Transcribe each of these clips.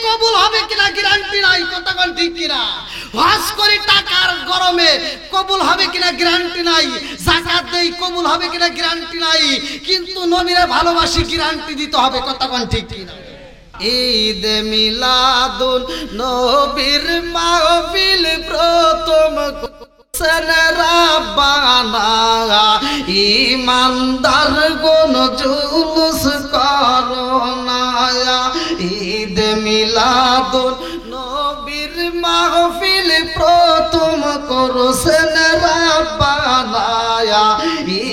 কবুল হবে কিনা গ্যারান্টি নাই, কথা কোন ঠিক কিনা? হজ করি টাকার গরমে, কবুল হবে কিনা গ্যারান্টি নাই। যাকাত দেই, কবুল হবে কিনা গ্যারান্টি নাই। কিন্তু নবীরে ভালোবাসি, গ্যারান্টি দিতে হবে, কথা কোন ঠিক কিনা? ঈদ মিলাদুন নবীর মাহফিল প্রথম রাব্বানা, ইমানদার গুন জুলুস করোনা। ঈদ মিলাদুন নবীর মাহফিল প্রথম করছেন রাব্বানা,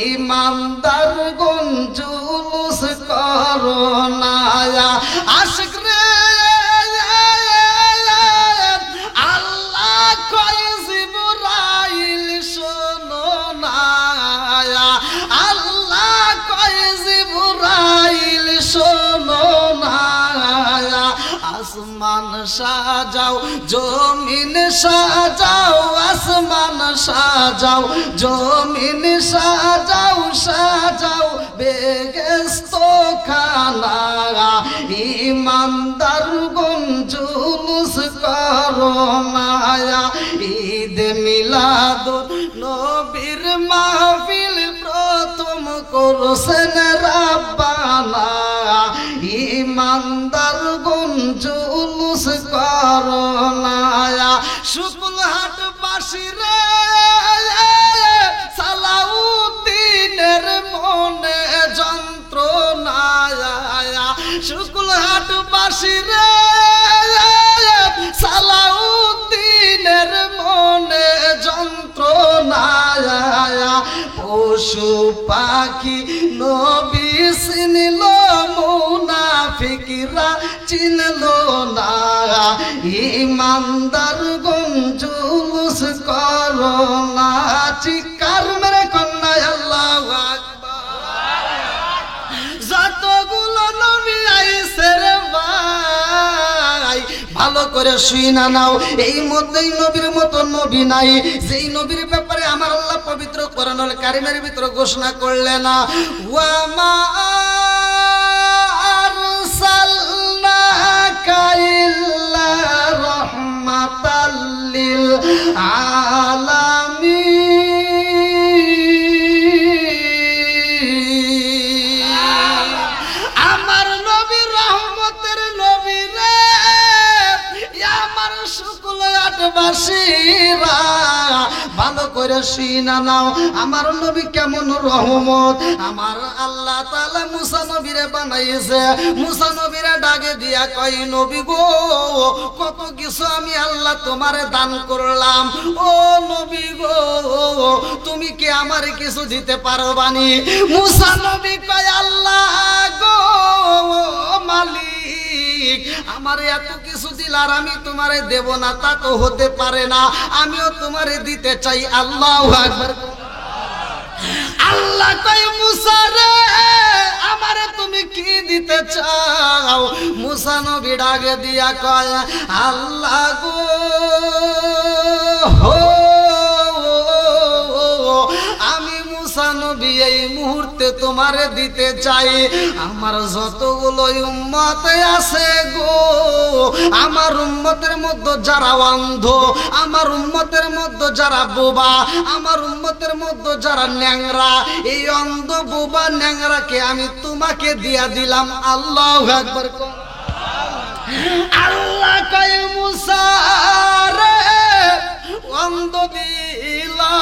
ইমানদার গুন জুলুস করোনা। আশিক রে আল্লাহ কয় জিবরাইল শোনো না, আল্লাহ কয় জিবরাইল শোনো না। আসমান সাজাও জমিন সাজাও, আসমান সাজাও জমিন সাজাও, সাজাও বেহেশত খানা। ইমানদার গুন জুলুস করোনা। ঈদ মিলাদুন নবীর মাহফিল প্রথম করছেন রাব্বানা, ইমানদার গুন জুলুস করোনা। শুকুলহাট বাসিরে সালাউদ্দিনের মনে যন্ত্রণা, শুকুলহাট বাসিরে সালাউদ্দিনের মনে যন্ত্রণা। পশু পাখি নবী চিনল, মুনাফিকরা চিনল না। ইমানদার গুন জুলুস করোনা। চিৎকার মেরে কন্যা আল্লাহু আকবার। যতগুলো নবী আইছে রে ভাই, ভালো করে শুইনা নাও, এই মধ্যেই নবীর মতো নবী নাই। যেই নবীর ব্যাপারে আমার আল্লাহ পবিত্র কোরআনুল কারীমের ভিতরে ঘোষণা করলেন, ওয়া মা আরসালনাকা ইল্লা রাহমাতাল লিল আলামিন। আমার নবী রহমতের নবী রে, আমার শুকুলহাটবাসীরা ভালো করে শুনা নাও, আমার নবী কেমন রহমত। আমার আল্লাহ তাআলা মুসা নবীরে বানাইছে, মুসা নবীরে ডাকে দিয়া কয়, নবী গো কত কিছু আমি আল্লাহ তোমারে দান করলাম, ও নবী গো তুমি কি আমারে কিছু দিতে পারবানি? মুসা নবী কয়, আল্লাহ গো মালিক, আমারে এত কিছু দিলার আমি তোমারে দেব না তা তো হতে পারে না, আমিও তোমারে দিতে চাই। আল্লাহু আকবার। আল্লাহ কয়, মুসা রে আমারে তুমি কি দিতে চাও? মুসা নবী ডাকে দিয়া কয়, আল্লাহ গো আমি মুসা নবী এই মুহূর্তে তোমারে দিতে চাই আমার যতগুলো উম্মত আছে গো, আমার উম্মতের মধ্যে যারা অন্ধ, আমার উম্মতের মধ্যে যারা বোবা, আমার উম্মতের মধ্যে যারা ন্যাংরা, এই অন্ধ বোবা ন্যাংরাকে আমি তোমাকে দিয়া দিলাম। আল্লাহু আকবার। আল্লাহ কয়, মুসা রে অন্ধ দিলা,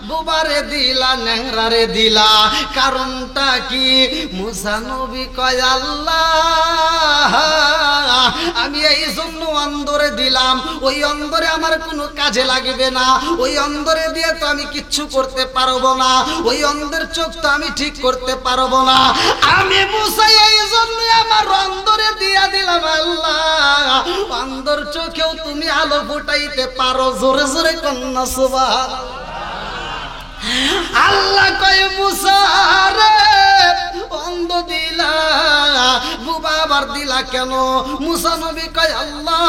বোবারে দিলা, ন্যাংরারে দিলা, কারণটা কি? মুসা নবী কয়, আল্লাহ আমি এই জন্য অন্ধরে দিলাম, ওই অন্ধরে আমার কোনো কাজে লাগবে না, ওই অন্ধরে দিয়ে তো আমি কিচ্ছু করতে পারবো না, ওই অন্ধের চোখ তো আমি ঠিক করতে পারবো না, আমি মুসা এই জন্য আমার অন্ধরে দিয়া দিলাম। আল্লাহ অন্ধর চোখেও তুমি আলো ফুটাইতে পারো। জোরে জোরে কন্যা সুবহানাল্লাহ। আল্লাহ কয়, মুসা রে অন্ধ দিলা, বুবা আবার দিলা কেন? মুসা নবী কয়, আল্লাহ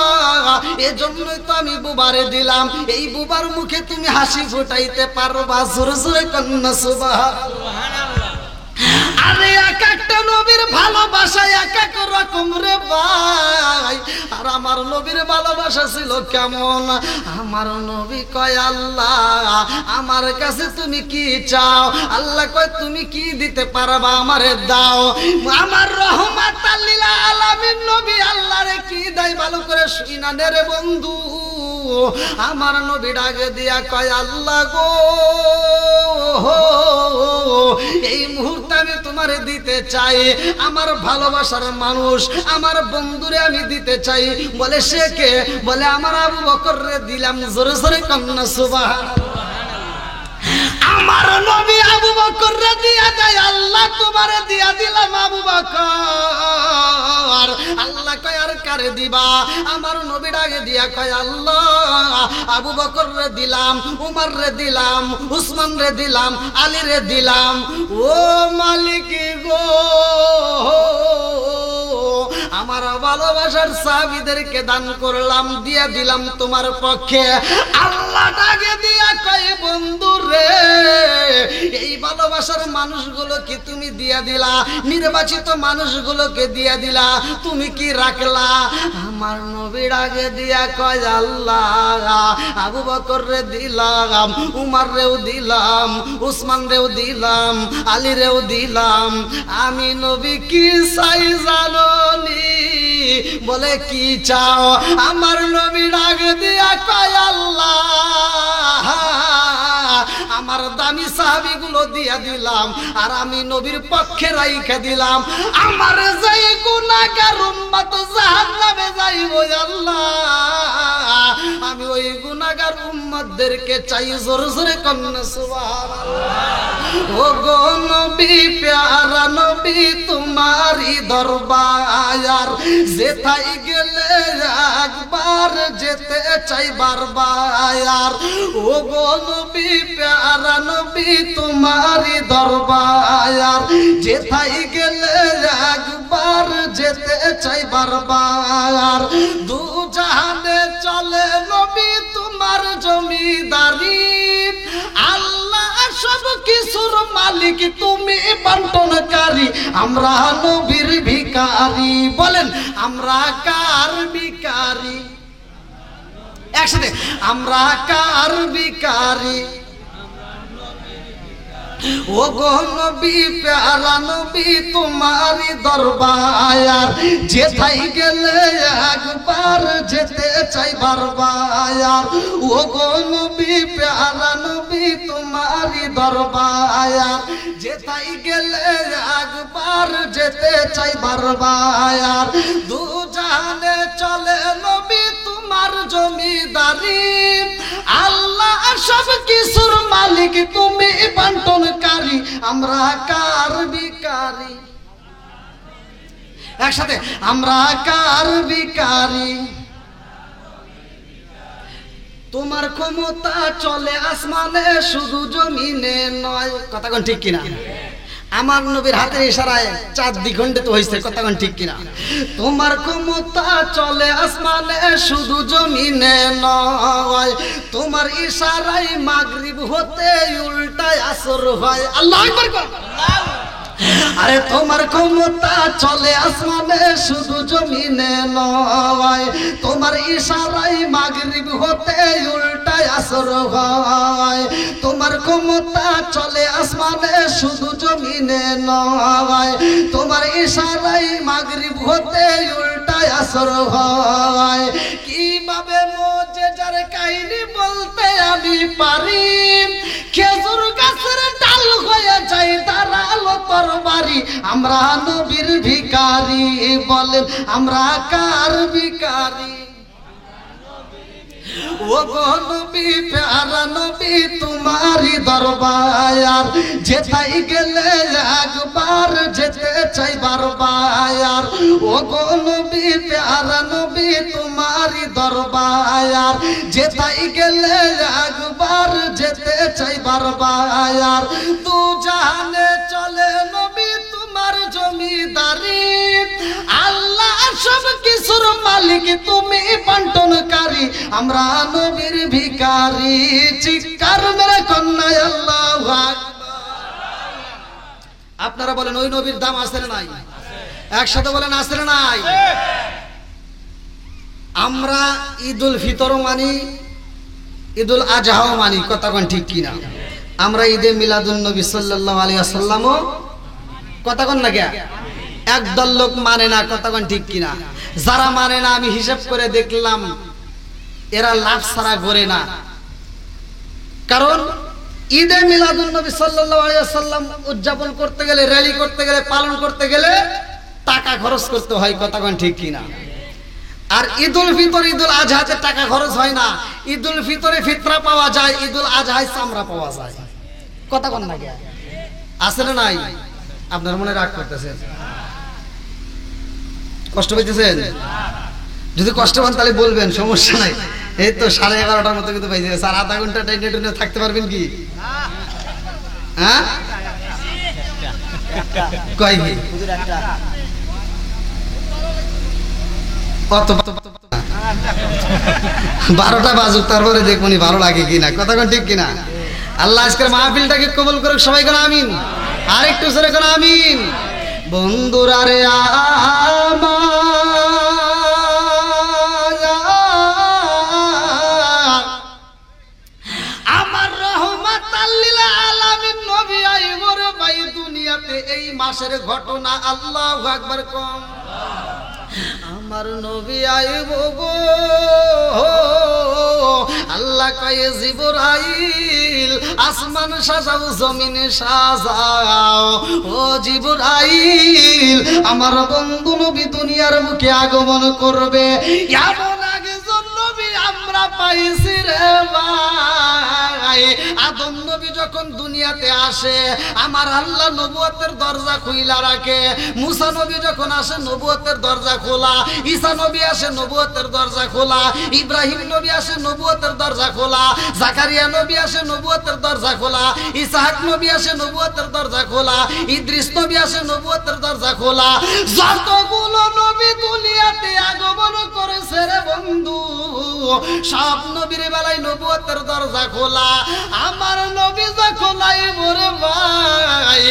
এজন্যই তো আমি বুবারে দিলাম, এই বুবার মুখে তুমি হাসি ফুটাইতে পারবা। জোরে জোরে কন্যা সুবহানাল্লাহ। আরে এক একটা নবীর ভালোবাসা এক এক রকম রে ভাই। আর আমার নবীর ভালোবাসা ছিল কেমন? আমার নবী কয় আল্লাহ আমার কাছে তুমি কি চাও? আল্লাহ কয় তুমি কি দিতে পারবা আমারে দাও। আমার রহমাতাল লিল আলামিন নবী আল্লাহরে কি দেয় ভালো করে শুনা নে রে বন্ধু। আমার নবী ডাকে দিয়া কয় আল্লাহ গো এই মুহূর্তে আমি তোমারে দিতে চাই আমার ভালোবাসার মানুষ আমার বন্ধুরে আমি দিতে চাই। বলে সে কে? বলে আমার আবু বকর রে দিলাম। জোরে জোরে কন্যা সুবহানাল্লাহ। আমার নবী আবু বকর রে দিয়া দেয় আল্লাহ তোমারে দিয়া দিলাম আবু বকর। আল্লাহ কয় আর কারে দিবা? আমার নবী ডাকে দিয়া কয় আল্লাহ আবু বকর রে দিলাম, উমর রে দিলাম, উসমান রে দিলাম, আলী রে দিলাম। ও মালিক গো আমার ভালোবাসার সাহাবীদেরকে দান করলাম, দিয়া দিলাম তোমার পক্ষে। আল্লাহ ডাকে দিয়া কয় বন্ধু রে এই ভালোবাসার মানুষগুলোকে তুমি দিয়া দিলা, নির্বাচিত মানুষগুলোকে দিয়া দিলা, তুমি কি রাখলা? আমার নবী ডাকে দিয়া কয় আল্লাহ আবু বকর রে দিলাম, উমর রেও দিলাম, উসমান রেও দিলাম, আলী রেও দিলাম। আমি নবী কি চাই জানো নি? বলে কি চাও? আমার নবী ডাক দিয়া কয় আল্লাহ আমার দামি সাহাবীগুলো দিয়া দিলাম আর আমি নবীর পক্ষে রাইখা দিলাম আমার যেই গুনাহগার উম্মত জাহান্নামে যাইব আল্লাহ আমি ওই গুনাহগার উম্মতদেরকে চাই। জোরে জোরে কন্যা সুবহানাল্লাহ। ও গো নবী প্যারা নবী তোমারি দরবার যেথায় গেলে একবার যেতে চাই বারবার। ও গো নবী প্যারা নবী তোমারি দরবার যেথায় গেলে একবার যেতে চাই বারবার। দু জাহানে চলে নবী তোমার জমিদারি আল্লাহ সব কিছুর মালিক তুমি বন্টনকারী আমরা নবীর ভিখারি। বলেন আমরা কার ভিখারি? একসাথে আমরা কার ভিখারি? ও গো নবী প্যারা নবী তোমারি দরবার যেথায় গেলে একবার যেতে চাই বারবার। ও গো নবী প্যারা নবী তোমারি দরবার যেথায় গেলে একবার যেতে চাই বারবার। দু জাহানে চলে নবী তোমার জমিদারি আল্লাহ সব কিছুর মালিক তুমি বন্টনকারী আমরা কার ভিখারি? একসাথে আমরা কার ভিখারি? তোমার ক্ষমতা চলে আসমানে শুধু জমিনে নয়। কথা কোন ঠিক কিনা? আমার নবীর হাতের ইশারায় চাঁদ দ্বিখণ্ডিত হয়েছে। কথা কোন ঠিক কিনা? তোমার ক্ষমতা চলে আসমানে শুধু জমিনে নয় তোমার ইশারায় মাগরিব হতে উল্টায় আসর হয়। আল্লাহু আকবার। আরে তোমার ক্ষমতা চলে আসমানে শুধু জমিনে নয় তোমার ইশারায় মাগরিব হতে উল্টায় আসর হয়। তোমার ক্ষমতা চলে আসমানে শুধু জমিনে নয় তোমার ইশারায় মাগরিব হতে উল্টায় আসর হয়। কিভাবে মুজিজার কাহিনী বলতে আমি পারি খেজুর গাছের ডাল হয়ে যায় দাঁড়ালো তরবারি আমরা নবীর ভিখারি। বলেন আমরা কার ভিখারি? ও গো নবী প্যারা নবী তোমারি দরবার যেথায় গেলে একবার যেতে চাই বারবার। ও গো নবী প্যারা নবী তোমারি দরবার যেথায় গেলে একবার যেতে চাই বারবার। দু জাহানে চলে নবী তোমার জমিদারি আল্লাহ সব কিছুর মালিক তুমি বন্টনকারী আমরা নবীর ভিখারি। চিৎকার মেরে কন্যা আল্লাহু আকবার। আপনারা বলেন, ওই নবীর দাম আছে না নাই? একসাথে বলেন, আছে না নাই? আমরা ঈদুল ফিতরও মানি, ঈদুল আজহাও মানি, কথা কোন ঠিক কিনা? আমরা ঈদে মিলাদুন নবী সাল্লাল্লাহু আলাইহি ওয়াসাল্লামও কথা কোন না কে একদল লোক মানে না, কথা কোন ঠিক কিনা? যারা মানে না আমি হিসাব করে দেখলাম এরা লাভ ছাড়া গড়ে না। কারণ ঈদে মিলাদুন নবী সাল্লাল্লাহু আলাইহি ওয়াসাল্লাম উদযাপন করতে গেলে, র্যালি করতে গেলে, পালন করতে গেলে টাকা খরচ করতে হয়, কথা কোন ঠিক কিনা? আর ঈদুল ফিতর, ঈদুল আজহাতে টাকা খরচ হয় না। ঈদুল ফিতরে ফিতরা পাওয়া যায়, ঈদুল আজহায় চামড়া পাওয়া যায়, কথা কোন না কে? আছে না নাই? আপনার মনে রাগ করতেছেন, কষ্ট পাইতেছেন? যদি কষ্ট পান তাহলে বলবেন, সমস্যা নাই। এই তো 11:30টার মতো কিন্তু পাইছে, স্যার আধা ঘন্টা টাইনে থাকতে পারবেন কি? হ্যাঁ কয় কি? কত 12টা বাজুক, তারপরে দেখুন ভালো লাগে কিনা, কথা কোন ঠিক কিনা? আল্লাহ আজকের মাহফিলটাকে কবুল করুক, সবাই কোন আমিন। আর একটু জোরে কোন আমিন। বন্ধুরা রে আমার রহমাতাল লিল আলামিন নবী আইবো রে ভাই দুনিয়াতে, এই মাসের ঘটনা আল্লাহু আকবার কম। আমার নবী আইবো গো, আল্লাহ কয়ে জিবরাইল আসমান সাজাও, জমিনে সাজাও। ও জিবরাইল, আমার বন্ধু নবী দুনিয়ার মুখে আগমন করবে, এমন একজন নবী আমরা পাইছি রে ভাই। আদম নবী যখন দুনিয়াতে আসে আমার আল্লাহ নবুয়তের দরজা খুইলা রাখে। মুসা নবী যখন আসে নবুয়তের দরজা খোলা, ঈসা নবী আসে নবুয়তের দরজা খোলা, ইব্রাহিম নবী আসে নবুয়তের দরজা খোলা, জাকারিয়া নবী আসে নবুয়তের দরজা খোলা, ইসহাক নবী আসে নবুয়তের দরজা খোলা, ইদ্রিস নবী আসে নবুয়তের দরজা খোলা। যতগুলো নবী দুনিয়াতে আগমন করেছে রে বন্ধু, সব নবীর বেলায় নবুয়তের দরজা খোলা। আমার নবী যখন আইবো রে ভাই,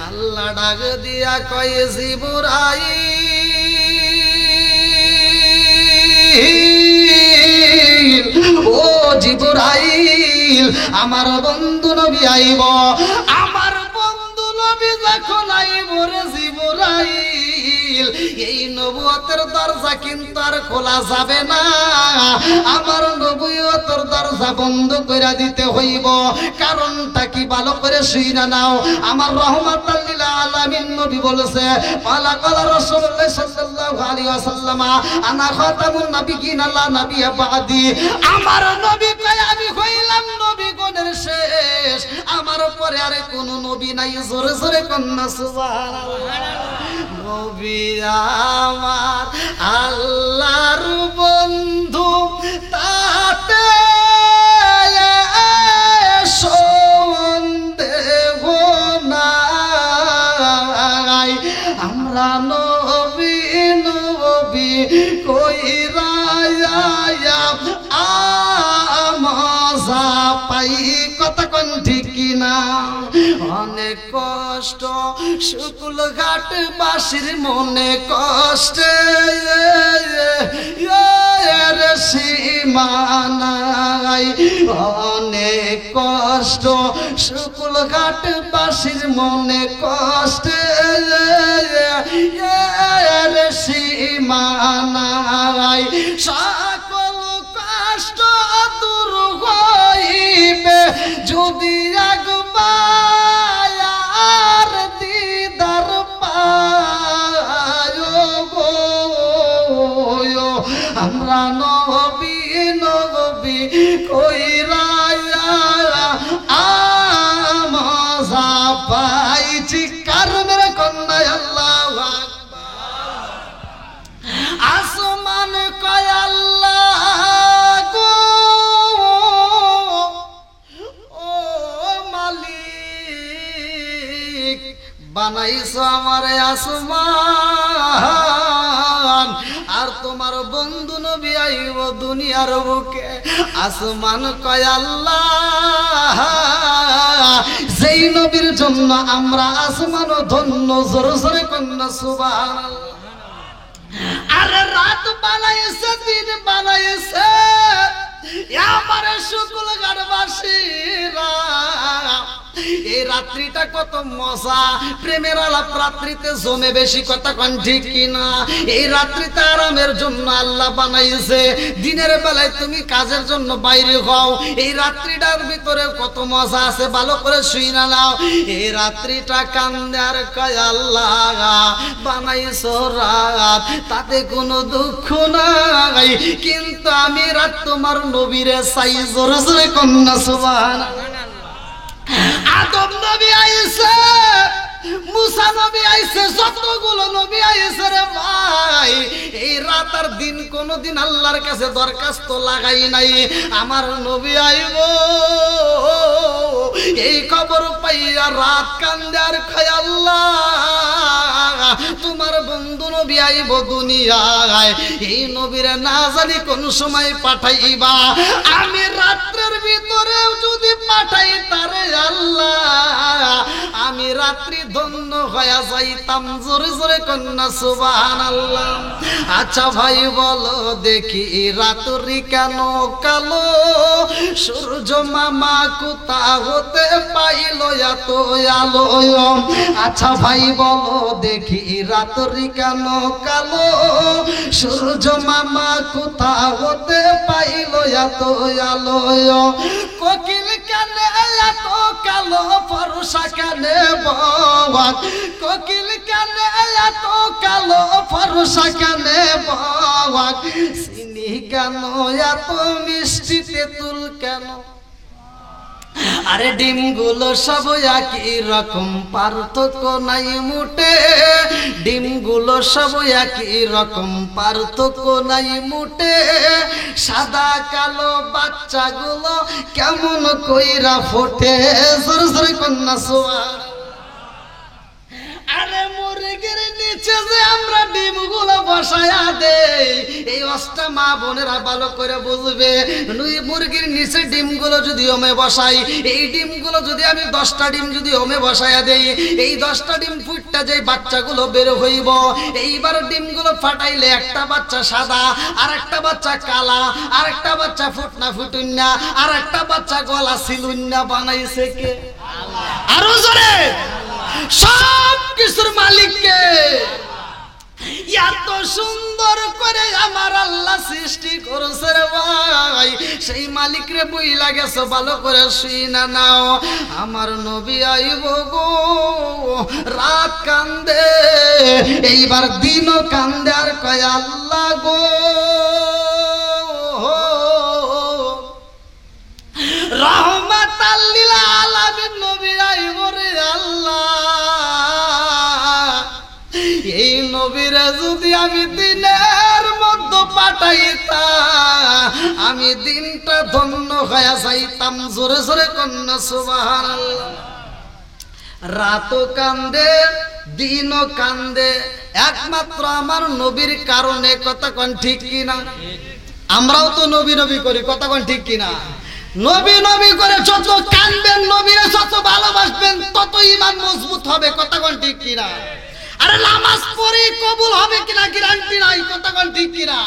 আল্লাহ ডাক দিয়া কয় জিবরাইল, ও জিবরাইল, আমার বন্ধু নবী আইব। আমার বন্ধু নবী যখন আইব রে জিবরাইল, এই নবুয়তের দরজা কিন্তু আর খোলা যাবে না, আমার নবুয়তের দরজা বন্ধ করে দিতে হইব। কারণটা কি ভালো করে শুইনা নাও। আমার রহমাতাল লিল আলামিন নবী বলেছে, পালা কালা রাসূলুল্লাহ সাল্লাল্লাহু আলাইহি ওয়াসাল্লাম আনা খাতামুন নাবিয়িন লা নাবিয়্যা বাদি। আমার নবী কয় আমি হইলাম নবীগণের শেষ, আমার পরে আর কোনো নবী নাই। জোরে জোরে কন্না সুবহানাল্লাহ। নবী আমার আল্লাহর বন্ধু, তাতে সন্দেহ নাই। আমরা নবী নবী কইরা মজা পাই, কথা কোন ঠিক কিনা? অনেক কষ্ট শুকুল ঘাট বাসির মনে কষ্ট সীমানাই। অনেক কষ্ট শুকুল ঘাট বাসির মনে কষ্ট সীমানাই। সকল কষ্ট দূর হইবে যদি একবার দিদার পায় গো। আমরা নবী নবী কইরা মজা পাইছি, কারণের কন্যা আল্লাহু আকবার। আসমান কয় আল্লাহ গো, ও মালিক বানাইছো আমার আসমান, আর তোমার বন্ধু নবী আইব দুনিয়ার বুকে। আসমান কয় আল্লাহ, যেই নবীর জন্য আমরা আসমানও ধন্য। জোরে জোরে কন্যা সুবহানাল্লাহ। আরে রাত বানাইছে, দিন বানাইছে, রাত্রিটা কত মজা, প্রেমের আলাপ রাত্রিতে জমে বেশি, কথা কোন ঠিক কিনা? এই রাত্রিটা আরামের জন্য আল্লাহ বানাইছে। দিনের বেলায় তুমি কাজের জন্য বাইরে হও, এই রাত্রিটার ভিতরে কত মজা আছে, ভালো করে শুইনা নাও। এই রাত্রিটা কান্দে আর কয় আল্লাহ বানাইছো রাত, তাতে কোনো দুঃখ নাই, কিন্তু আমি রাত তোমার নবীরে চাই। জোরে জোরে কন্যা সুবহানাল্লাহ। আদম নবী আইছে, মুসা নবী আইছে, যতগুলো নবী আইছে রে ভাই, এই রাত আর দিন কোনদিন আল্লাহর কাছে দরখাস্ত লাগাই নাই। আমার নবী আইব, এই খবর পাইয়া রাত কান্দে আর কয় আল্লাহ তোমার বন্ধু নবী আইব দুনিয়ায়, এই নবীরে না জানি কোন সময় পাঠাইবা। আমি রাত্রের ভিতরে যদি পাঠাই তারে আল্লাহ, আমি রাত্রি ধন্য হয়ে যাইতাম। জোরে জোরে কন্যা সুবহানাল্লাহ। আচ্ছা ভাই বলো দেখি রাত্রি কেন কালো, সূর্য মামা কোথা হতে পাইল এত আলো? আচ্ছা ভাই বলো দেখি রাত্রি কেন কালো, সূর্য মামা কোথা হতে পাইল এত আলো? কোকিল কেন এত কালো, ফর্সা কেন বক, কোকিল কেন এত কালো, ফর্সা কেন বক, চিনি কেন এত মিষ্টি, তেঁতুল কেন? আরে ডিমগুলো সব একই রকম, পার্থক্য নাই মুটে, ডিমগুলো সব একই রকম, পার্থক্য নাই মুটে, সাদা কালো বাচ্চাগুলো কেমন কইরা ফোটে? জোরে জোরে কন্যা সুবহানাল্লাহ। আরে মুরগির নিচে যে আমরা ডিমগুলো বসায়া দেই, এই অষ্টা মা বোনেরা ভালো করে বুঝবে, মুরগির নিচে ডিমগুলো যদি ওমে বসাই, এই ডিমগুলো যদি আমি 10টা ডিম যদি ওমে বসায়া দেই, এই 10টা ডিম ফুটটা যে বাচ্চাগুলো বের হইব, এইবার ডিমগুলো ফাটাইলে একটা বাচ্চা সাদা, আর একটা বাচ্চা কালা, আর একটা বাচ্চা ফুটনা ফুটুন্না, আর একটা বাচ্চা গলা সিলুন্না বানাইছে কে? আরো জোরে। সব কিছুর মালিক কে? এত সুন্দর করে আমার আল্লাহ সৃষ্টি করেছে রে ভাই, সেই মালিক রে বইলা গেছে, ভালো করে শুইনা নাও। আমার নবী আইব গো, রাত কান্দে, এইবার দিনও কান্দে আর কয় আল্লাহ গো রহমাতাল লিল আলামিন নবী আইব রে আল্লাহ, এই নবীরে যদি আমি দিনের মধ্যে পাঠাইতাম, আমি দিনটা ধন্য হয়ে যাইতাম। জোরে জোরে কন্যা সুবহানাল্লাহ। রাতও কান্দে, দিনও কান্দে, একমাত্র আমার নবীর কারণে, কথা কোন ঠিক কিনা? আমরাও তো নবী নবী করি, কথা কোন ঠিক কিনা? নবী নবী করে যত কানবেন, নবীরে যত ভালোবাসবেন, তত ঈমান মজবুত হবে, কথা কোন ঠিক কিনা? আরে নামাজ পড়ি কবুল হবে কিনা গ্যারান্টি নাই, কথা কোন ঠিক কিনা?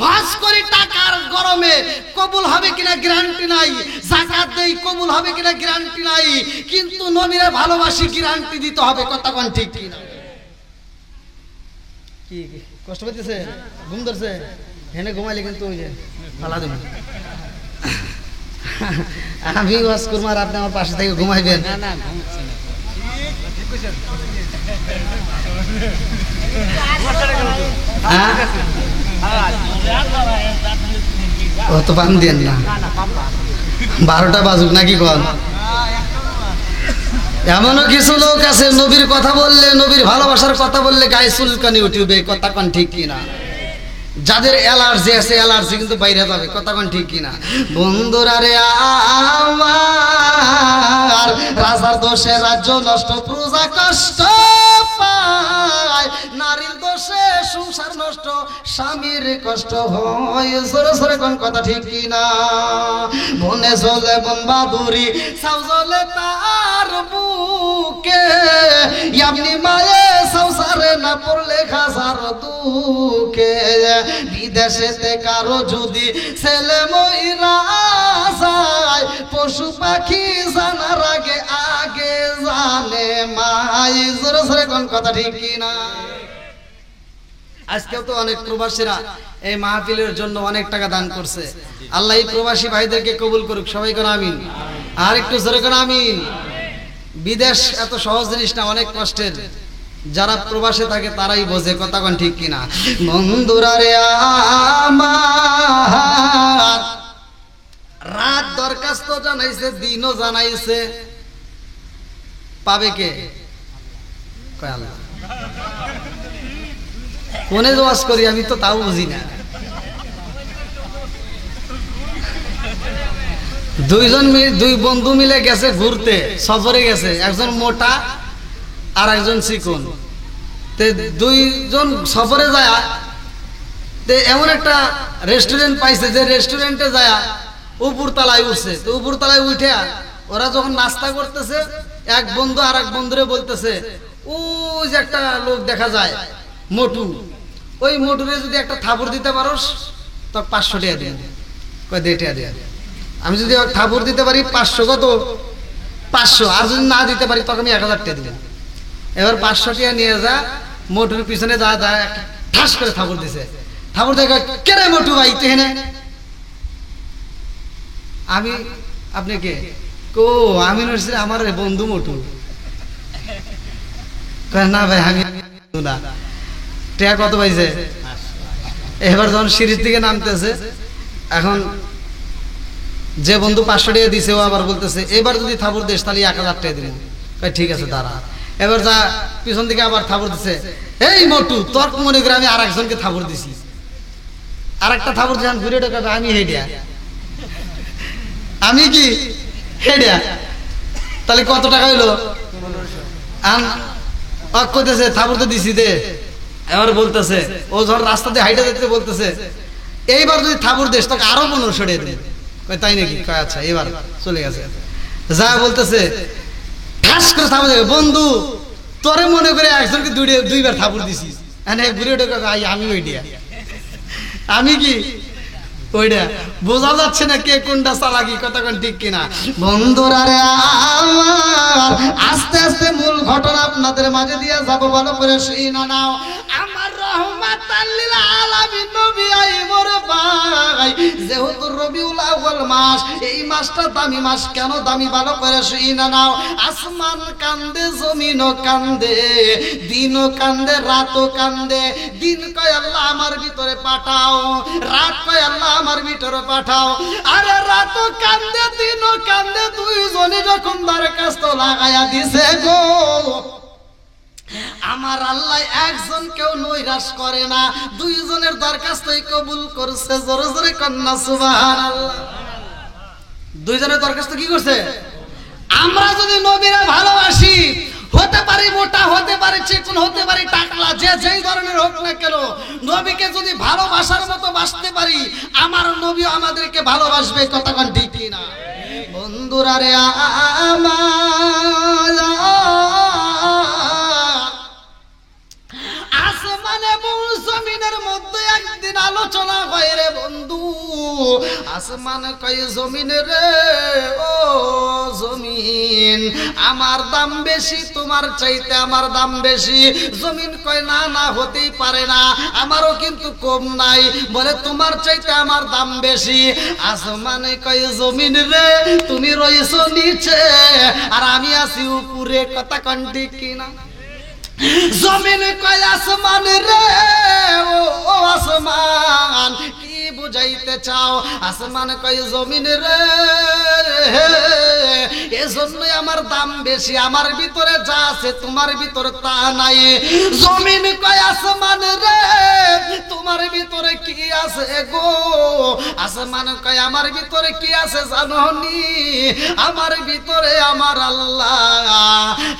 হজ করি টাকার গরমে কবুল হবে কিনা গ্যারান্টি নাই, যাকাত দেই কবুল হবে কিনা গ্যারান্টি নাই, কিন্তু নবীরে ভালোবাসি গ্যারান্টি দিতে হবে, কথা কোন ঠিক কিনা? কি কষ্ট পেতেছে? ঘুম ধরছে? হেনে ঘুমাইলে কিন্তু ওই যে ফালা দেবেন। আমি ওয়াজ করব আর আপনি আমার পাশে থেকে ঘুমাইবেন? না না, ঘুমাচ্ছি না। অত পান দেন না, 12টা বাজুক নাকি কন? এমনও কিছু লোক আছে নবীর কথা বললে, নবীর ভালোবাসার কথা বললে গায়ে চুলকানি উঠবে, কথা কোন ঠিক কিনা? যাদের অ্যালার্জি আছে অ্যালার্জি কিন্তু বাইরে যাবে, কথা কোন ঠিক কিনা? বন্ধুরা রে আমার, রাজার দোষে রাজ্য নষ্ট, প্রজা কষ্ট পায়, নারীর দোষে সংসার নষ্ট, স্বামীর কষ্ট হয়। জোরে জোরে কোন কথা ঠিক কিনা? বনে চলে বন বাদুরি, সাউ চলে তার বুকে, এমনি মায়ে সংসারে না পড়লে খাসার দুঃখে, বিদেশেতে কারো যদি ছেলে মইরা যায়, পশু পাখি জানার আগে আগে যায়। জানে মাই। জোরে জোরে কোন কথা ঠিক কি না? আজকেও তো অনেক প্রবাসীরা এই মাহফিলের জন্য অনেক টাকা দান করছে। আল্লাহ এই প্রবাসী ভাইদেরকে কবুল করুক, সবাই কোন আমিন। আর একটু জোরে কোন আমিন। বিদেশ এত সহজ জিনিস না, অনেক কষ্টের। যারা প্রবাসে থাকে তারাই বোঝে, কথা কোন ঠিক কিনা? বন্ধুরা রে আমার, রাত দরখাস্ত জানাইছে, দিনও জানাইছে, পাবে কে? কয় আল্লাহ। কোনে ওয়াজ করি আমি তো তাও বুঝি না। দুই বন্ধু মিলে গেছে ঘুরতে, সফরে গেছে, একজন মোটা আর একজন চিকন। দুইজন সফরে যায়, এমন একটা রেস্টুরেন্ট পাইছে যে রেস্টুরেন্টে যায় উপর তলায় উঠছে। তো উপর তলায় উঠে ওরা যখন নাস্তা করতেছে, এক বন্ধু আর এক বন্ধুরে বলতেছে, ওই যে একটা লোক দেখা যায় মোটু, ওই মোটুরে যদি একটা থাপড় দিতে পারোস তো 500 টাকা দিয়ে। কয় দে টাকা দিয়ে। আমি যদি থাপড় দিতে পারি 500, কত? 500। আর যদি না দিতে পারি তখন আমি 1000 টাকা দিব। এবার 500 টাকা নিয়ে যা, মোটুর পিছনে যা যা ঠাস করে থাপড় দিছে। থাপড় দেখে, কে রে মোটু ভাই তুই হেনে? আমি, আপনি কে? কো আমি নড়ছি, আমার বন্ধু মোটু। না ভাই আমি না। টাকা কত পাইছে? এবার যখন সিঁড়ির দিকে নামতেছে, এখন যে বন্ধু 500 টাকা দিছে ও আবার বলতেছে, এবার যদি থাপড় দিস তাহলে 1000 টাকা দিব। ঠিক আছে দাঁড়া। এবার যা পিছন দিকে আবার থাপড় দিছে, এই মোটু তোর মনে করে আমি আর একজনকে থাপড় দিছি। আর একটা থাপড় যখন ঘুরে ঢোকাবে, আমি হেডিয়া। আমি কি হেডিয়া? তাহলে কত টাকা হইলো? কইতেছে থাপড় তো দিছি দে। এবার বলতেছে, ও যখন রাস্তা দিয়ে হাইটে যেতে বলতেছে, এইবার যদি থাপড় দিস তোকে আরো 1500 টাকা দিবে। তাই নাকি? কয় আচ্ছা। এবার চলে গেছে, যা বলতেছে ঠাস করে থাপড় দেবে। বন্ধু তোরে মনে করে একজনকে দুইবার থাপড় দিছি, ঘুরে ঢোকাবে আমি ওইডিয়া। আমি কি ওইটা? বোঝা যাচ্ছে না কে কোনটা চালাকি, কথা কোন ঠিক কিনা? বন্ধুরা রে আমার, আস্তে আস্তে মূল ঘটনা আপনাদের মাঝে দিয়ে যাব, ভালো করে শুনে নাও। আমার রহমাতাল লিল আলামিন নবী আইবর ভাই, যেহেতু রবিউল আউয়াল মাস, এই মাসটা দামি মাস। কেন দামি? ভালো করে শুনে নাও। আসমান কান্দে, জমিনও কান্দে, দিনও কান্দে, রাতও কান্দে। দিন কয় আল্লাহ আমার ভিতরে পাঠাও, রাত কয় আল্লাহ আমার ভিতরে পাঠাও। আরে রাতও কান্দে, দিনও কান্দে, দুইজনে যখন দরখাস্ত লাগাইয়া দিছে গো, আমার আল্লাহ একজন কেউ নৈরাশ করে না, দুইজনের দরখাস্তই কবুল করছে। জোরে জোরে কন্যা সুবহানাল্লাহ। দুইজনের দরখাস্ত কি করছে? আমরা যদি নবীরা ভালোবাসি, হতে পারে মোটা, হতে পারে চিকন, হতে পারে টাকলা, যে যেই ধরনের হোক না কেন, নবীকে যদি ভালোবাসার মতো বাসতে পারি, আমার নবী আমাদেরকে ভালোবাসবে। কথা কোন ঠিক কিনা? বন্ধুরা রে আমার, আসমান এবং জমিনের মধ্যে একদিন আলোচনা হয় রে বন্ধু। আসমান কয় জমিন রে, ও জমিন আমার দাম বেশি, তোমার চাইতে আমার দাম বেশি। জমিন কয় না না, হতেই পারে না, আমারও কিন্তু কম নাই। বলে তোমার চাইতে আমার দাম বেশি। আসমান কয় জমিন রে, তুমি রইছো নিচে আর আমি আছি উপরে। কথা কোন ঠিক কিনা? জমিন কয় আসমান রে, ও আসমান কি বুঝাইতে চাও? আসমান কয় জমিন রে, এজন্যই আমার দাম বেশি, আমার ভিতরে যা আছে তোমার ভিতরে তা নাই। জমিন কয় আসমান রে, তোমার ভিতরে কি আছে গো? আসমান কয় আমার ভিতরে কি আছে জানোনি? আমার ভিতরে আমার আল্লাহ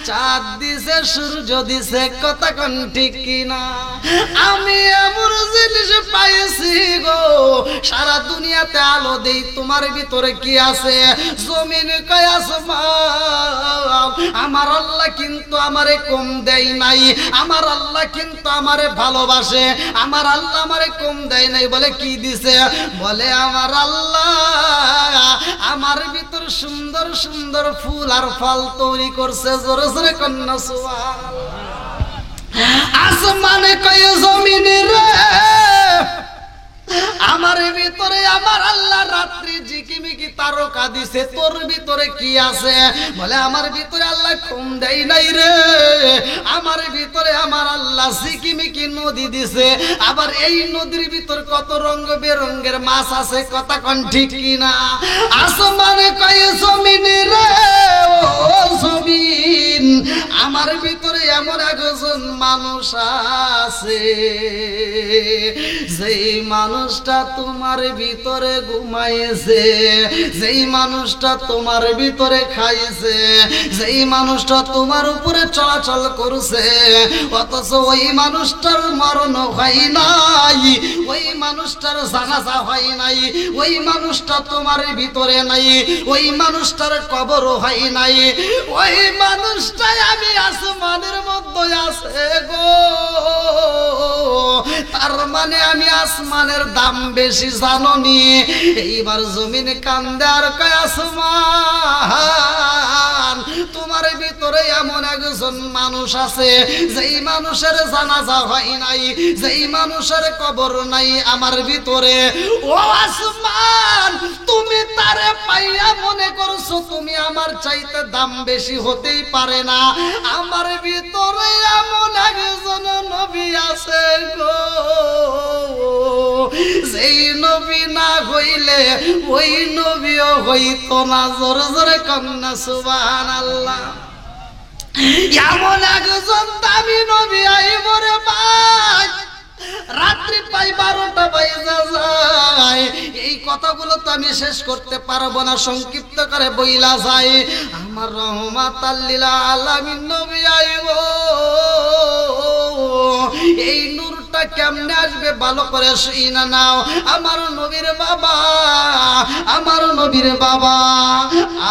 চাঁদ দিছে, সূর্য দিছে। কথা কোন ঠিক কিনা? আমি এমন জিনিস পাইছি গো, সারা দুনিয়াতে আলো দেই। তোমার ভিতরে কি আছে? জমিন কয় আসমান, আমার আল্লাহ কিন্তু আমারে কম দেয় নাই, আমার আল্লাহ কিন্তু আমারে ভালোবাসে, আমার আল্লাহ আমারে কম দেয় নাই। বলে কি দিছে? বলে আমার আল্লাহ আমার ভিতর সুন্দর সুন্দর ফুল আর ফল তৈরি করছে। জোরে জোরে কন্যা সুবহানাল্লাহ। আসমানে কয় জমিনে রে আমার ভিতরে আমার আল্লাহ রাত্রি ঝিকিমিকি তারকা দিছে, তোর ভিতরে কি আছে? বলে আমার ভিতরে আল্লাহ ঘুম দেয় নাই রে, আমার ভিতরে আমার আল্লাহ ঝিকিমিকি নদী দিছে, আবার এই নদীর ভিতর কত রঙ বেরঙের মাছ আছে। কথা কোন ঠিক কিনা? আসমানে কয় জমিনে রে ও জমিন আমার ভিতরে এমন একজন মানুষ আছে, যেই মানুষটা তোমার ভিতরে ঘুমাইছে, যেই মানুষটা তোমার ভিতরে খাইছে, যেই মানুষটা তোমার উপরে চলাচল করছে, অথচ ওই মানুষটার মরণ হয় নাই, ওই মানুষটার জানাজা হয় নাই, ওই মানুষটা তোমার ভিতরে নাই, ওই মানুষটার কবরও হয় নাই, ওই মানুষটাই আমি আসমানের মধ্যে আছে গো। তার মানে আমি আসমানের দাম বেশি জাননি। এইবার জমিন কান্দে আর কয় আসমান তোমার ভিতরে এমন একজন মানুষ আছে, যেই মানুষের জানাজা হয় নাই, যেই মানুষের কবর নাই আমার ভিতরে। ও আসমান তুমি তারে পাইয়া মনে করছো তুমি আমার চাইতে দাম বেশি হতেই পারে না। আমার ভিতরে এমন একজন নবী আছে গো, যেই নবী না হইলে ওই নবীও হইতো না। জোরে জোরে কন্যা সুবহানাল্লাহ। এমন একজন দামি নবী আইব রে ভাই, রাত্রি প্রায় 12টা বাজে যায়। এই কথাগুলো তো আমি শেষ করতে পারবো না, সংক্ষিপ্ত করে বইলা যায়। আমার রহমাতাল লিল আলামিন নবী আইব, এই নূরটা কেমনে আসবে ভালো করে শুইনা নাও। আমার নবীর বাবা, আমার নবীর বাবা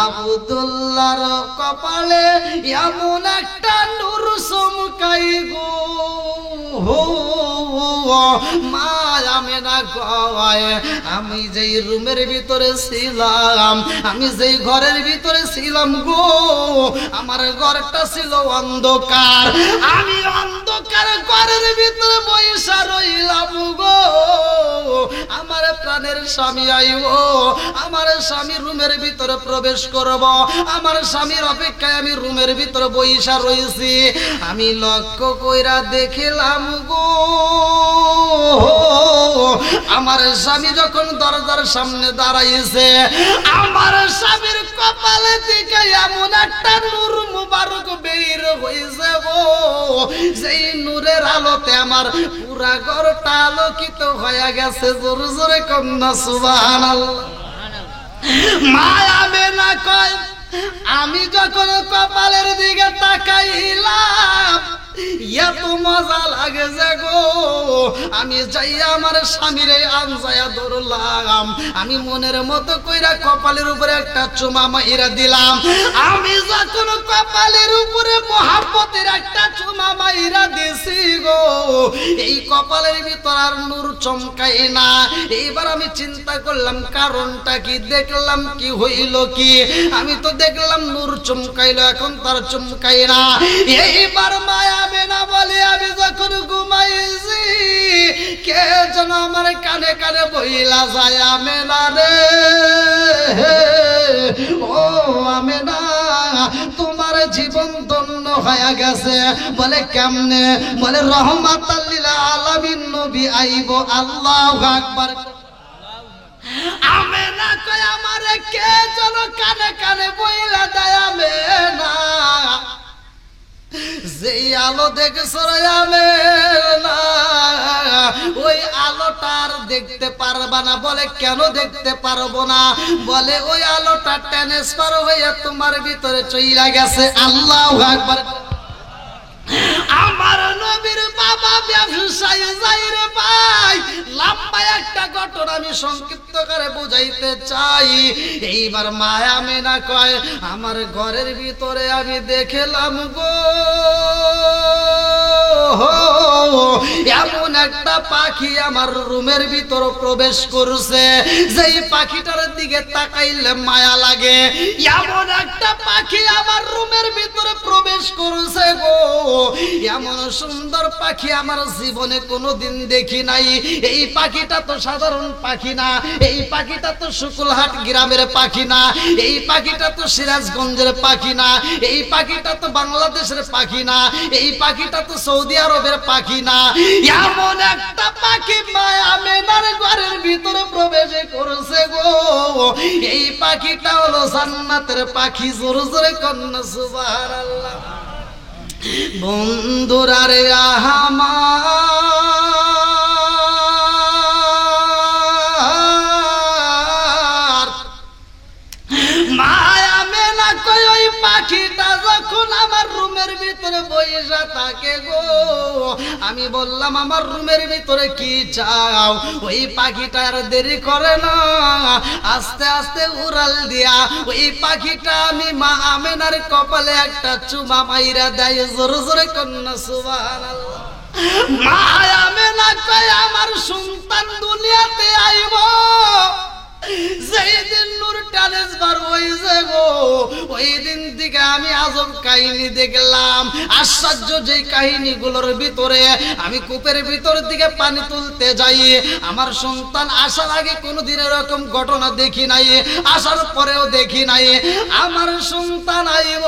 আব্দুল্লাহর কপালে এমন একটা নূর চমকাই গো, মা আমেনা কয় আমি যেই রুমের ভিতরে ছিলাম, আমি যেই ঘরের ভিতরে ছিলাম গো, আমার ঘরটা ছিল অন্ধকার, আমি অন্ধকার ঘরের ভিতরে বইসা রইলাম গো। আমার প্রাণের স্বামী আইব, আমার স্বামী রুমের ভিতরে প্রবেশ করব, আমার স্বামীর অপেক্ষায় আমি রুমের ভিতরে বইসা রইছি। আমি লক্ষ্য কইরা দেখিলাম গো, আমার স্বামী যখন দরজার সামনে দাঁড়াইছে, আমার স্বামীর কপালে দিকে এমন একটা নূর মুবারক বের হইছে গো, যেই নূরের আলোতে আমার পুরা ঘরটা আলোকিত হয়ে গেছে। জোরে জোরে কন্যা সুবহানাল্লাহ। মায়া মেনা কয় আমি যখন কপালের দিকে তাকাইলাম এত মজা লাগে যে গো, আমি যাইয়া আমার স্বামীর আনজায়া ধরলাম, আমি মনের মতো কইরা কপালের উপরে একটা চুমা মাইরা দিলাম। আমি যখন কপালের উপরে মহাব্বতের একটা চুমা মাইরা দিছি গো, এই কপালের ভিতর আর নূর চমকাই না। এইবার আমি চিন্তা করলাম কারণটা কি, দেখলাম কি হইল কি, আমি তো দেখলাম নূর চমকাইলো, এখন তার চমকাই না। এইবার মায়া মেনা বলে আমি যখন ঘুমাইছি কে যেন আমার কানে কানে বইলা যায় আমেনা রে, ও আমেনা তোমার জীবন ধন্য হয়ে গেছে। বলে কেমনে? বলে রহমাতাল লিল আলামিন নবী আইব। আল্লাহু আকবার। আমেনা কয় আমারে কে যেন কানে কানে বইলা দেয় আমেনা, যেই আলো দেখছো আমেনা ওই আলোটা আর দেখতে পারবা না। বলে কেন দেখতে পারবো না? বলে ওই আলোটা ট্রান্সফার হয়ে তোমার ভিতরে চইলা গেছে। আল্লাহু আকবার। আমার নবীর বাবা ব্যবসায় যাই রে ভাই, লম্বা একটা ঘটনা আমি সংক্ষিপ্ত করে বুঝাইতে চাই। এইবার মায়া মেনা কয় আমার ঘরের ভিতরে আমি দেখলাম গো, এমন একটা পাখি আমার রুমের ভিতর প্রবেশ করছে, যেই পাখিটার দিকে তাকাইলে মায়া লাগে। এমন একটা পাখি আমার রুমের ভিতরে প্রবেশ করছে গো, এমন সুন্দর পাখি আমার জীবনে কোনোদিন দেখি নাই। এই পাখিটা তো সাধারণ পাখি না, এই পাখিটা তো শুকুলহাট গ্রামের পাখি না, এই পাখিটা তো সিরাজগঞ্জের পাখি না, এই পাখিটা তো বাংলাদেশের পাখি না, এই পাখিটা তো সৌদি আরবের পাখি না। এমন একটা পাখি মায়া মেনার ঘরের ভিতরে প্রবেশ করেছে গো। এই পাখিটা হলো জান্নাতের পাখি। জোরে জোরে কন্যা সুবহানাল্লাহ। বন্ধুরা রে আমার মায়া মেলা কই ওই পাখিটা যখন আমার রুমের ভিতরে বইসা থাকে গো, আমি বললাম আমার রুমের ভিতরে কি চাও? ওই পাখিটা আর দেরি করে না, আস্তে আস্তে উড়াল দিয়া ওই পাখিটা আমি মা আমেনার কপালে একটা চুমা মাইরা দেয়। জোরে জোরে কন্যা সুবহানাল্লাহ। মা আমেনা কয় আমার সন্তান দুনিয়াতে আইব যেই দিন নূর ট্রান্সফার হইছে গো, ওই দিন থেকে আমি আজব কাহিনী দেখলাম। আশ্চর্য যে কাহিনীগুলোর ভিতরে আমি কূপের ভিতর দিকে পানি তুলতে যাই, আমার সন্তান আসার আগে কোনোদিন এরকম ঘটনা দেখি নাই, আসার পরেও দেখি নাই। আমার সন্তান আইব,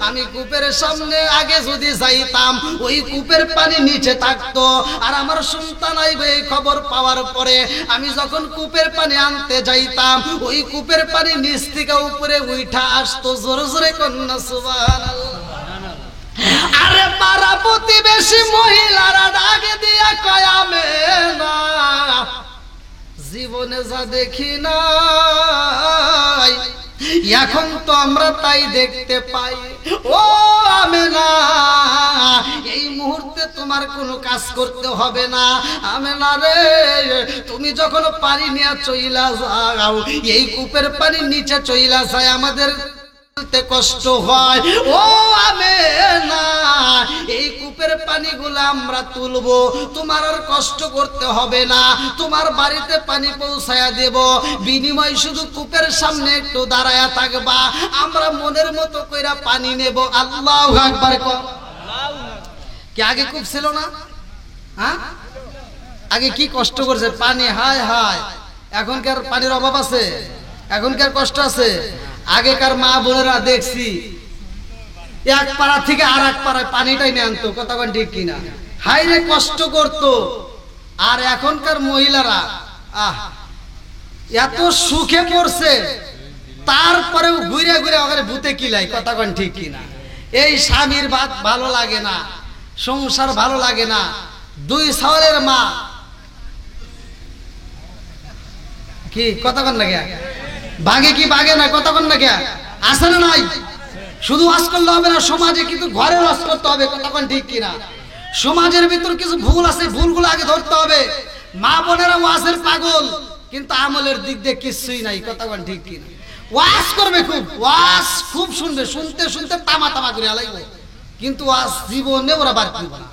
আমি কূপের সামনে আগে যদি যাইতাম ওই কূপের পানি নিচে থাকতো, আর আমার সন্তান আইবে এই খবর পাওয়ার পরে আমি যখন কূপের পানি আনতে যাইতাম ওই কূপের পানি নিচ থেকে উপরে উঠা আসতো। জোরে জোরে কন্যা সুবহানাল্লাহ। আরে পাড়া প্রতিবেশী মহিলারা ডাকে দিয়া কয় আমেনা জীবনে যা দেখি নাই এখন তো আমরা তাই দেখতে পাই। ও আমেনা এই মুহূর্তে তোমার কোনো কাজ করতে হবে না। আমেনা রে তুমি যখন পানি নিয়ে চইলা যাও, এই কূপের পানি নিচে চইলা যায়, আমাদের কষ্ট হয়। ও আমেনা এই কূপের পানিগুলো আমরা তুলবো, তোমার আর কষ্ট করতে হবে না, তোমার বাড়িতে পানি পৌঁছায়া দেব, বিনিময় শুধু কূপের সামনে একটু দাঁড়ায়া থাকবা, আমরা মনের মতো কইরা পানি নেব। আল্লাহু আকবার। কি আগে কূপ ছিল না? হ্যাঁ, আগে কি কষ্ট করছে পানি, হায় হায়। এখনকার পানির অভাব আছে? এখনকার কষ্ট আছে? আগেকার মা বোনেরা দেখছি এক পাড়া থেকে আর এক পাড়ায় পানিটাই নিয়ে আনতো, কথা কোন ঠিক কিনা? হাই রে কষ্ট করতো। আর এখনকার মহিলারা এত সুখে পড়ছে, তারপরেও ঘুরে ঘুরে ওখানে ভূতে কিলাই, কথা কোন ঠিক কিনা? এই স্বামীর ভাত ভালো লাগে না, সংসার ভালো লাগে না, দুই ছাওয়ালের মা, কি কথা কোন লাগে? বাগে কি বাগে না, কথা কোন না? কে আছে না নাই? শুধু ওয়াজ করলে হবে না, সমাজে কিন্তু ঘরে ওয়াজ করতে হবে, কথা কোন ঠিক কিনা? সমাজের ভিতর কিছু ভুল আছে, ভুলগুলো আগে ধরতে হবে। মা বোনেরা ওয়াজের পাগল, কিন্তু আমলের দিক দিয়ে কিছুই নাই, কথা কোন ঠিক কিনা? ওয়াজ করবে খুব, ওয়াজ খুব শুনবে, শুনতে শুনতে তামা তামা করে আলাইবে, কিন্তু ওয়াজ জীবনে ওরা বার করবে না।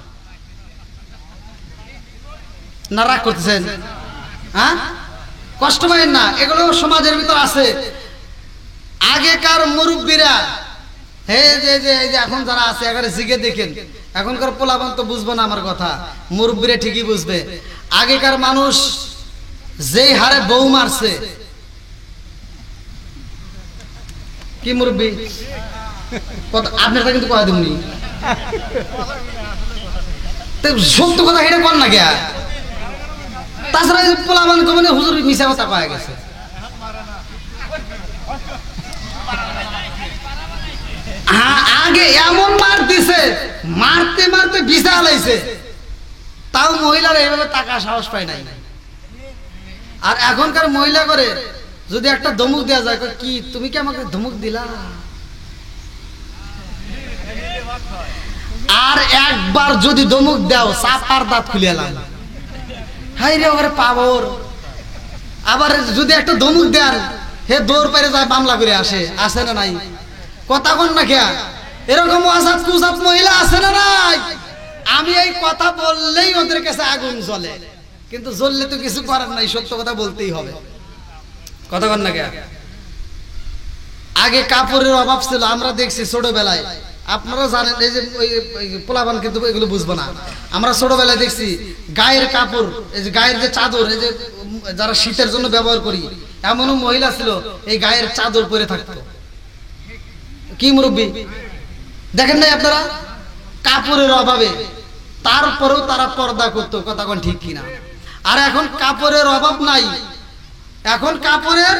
না রাগ করতেছেন? হ্যাঁ, কষ্ট পাবেন না, এগুলো সমাজের ভিতর আছে। আগেকার মুরব্বীরা এখন যারা আছে এখানে জিগে দেখেন, এখনকার পোলাপান তো বুঝবো না আমার কথা, মুরব্বীরা ঠিকই বুঝবে। আগেকার মানুষ যেই হারে বউ মারছে, কি মুরব্বী আপনারটা কিন্তু কয়া দেবনি, সত্য কথা হেঁটে কর না গিয়া। তাছাড়া পোলাপান কমনে হুজুর মিশা কথা কয়া গেছে। আগে এমন মার দিছে, মারতে মারতে বিছা আলাইছে, তাও মহিলারা এইভাবে টাকা সাহস পায় নাই। আর এখনকার মহিলা করে যদি একটা ধমক দেওয়া যায়, কি তুমি কি আমাকে ধমক দিলা? আর একবার যদি ধমক দাও চাপার দাঁত খুলে এলাম, হাই রে ওরে পাবর। আবার যদি একটা ধমক দেন, হে দৌড় পেরে যায় মামলা করে আসে, আসে না নাই? কথা কোন না খেয়া? এরকম আজাদ কুজাত মহিলা আছে না নাই? আমি এই কথা বললেই ওদের কাছে আগুন জ্বলে, কিন্তু জ্বললে তো কিছু করার নাই, সত্য কথা বলতেই হবে। কথা বল না কে? আগে কাপড়ের অভাব ছিল, আমরা দেখছি ছোটবেলায়, আপনারা জানেন, এই যে পোলাপান কিন্তু এগুলো বুঝবো না, আমরা ছোটবেলায় দেখছি গায়ের কাপড়, এই যে গায়ের যে চাদর, এই যে যারা শীতের জন্য ব্যবহার করি, এমনও মহিলা ছিল এই গায়ের চাদর পরে থাকতো। কি মুরব্বী দেখেন নাই আপনারা? কাপড়ের অভাবে তারপরেও তারা পর্দা করতো। কথা কোন ঠিক কিনা? আর এখন কাপড়ের অভাব নাই, এখন কাপড়ের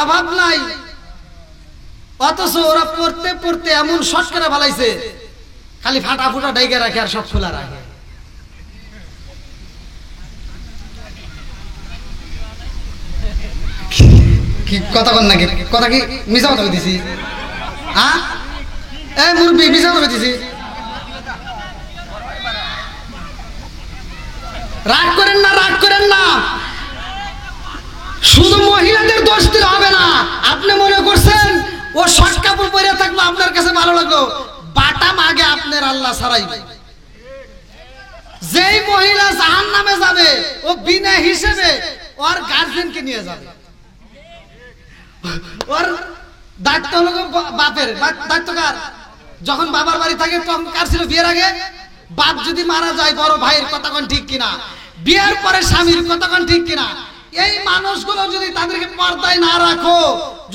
অভাব নাই, অথচ ওরা পড়তে পড়তে এমন শর্ট করে ফেলাইছে, খালি ফাটা ফুটা ডাইগে রাখে আর সব খোলা রাখে। কি কথা বল নাকি? কথা কি মিছা কথা বলতেছি? হ্যাঁ এই মুরব্বি মিছা কথা বলতেছি? রাগ করেন না, রাগ করেন না, শুধু মহিলাদের দোষ দিলে হবে না। আপনি মনে করছেন ও শর্ট কাপড় পরে থাকলো আপনার কাছে ভালো লাগলো, বাটাম আগে আপনার আল্লাহ ছাড়াইবে। যেই মহিলা জাহান্নামে যাবে ও বিনা হিসেবে ওর গার্জিয়ানকে নিয়ে যাবে। ওর দায়িত্ব হলো বাপের, দায়িত্ব কার? যখন বাবার বাড়ি থাকে তখন কার ছিল? বিয়ের আগে বাপ যদি মারা যায় বড় ভাইয়ের, কথা কোন ঠিক কিনা? বিয়ের পরে স্বামীর, কথা কোন ঠিক কিনা? এই মানুষগুলো যদি তাদেরকে পর্দায় না রাখো,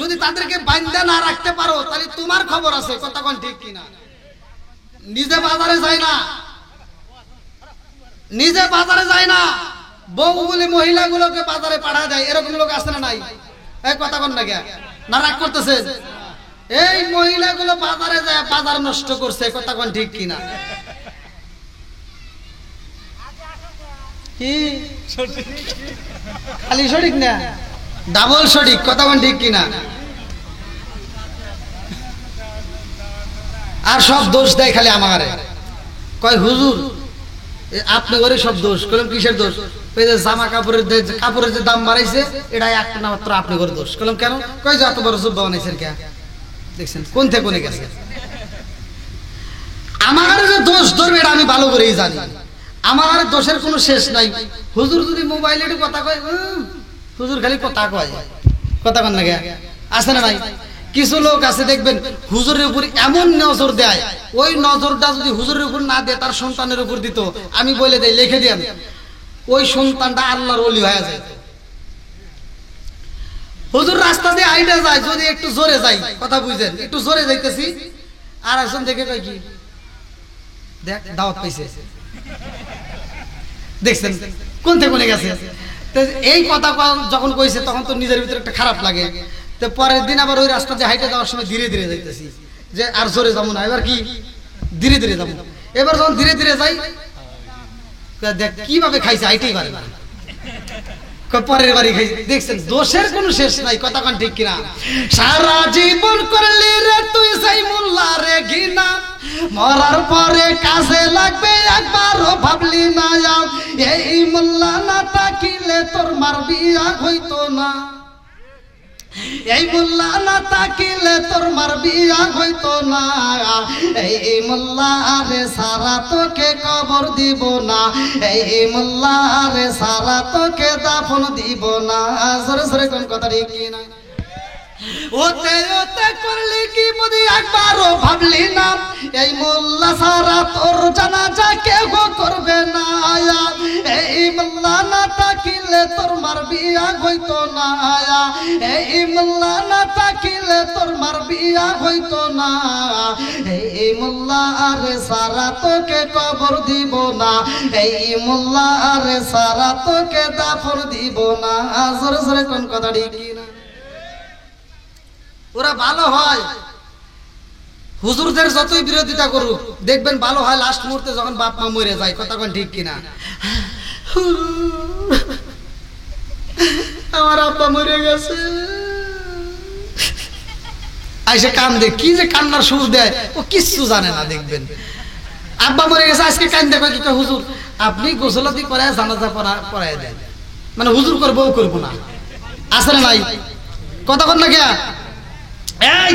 যদি তাদেরকে বাঁধতে না রাখতে পারো, তাহলে তোমার খবর আছে। কথা কোন ঠিক কিনা? নিজে বাজারে যায় না, নিজে বাজারে যায় না, বউগুলি মহিলাগুলোকে বাজারে পাঠা যায়, এরকম লোক আছে না নাই? এই কথা কোন না কে? না রাগ করতেছে? এই মহিলাগুলো বাজারে যায় বাজার নষ্ট করছে। কথা কোন ঠিক কিনা? কি খালি সঠিক না, ডাবল সঠিক। কথা কোন ঠিক কিনা? আর সব দোষ দেয় খালি আমারে, কয় হুজুর আপনি করে সব দোষ। কলম কিসের দোষ? ওই যে জামা কাপড়ের যে দাম বাড়াইছে, এটাই একটা না মাত্র আপনি করে দোষ। কলম কেন? কয় যে এত বড় জুব্বা বানাইছেন কে? দেখছেন কোন থেকে কোনে গেছে। আমার যে দোষ ধরবে এটা আমি ভালো করেই জানি, আমার দোষের কোনো শেষ নাই। হুজুর যদি মোবাইলে একটু কথা কয়, হুজুর খালি কথা কয়, কথা কন না কে? আছে না নাই? কিছু লোক আছে দেখবেন হুজুরের উপর এমন নজর দেয়, ওই নজরটা যদি হুজুরের উপর না দেয় তার সন্তানের উপর দিত, আমি বলে দেই লিখে দেন, ওই সন্তানটা আল্লাহর ওলি হয়ে যায়। হুজুর রাস্তা দিয়ে আইডা যায়, যদি একটু জোরে যাই, কথা বুঝেন, একটু জোরে যাইতেছি, আর একজন দেখে কয় কি দেখ দাওয়াত পাইছে। দেখছেন কোন থেকে কোনে গেছে? এই কথা যখন কইছে তখন তো নিজের ভিতরে একটা খারাপ লাগে। তো পরের দিন আবার ওই রাস্তা দিয়ে হাইটে যাওয়ার সময় ধীরে ধীরে যাইতেছি, যে আর জোরে যাবো না, এবার কি ধীরে ধীরে যাবো। এবার যখন ধীরে ধীরে যাই, দেখ কিভাবে খাইছে, হাইটেই পারে না, পরের বাড়ি খাইছে। দেখছেন দোষের কোনো শেষ নাই। কথা কোন ঠিক কিনা? সারা জীবন করলি রে তুই সেই মোল্লা রে ঘৃণা, মরার পরে কাজে লাগবে একবারও ভাবলি না, এই মোল্লা না তাকিলে তোর মার বিয়া হইতো না, এই মোল্লা না তাকিলে তোর মার বিয়া হইতো না, এই মোল্লা রে সারা তোকে কবর দিব না, এই মোল্লা রে সারা তোকে দাফন দিব না। সরে সরে কোন কথা ঠিক কিনা? ওতে ওতে করলি কি বুঝি একবারও ভাবলি না, এই মোল্লা সারা তোর জানাজা কেউ করবে না, এই মোল্লা না তাকিলে তোর মার বিয়া হইতো না, এই মোল্লা না তাকিলে তোর মার বিয়া হইতো না, এই মোল্লা রে সারা তোকে কবর দিব না, এই মোল্লা রে সারা তোকে দাফন দিব না। জোরে জোরে কোন কথা ঠিক কিনা? ওরা ভালো হয়, হুজুরদের যতই বিরোধিতা করুক দেখবেন ভালো হয় লাস্ট মুহূর্তে যখন বাপ মা মরে যায়। কথা কোন ঠিক কিনা? আমার আব্বা মরে গেছে, আইসে কান্দে, কি যে কান্নার সুর দেয় ও কিচ্ছু জানে না। দেখবেন আব্বা মরে গেছে, আজকে কান্দে কয় কি, হুজুর আপনি গোসলাতি করে জানাজা পড়ায় দেন, মানে হুজুর করবো করবো না, আসলে নাই। কথা কোন না কে? এই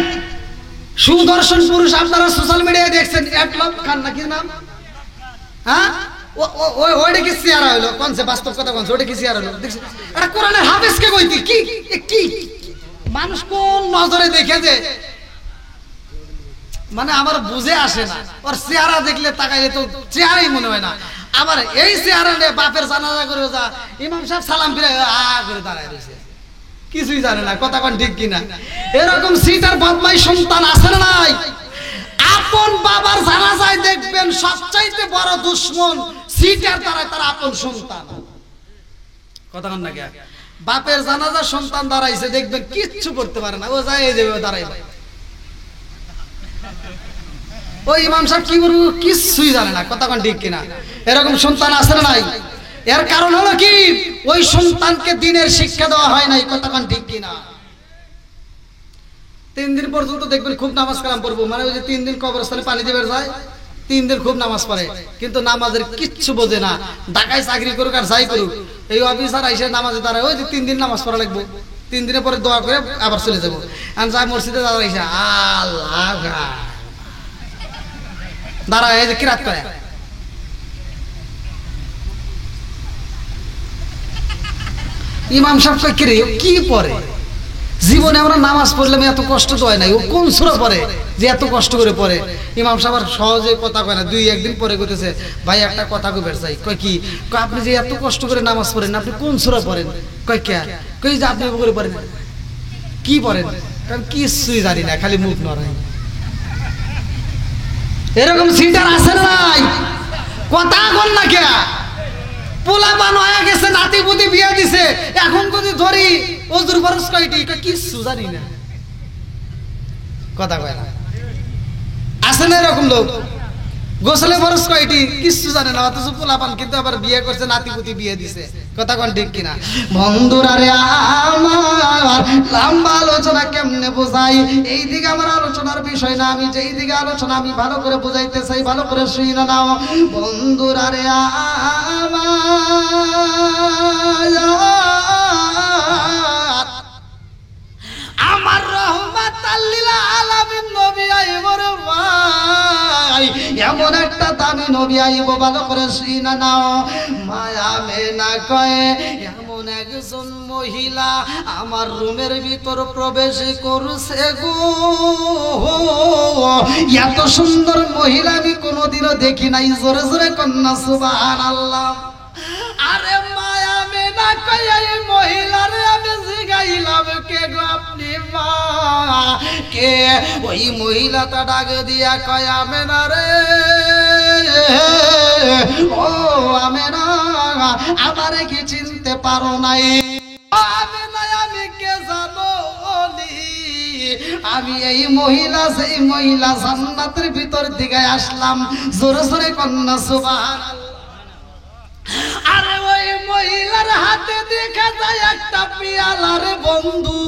সুদর্শন পুরুষ আপনারা সোশ্যাল মিডিয়ায় দেখছেন, এক লক্ষ খান নাকি নাম, হ্যাঁ ওইটা কি চেহারা হইলো কোনছে বাস্তব কথা কোনছে ওটা কি চেহারা হইলো দেখছি এটা কোরআনের হাফেজকে কইতি কি কি মানুষ কোন নজরে দেখে যে মানে আমার বুঝে আসে না ওর চেহারা দেখলে তাকাইলে তো চেহারাই মনে হয় না আবার এই চেহারা নিয়ে বাপের জানাজা করে যা ইমাম সাহেব সালাম ফিরে করে দাঁড়ায় রয়েছে কিছুই জানে না কথা কোন ঠিক কিনা এরকম সিটার বদমাই সন্তান আছে না নাই আপন বাবার জানাজায় দেখবেন সবচাইতে বড় দুশমন সিটার দ্বারাই তার আপন সন্তান কথা কোন না কে বাপের জানাজা সন্তান দাঁড়াইছে দেখবেন কিচ্ছু করতে পারে না ও যায় এই যাবে দাঁড়াইবে ওই ইমাম সাহেব কি করবো কিছুই জানে না কথা কোন ঠিক কিনা এরকম সন্তান আছে না নাই এর কারণ হলো কি ওই সন্তানকে দ্বীনের শিক্ষা দেওয়া হয় নাই কথা কোন ঠিক কিনা 3 দিন পর্যন্ত দেখবেন খুব নামাজ কালাম পড়বো মানে ওই যে 3 দিন কবরস্থানে পানি দিবে যায় 3 দিন খুব নামাজ পড়ে কিন্তু নামাজের কিচ্ছু বোঝে না ঢাকায় চাকরি করুক আর যাই করুক এই অফিসার আইসে নামাজে দাঁড়ায় ওই যে 3 দিন নামাজ পড়া লাগবে 3 দিনের পরে দোয়া করে আবার চলে যাবো আর যাই মসজিদে দাঁড়াইছে আল্লাহ দাঁড়ায় এই যে কিরাত করে ইমাম সাহেব কয় কিরে কি পড়ে জীবনে আমরা নামাজ পড়লাম এত কষ্ট তো হয় নাই ও কোন সূরা পড়ে যে এত কষ্ট করে পড়ে ইমাম সাহেব সহজে কথা কয় না 2-1 দিন পরে কইতেছে ভাই একটা কথা কইবার চাই কয় কি কয় আপনি যে এত কষ্ট করে নামাজ পড়েন আপনি কোন সূরা পড়েন কয় কে কই যে আপনি করে পড়েন কি পড়েন কারণ কিছুই জানি না খালি মুখ নড়াই এরকম সিটার আছে নাই কথা কোন না কে পোলা বানায়া গেছে নাতি পুতি বিয়া দিছে এখন যদি ধরি ওজুর খরচ কয়টি কিছু জানি না কথা কয় না আছে না এরকম লোক গোসলে খরচ কয়টি কিছু জানে না অথচ পোলা পান কিন্তু আবার বিয়ে করছে নাতি পুতি বিয়ে দিছে কথা কোন ঠিক কিনা বন্ধুরা রে আমার লম্বা আলোচনা কেমনে বোঝাই এই দিকে আমার আলোচনার বিষয় না আমি যেই দিকে আলোচনা আমি ভালো করে বুঝাইতে চাই ভালো করে শুই না নাও বন্ধুরা রে আমার রহমাতাল লিল আলামিন নবী আইবর ভাই এমন একটা দামি নবী আইব ভালো করে শুনা নাও মায়া মেনা কয় এমন একজন মহিলা আমার রুমের ভিতর প্রবেশ করছে গো এত সুন্দর মহিলা আমি কোনোদিনও দেখি নাই জোরে জোরে কন্যা সুবহানাল্লাহ আরে মায়া মেনা কয় এই মহিলারে আমি জিগাইলাম কে গো আপনি মা কে ওই মহিলাটা ডাক দিয়া কয় আমেনা রে ও আমেনা আমারে কি চিনতে পারো নাই আমেনা আমি কে জানো আমি এই মহিলা সেই মহিলা জান্নাতের ভিতর দিকে আসলাম জোরে জোরে কন্যা সুবহানাল্লাহ আরে ওই মহিলার হাতে দেখা যায় একটা পেয়ালার বন্ধু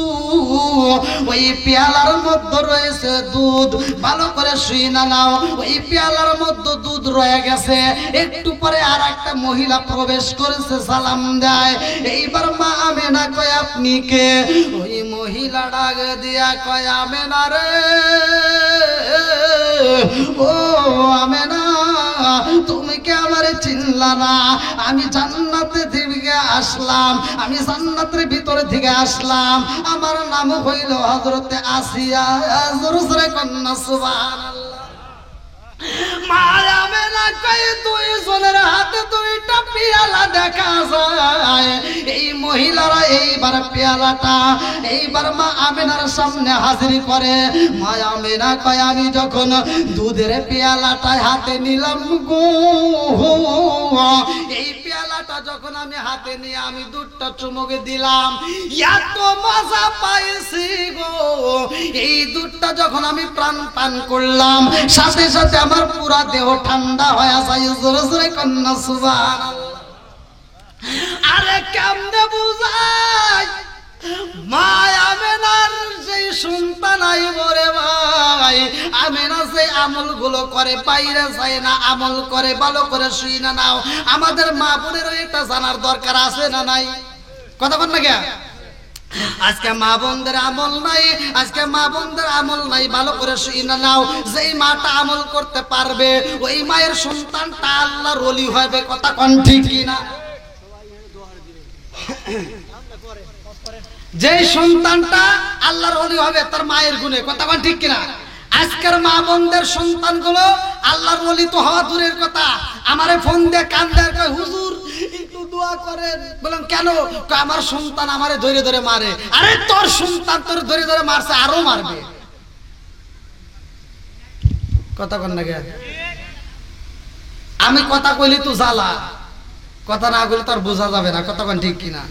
ওই পেয়ালার মধ্যে রয়েছে দুধ ভালো করে শুইনা নাও ওই পেয়ালার মধ্যে দুধ রয়ে গেছে একটু পরে আর একটা মহিলা প্রবেশ করেছে সালাম দেয় এইবার মা আমেনা কয় আপনি কে ওই মহিলা ডাক দিয়া কয় আমেনা রে ও আমেনা তুমি কে আমারে চিনলা না আমি জান্নাতে থেকে আসলাম আমি জান্নাতের ভিতর থেকে আসলাম আমার নাম হইল হযরতে আসিয়া জোরে জোরে কন্যা সুবহানাল্লাহ মা আমেনা কয় দুই জনের হাতে দুইটা পেয়ালা দেখা যায় এই মহিলারা এইবার পেয়ালাটা এইবার মা আমেনার সামনে হাজির করে মা আমেনা কয় আমি যখন দুধের পেয়ালাটা হাতে নিলাম গো এই পেয়ালাটা যখন আমি হাতে নিয়ে আমি দুধটা চুমুকে দিলাম এত মজা পাইছি গো এই দুধটা যখন আমি প্রাণ পান করলাম সাথে সাথে আমার পুরা দেহ ঠান্ডা হয়ে যায় জোরে জোরে কন্যা সুবহানাল্লাহ আরে কেমনে বুঝাই মা আমেনার সেই সন্তান আইব রে ভাই আমেনা যে আমলগুলো করে বাইরে যায় না আমল করে ভালো করে শুই না নাও আমাদের মা বোনেরও এটা জানার দরকার আছে না নাই কথা বল না কে আজকে মা বোনদের আমল নাই, আজকে মা বোনদের আমল নাই। ভালো করে শুনে নাও, যেই মাটা আমল করতে পারবে ওই মায়ের সন্তানটা আল্লাহর ওলি হবে। কথা কোন ঠিক কিনা? যেই সন্তানটা আল্লাহর ওলি হবে তার মায়ের গুণে। কথা কোন ঠিক কিনা? আজকের মা বোনদের সন্তানগুলো আল্লাহর ওলি তো হওয়া দূরের কথা, আমারে ফোন দিয়ে কান্দে আর কয় হুজুর একটু দোয়া করেন। বললাম কেন? আমার সন্তান আমারে ধরে ধরে মারে। আরে তোর সন্তান তোর ধরে ধরে মারছে, আরো মারবে। কথা কন না গে? আমি কথা কইলি তো জ্বালা, কথা না কইলে তোর বোঝা যাবে না। কথা কন ঠিক কিনা?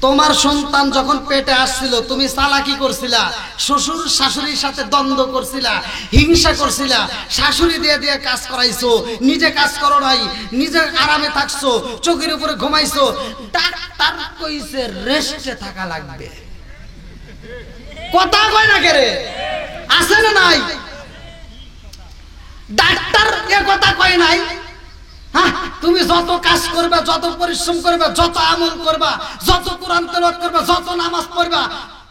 তোমার সন্তান যখন পেটে আসছিল তুমি চালাকি করছিলা, শ্বশুর শাশুড়ির সাথে দ্বন্দ্ব করছিলা, হিংসা করছিলা, শাশুড়ি দিয়ে দিয়ে কাজ করাইছো, নিজে কাজ করো নাই, নিজে আরামে থাকছো, চোখের উপরে ঘুমাইছো। ডাক্তার কইছে রেস্টে থাকা লাগবে। কথা কয় না কেরে? আছে না নাই? ডাক্তার এ কথা কয় নাই? তুমি যত কাজ করবে, যত পরিশ্রম করবে, যত আমল করবা, যত কোরআন তেলাওয়াত করবা, যত নামাজ পড়বা,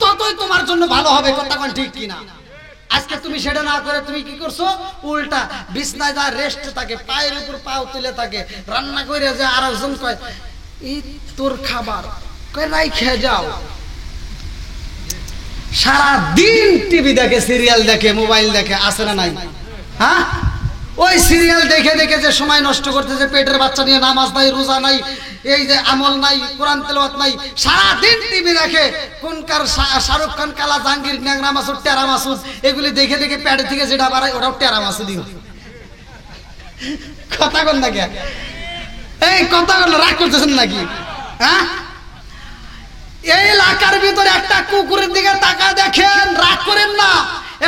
ততই তোমার জন্য ভালো হবে। কথা কোন ঠিক কিনা? আজকে তুমি সেটা না করে তুমি কি করছো? উল্টা বিছনায় যা রেস্ট থাকে, পায়ের উপর পাও তুলে থাকে, রান্না করে যে আরেকজন কয় এই তোর খাবার, কয় নাই খেয়ে যাও। সারা দিন টিভি দেখে, সিরিয়াল দেখে, মোবাইল দেখে, আছে না নাই? হ্যাঁ, ওই সিরিয়াল দেখে দেখে যে সময় নষ্ট করতেছে, পেটের বাচ্চা নিয়ে নামাজ নাই, রোজা নাই, এই যে আমল নাই, কোরআন তেলাওয়াত নাই, সারা দিন টিভি দেখে। কোনকার শাহরুখ খান, কালা জাহাঙ্গীর, ন্যাংরা মাসুদ, টেরা মাসুদ, এগুলি দেখে দেখে পেট থেকে যেটা বাড়ায় ওটাও টেরা মাসুদি। কথা কন না কে? এই কথা কন, রাগ করতেছেন নাকি? হ্যাঁ, এই এলাকার ভিতরে একটা কুকুরের দিকে তাকা দেখেন, রাগ করেন না।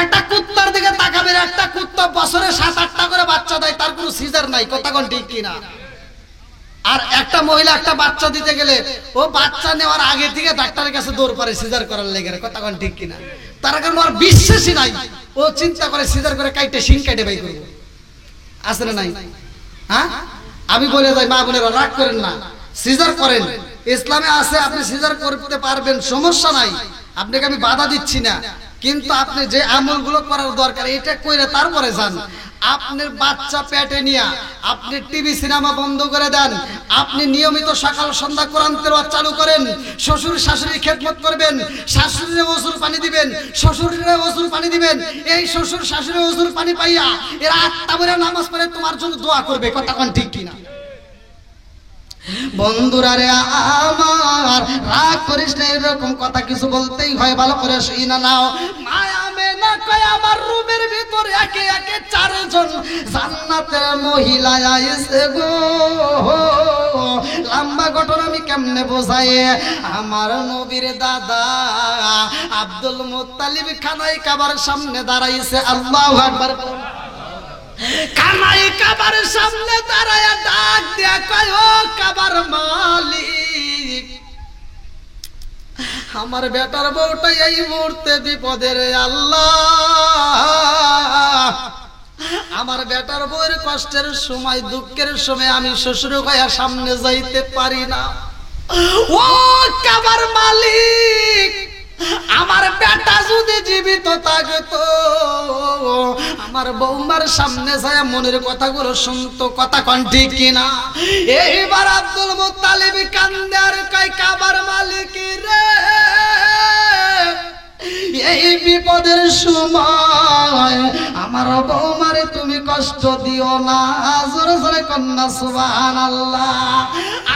একটা কুত্তার দিকে তাকাবেন, একটা কুত্তা বছরে 7-8টা করে বাচ্চা দেয়, তার কোনো সিজার নাই। কথা কোন ঠিক কিনা? আর একটা মহিলা একটা বাচ্চা দিতে গেলে ও বাচ্চা নেওয়ার আগে থেকে ডাক্তারের কাছে দৌড় পারে সিজার করার লেগে। কথা কোন ঠিক কিনা? তার কারণ ওর বিশ্বাসই নাই, ও চিন্তা করে সিজার করে কাইটে শিং কাটে বাই করবো। আছে না নাই? হ্যাঁ, আমি বলে যাই মা বোনেরা রাগ করেন না, সিজার করেন। ইসলামে আছে আপনি সিজার করতে পারবেন, সমস্যা নাই, আপনাকে আমি বাধা দিচ্ছি না। কিন্তু আপনি যে আমলগুলো করার দরকার এটা কইরে তারপরে যান। আপনার বাচ্চা পেটে নিয়ে আপনি টিভি সিনেমা বন্ধ করে দেন, আপনি নিয়মিত সকাল সন্ধ্যা কোরআন তেলাওয়াত চালু করেন, শ্বশুর শাশুড়ির খেদমত করবেন, শাশুড়ির ওযুর পানি দিবেন, শ্বশুরের ওযুর পানি দিবেন। এই শ্বশুর শাশুড়ির ওযুর পানি পাইয়া এরা আত্মা ভরে নামাজ পড়ে তোমার জন্য দোয়া করবে। কথা কোন ঠিক কিনা? বন্ধুরা রে আমার, রাগ করিস না, এরকম কথা কিছু বলতেই হয়, ভালো করে শুনে নাও। মায়া মেনা কয় আমার রুমের ভিতর একে একে 4 জন জান্নাতের মহিলা আইছে গো। লম্বা ঘটনা আমি কেমনে বোঝাই। আমার নবীর দাদা আব্দুল মুত্তালিব খানাই কাবার সামনে দাঁড়াইছে। আল্লাহু আকবার। কানাই কাবার সামনে দাঁড়ায়া ডাক দিয়া কয় ও কাবার মালিক, আমার বেটার বউটা এই মুহূর্তে বিপদে রে আল্লাহ। আমার বেটার বউয়ের কষ্টের সময়, দুঃখের সময় আমি শ্বশুর ভাইয়া সামনে যাইতে পারি না। ও কাবার মালিক, আমার বেটা যদি জীবিত থাকতো আমার বৌমার সামনে যায় মনের কথাগুলো শুনতো। কথা কোন ঠিক কিনা? এইবার আব্দুল মুত্তালিব কান্দে আর কয় কাবার মালিক রে, এই বিপদের সময় আমার বৌমারে তুমি কষ্ট দিও না। জোরে জোরে কন্যা সুবহানাল্লাহ।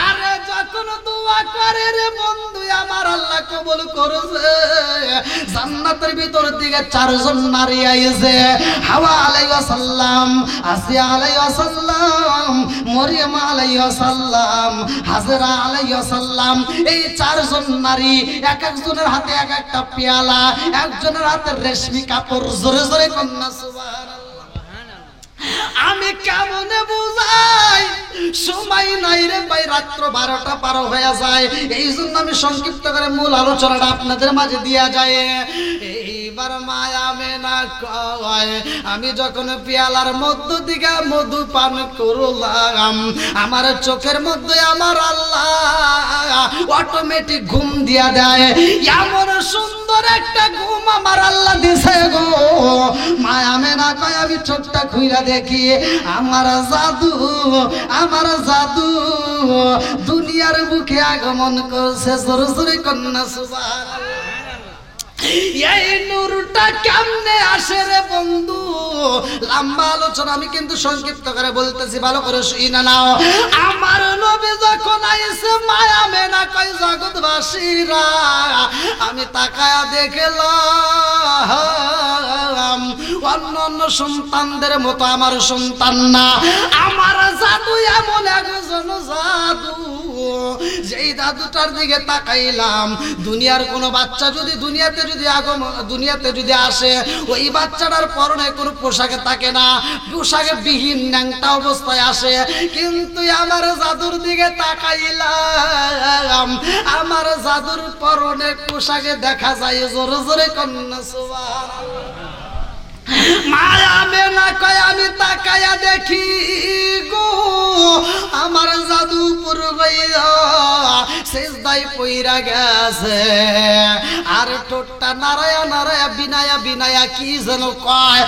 আরে যখন দোয়া করে রে বন্ধু আমার আল্লাহ কবুল করেছে। জান্নাতের ভিতর দিকে 4 জন নারী আইছে। হাওয়া আলাইহিস সালাম, আসিয়া আলাইহিস সালাম, মরিয়ম আলাইহিস সালাম, হাজরা আলাইহিস সালাম। এই 4 জন নারী, এক একজনের হাতে এক একটা পেয়ালা, একজনের হাতে রেশমি কাপড়। জোরে জোরে কন্যা সুবহানাল্লাহ। আমি কেমনে বুঝাই, সময় নাই রে ভাই, রাত্র 12টা পার হয়ে যায়। এই জন্য আমি সংক্ষিপ্ত করে মূল আলোচনাটা আপনাদের মাঝে দিয়া যায়। এইবার মায়া মেনা কয়, আমি যখন পেয়ালার মধ্য দিকে মধু পান করলাম, আমার চোখের মধ্যে আমার আল্লাহ অটোমেটিক ঘুম দিয়া দেয়। এমন সুন্দর একটা ঘুম আমার আল্লাহ দিছে গো। মায়া মেনা কয়, আমি চোখটা খুইলা দেখি, আমার জাদু, আমার জাদু দুনিয়ার বুকে আগমন করছে। জোরে জোরে কন্যা সুবহানাল্লাহ। এই নূরটা কেমনে আসে রে বন্ধু? লম্বা আলোচনা, আমি কিন্তু সংক্ষিপ্ত করে বলতেছি, ভালো করে শুনে নাও। আমার নবী যখন আইছে, মায়া মেনা কয়, জগৎবাসীরা আমি তাকায়া দেখলাম অন্য অন্য সন্তানদের মতো আমার সন্তান না। আমার জাদু এমন একজন জাদু, যেই দাদুটার দিকে তাকাইলাম, দুনিয়ার কোনো বাচ্চা যদি দুনিয়াতে যদি আসে, ওই বাচ্চাটার পরনে কোনো পোশাকে থাকে না, পোশাকে বিহীন ন্যাংটা অবস্থায় আসে। কিন্তু আমার জাদুর দিকে তাকাইলাম, আমার জাদুর পরনে পোশাকে দেখা যায়। জোরে জোরে কন্যা সুবহানাল্লাহ। মায়া মেনা কয়, আমি তাকায়া দেখি গো, আমার জাদু পুরো সেজদায় পইরা গেছে। আর ঠোঁটটা নারায়া নারায়া বিনায়া বিনায়া কি যেন কয়।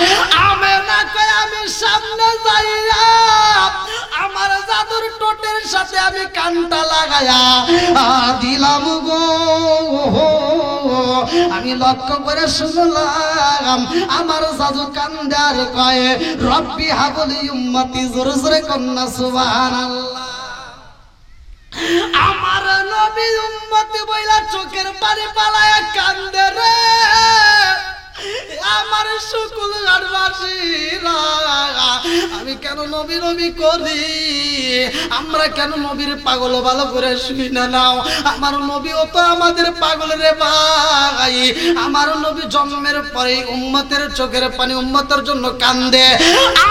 আমি না কয়, আমি সামনে যাইয়া আমার জাদুর ঠোঁটের সাথে আমি কানটা লাগায়া দিলাম গো। আমি লক্ষ্য করে শুনলাম, আমার জাদু কান্দার কয়, রব্বি হাবলি উম্মতি। জোরে জোরে কন্যা সুবহানাল্লাহ। আমার নবী উম্মতি বইলা চোখের পানি পালায়া কান্দে রে। আমার শুকুল গানবাসীরা, আমি কেন নবী নবী করি? আমরা কেন নবীর পাগল? ভালো করে শুনি না নাও। আমার নবীও তো আমাদের পাগল রে ভাই। আমার নবী জন্মের পরে উম্মতের চোখের পানি উম্মতের জন্য কান্দে।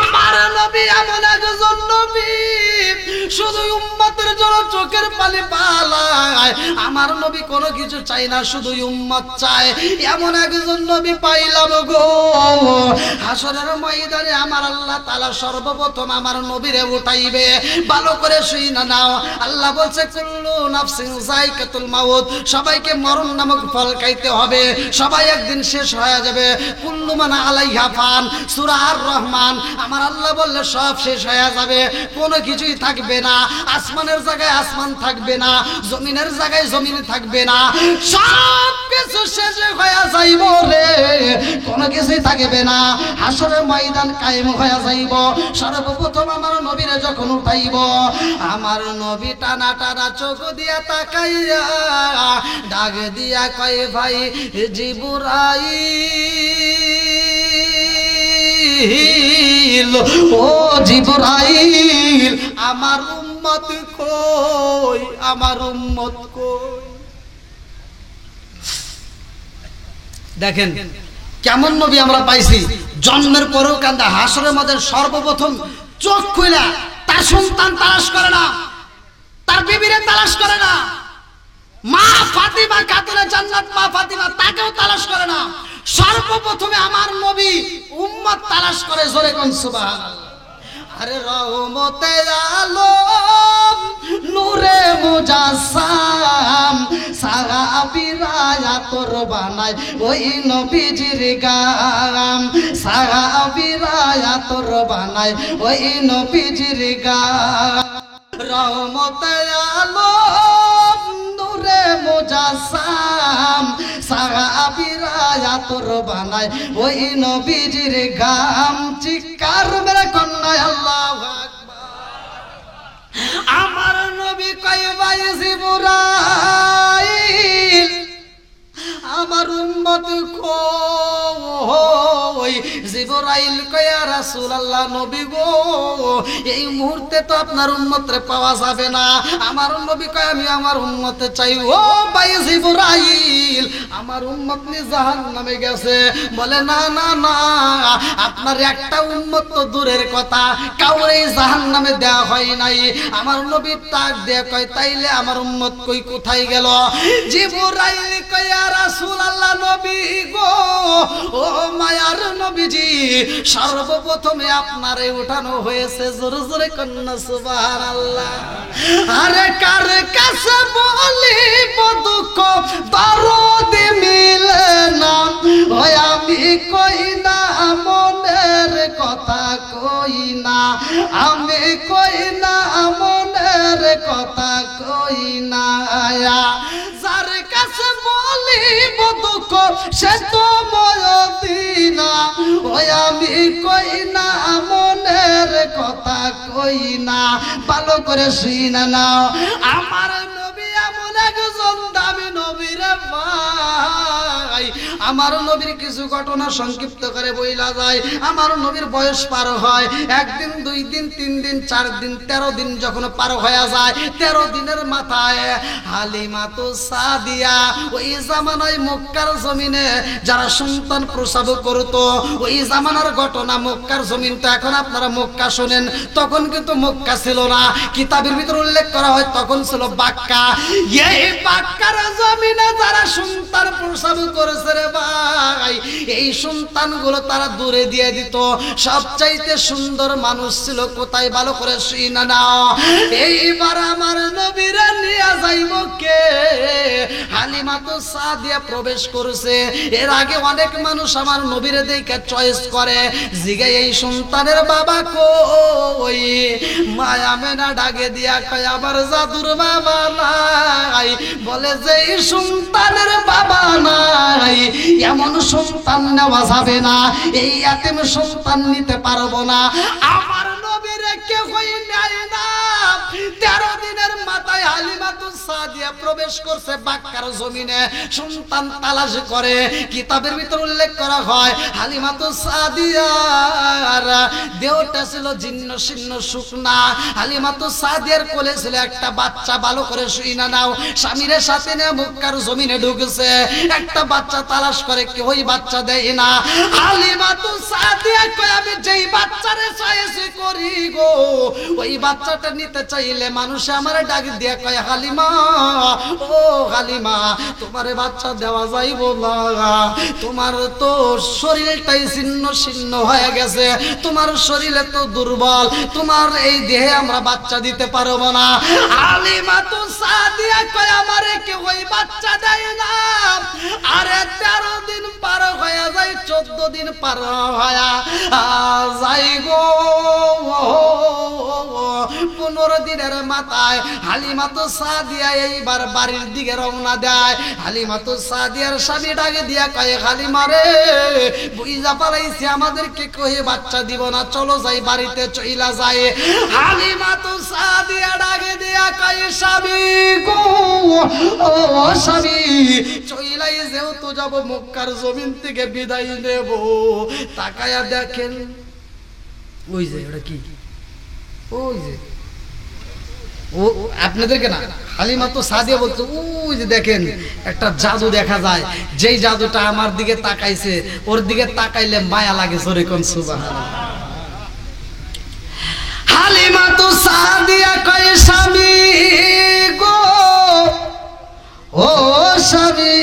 আমার নবী এমন একজন নবী, শুধু উম্মতের জন্য চোখের পানি পালায়। আমার নবী কোনো কিছু চাই না, শুধু উম্মত চায়। এমন একজন নবী পাইলাম গো। হাসরের ময়দানে আমার আল্লাহ তাআলা সর্বপ্রথম আমার নবীরে উঠাইবে। ভালো করে শুই না নাও। আল্লাহ বলছে, কুল্লু নাফসিন যায়কাতুল মাউত, সবাইকে মরণ নামক ফল খাইতে হবে, সবাই একদিন শেষ হয়ে যাবে। কুল্লু মান আলাইহা ফান, সূরা আর রহমান। আমার আল্লাহ বললে সব শেষ হয়ে যাবে, কোনো কিছুই থাকবে না। আসমানের জায়গায় আসমান থাকবে না, জমিনের জায়গায় জমিন থাকবে না, সব কিছু শেষ হয়ে যাইব রে, কোনো কিছুই থাকবে না। হাসরের ময়দান কায়েম হয়ে যাইব। সর্বপ্রথম আমার নবীরে যখন উঠাইব, আমার নবী টানা টানা চোখ দিয়া তাকাইয়া ডাক দিয়া কয়, ভাই জিবরাইল, ও জিবরাইল, আমার উম্মত কই, আমার উম্মত কই? দেখেন কেমন নবী আমরা পাইছি। জন্মের পরেও কান্দা, হাসরের মধ্যে সর্বপ্রথম চোখ খুইলা তার সন্তান তালাশ করে না, তার বিবিরে তালাশ করে না, মা ফাতিমা খাতুনে জান্নাত মা ফাতিমা তাকেও তালাশ করে না। সর্বপ্রথমে আমার নবী উম্মত তালাশ করে। জোরে কোন সুবহানাল্লাহ। আরে রহমতে আলম নূরে মুজাসসাম, সাহাবীরা তোর বানায় ওই নবীজির গাম, সাহাবীরা তোর বানায় ওই নবীজির গাম। রহমতে আলম নূরে মুজাসসাম, সাহাবীরা তোর বানায় ওই নবীজির গাম। চিৎকার মেরে কন্যা আল্লাহু আকবার। আমার নবী কয়, ভাই জিবরাইল, আমার উম্মত কই? জিবরাইল কয়, রাসূলুল্লাহ নবী গো এই মুহূর্তে তো আপনার উম্মতরে পাওয়া যাবে না। আমার নবী কয় আমি আমার উম্মতে চাই। ও ভাই জিবরাইল আমার উম্মত নি জাহান্নামে গেছে। বলে না না না আপনার একটা উম্মত তো দূরের কথা, কাউরে জাহান্নামে দেওয়া হয় নাই। আমার নবী তাক দিয়ে কয় তাইলে আমার উম্মত কই কোথায় গেল? জিবরাইল কয় ইয়া রাসূলুল্লাহ নবী গো ও মায়ার নবীজি সর্বপ্রথমে আপনারে উঠানো হয়েছে। জোরে জোরে কন্যা সুবহানাল্লাহ। আরে কার কাছে বলি দুঃখ দরদ মিলে না, ওই আমি কই না মনের কথা কই না, আমি কই না মনের কথা কই না। যার কাছে বলি দুঃখ সে তো ময়দিনা, ওই আমি কই না মনের কথা কই না। ভালো করে শুনে নাও আমার নবী এমন একজন দামি নবী রে ভাই। আমার নবীর কিছু ঘটনা সংক্ষিপ্ত করে বইলা যায়। আমার নবীর বয়স পার হয় একদিন, দুই দিন, তিন দিন, 4 দিন, 13 দিন যখন পার হয়ে যায়, 13 দিনের মাথায় হালিমা তো সাদিয়া ওই জামানায় মক্কার জমিনে যারা সন্তান প্রসব করতো, ওই জামানার ঘটনা। মক্কার জমিন তো এখন আপনারা মক্কা শোনেন, তখন কিন্তু মক্কা ছিল না। কিতাবের ভিতরে উল্লেখ করা হয় তখন ছিল বাক্কা। এই বাক্কার জমিনে যারা সন্তান প্রসব করেছে রে ভাই, এই সন্তানগুলো তারা দূরে দিয়ে দিত। সবচাইতে সুন্দর মানুষ ছিল কোথায়? ভালো করে শুনে নাও। এইবার আমার নবীরা নিয়ে যাইব কে? হালিমা তো সাদিয়া প্রবেশ করেছে। এর আগে অনেক মানুষ আমার নবীরে দেখে চয়েস করে, জিগে এই সন্তানের বাবা কই? মায়া মেনা ডাকে দিয়া কয় আমার জাদুর বাবা নাই। বলে যে এই সন্তানের বাবা নাই, এমন সন্তান নেওয়া যাবে না, এই এতিম সন্তান নিতে পারবো না। আমার নবীরে কেউই নেয় না। 13 দিনের মাথায় হালিমা তো সাদিয়া প্রবেশ করছে বাক্কার জমিনে, সন্তান তালাশ করে। কিতাবের ভিতর উল্লেখ করা হয় হালিমা তো সাদিয়ার দেহটা ছিল জীর্ণ শীর্ণ শুকনা। হালিমা তো সাদিয়ার কোলে ছিল একটা বাচ্চা। ভালো করে শুইনা নাও। স্বামীর সাথে নিয়ে মক্কার জমিনে ঢুকেছে, একটা বাচ্চা তালাশ করে, কেউই বাচ্চা দেয় না। হালিমা তো সাদিয়া কয় আমি যেই বাচ্চারে চয়েস করি গো, ওই বাচ্চাটা নিতে চাইলে মানুষে আমার ডাক দিয়ে কয় হালিমা ও হালিমা তোমারে বাচ্চা দেওয়া যাইব না, তোমার তো শরীরটাই ছিন্ন ছিন্ন হয়ে গেছে, তোমার শরীরে তো দুর্বল, তোমার এই দেহে আমরা বাচ্চা দিতে পারবো না। হালিমা তো সাদিয়া কয় আমারে কেউ ওই বাচ্চা দেয় না। আরে 13 দিন পার হয়ে যায়, 14 দিন পার হয়ে যাই গো। 15 দিনের মাথায় হালিমা তো সাদিয়া এইবার বাড়ির দিকে রওনা দেয়। হালিমা তো সাদিয়ার স্বামী ডাকে দিয়া কয় হালিমা রে বুঝা পালাইছি আমাদেরকে কয়ে বাচ্চা দিব না, চলো যাই বাড়িতে চইলা যায়। হালিমা তো সাদিয়া ডাকে দিয়া কয় স্বামী গো ও স্বামী চইলাই যেহেতু যাব মক্কার জমিন থেকে বিদায় নেব। তাকায়া দেখেন ওই যে ওটা কি, ওই যে ও আপনাদেরকে না, হালিমা তো সাদিয়া বলছে ওই যে দেখেন একটা জাদু দেখা যায়, যেই জাদুটা আমার দিকে তাকাইছে ওর দিকে তাকাইলে মায়া লাগে। জোরে কোন সুবহানাল্লাহ। হালিমা তো সাদিয়া কয় স্বামী গো ও স্বামী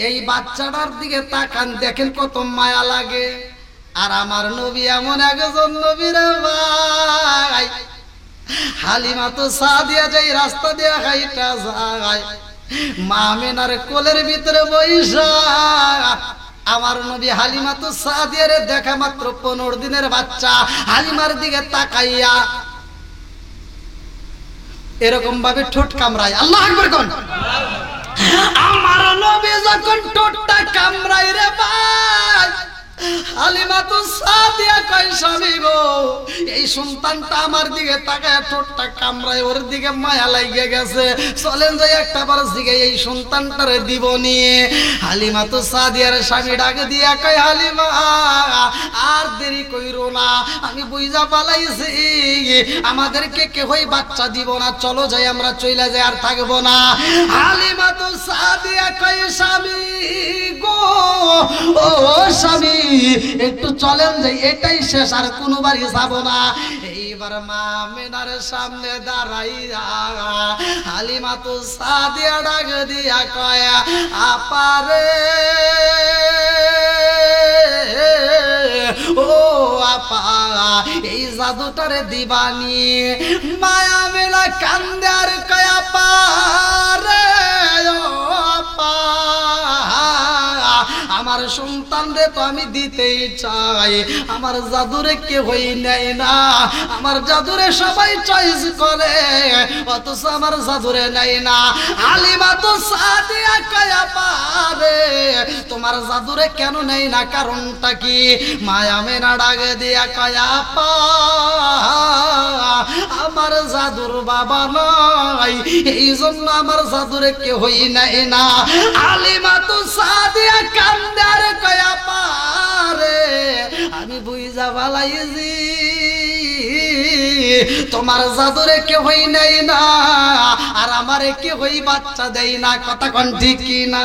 এই বাচ্চাটার দিকে তাকান, দেখেন কত মায়া লাগে। আর আমার নবী এমন একজন নবী রে ভাই। হালিমা তো সাদিয়া যেই রাস্তা দিয়ে হাইটা যায়, মা আমিনার কোলের ভিতরে বইসা আমার নবী হালিমা তো সাদিয়ারে দেখা মাত্র 15 দিনের বাচ্চা হালিমার দিকে তাকাইয়া এরকম ভাবে ঠোঁট কামড়ায়। আল্লাহু আকবার কোন। আমার নবী যখন ঠোঁটটা কামড়ায় রে ভাই, হালিমাতু সাদিয়া কয় স্বামী গো এই সন্তানটা আমার দিকে তাকায় ঠোঁটটা কামড়ায় ওর দিকে মায়া লাগিয়ে গেছে চলেন যাই একটা বার দিকে এই সন্তানটারে দিব নিয়ে হালিমাতু সাদিয়ার স্বামী ডাকে দিয়া কয় হালিমা আর দেরি কইরো না আমি বুইজা পালাইছি আমাদেরকে কেউই বাচ্চা দিব না চলো যাই আমরা চইলা যাই আর থাকবো না হালিমাতু সাদিয়া কয় স্বামী গো ও স্বামী একটু চলেন যাই এটাই শেষ আর কোনো বাড়ি যাব না এইবার মা আমেনার সামনে দাঁড়াইয়া হালিমাতু সাদিয়া ডাক দিয়া কয় আপারে ও আপা এই জাদুটারে দিবানি মায়া মেলা কান্দে আর কয় আপা রে ও আপা আমার সন্তান রে তো আমি দিতেই চাই আমার জাদুরে কেউই নেয় না আমার জাদুরে সবাই চয়েস করে অথচ আমার জাদুরে নেয় না হালিমাতু সাদিয়া কয় আপা রে তোমার জাদুরে কেন নেয় না কারণটা কি মায়া মেনা ডাকে দিয়া কয় আপা আমার জাদুর বাবা নাই এই জন্য আমার জাদুরে কেউই নেয় না হালিমাতু সাদিয়া কান্দার কয় আপা রে আমি বুঝা ভালাইছি তোমার জাদুরে কেউই নেই না আর আমারে কেউই বাচ্চা দেয় না কথা কোন ঠিক কি না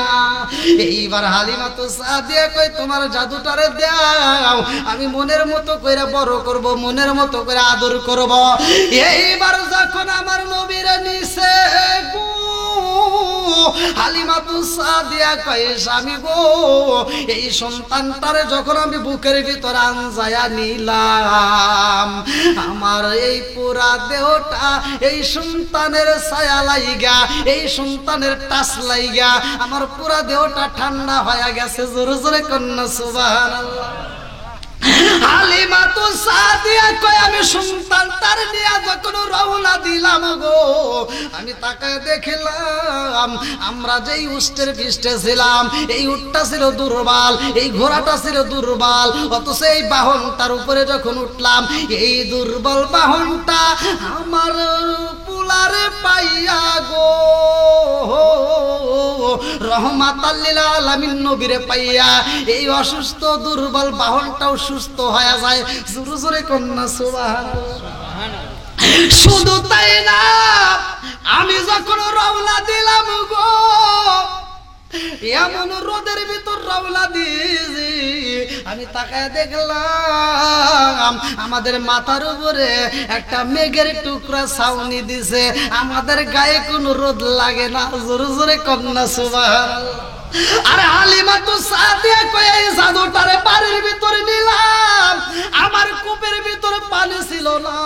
এইবার হালিমাতু সাদিয়া কই তোমার জাদুটারে দাও আমি মনের মতো কইরা বড় করব মনের মতো করে আদর করব এইবার যখন আমার নবীরে নিছে গো হালিমাতু সাদিয়া কয় স্বামী গো এই সন্তানটারে যখন আমি বুকের ভিতর আনজায়া নিলাম আমার এই পুরা দেহটা এই সন্তানের ছায়া লাইগা এই সন্তানের টাচ লাইগা আমার পুরা দেহটা ঠান্ডা হয়ে গেছে জোরে জোরে কন্যা সুবহানাল্লাহ হালিমাতু সাদিয়া কয় আমি সন্তানটার নিয়ে যখন রওনা দিলাম গো আমি তাকায় দেখলাম আমরা যেই উষ্টের পৃষ্ঠে ছিলাম এই উটটা ছিল দুর্বল এই ঘোড়াটা ছিল দুর্বল অথচ এই বাহনটার উপরে যখন উঠলাম এই দুর্বল বাহনটা আমার পুলারে পাইয়া গো রহমাতাল লিল আলামিন নবীরে পাইয়া এই অসুস্থ দুর্বল বাহনটাও সুস্থ হয়ে যায় জোরে জোরে কন্যা সুবহানাল্লাহ শুধু তাই না আমি যখন রওনা দিলাম গো এমন রোদের ভিতর রওনা দিয়েছি আমি তাকায় দেখলাম আমাদের মাথার উপরে একটা মেঘের টুকরা ছাউনি দিছে আমাদের গায়ে কোনো রোদ লাগে না জোরে জোরে কন্যা সুবহানাল্লাহ আরে হালিমাতু সাদিয়া কয় এই জাদুটারে বাড়ির ভিতরে নিলাম আমার কূপের ভিতরে পানি ছিল না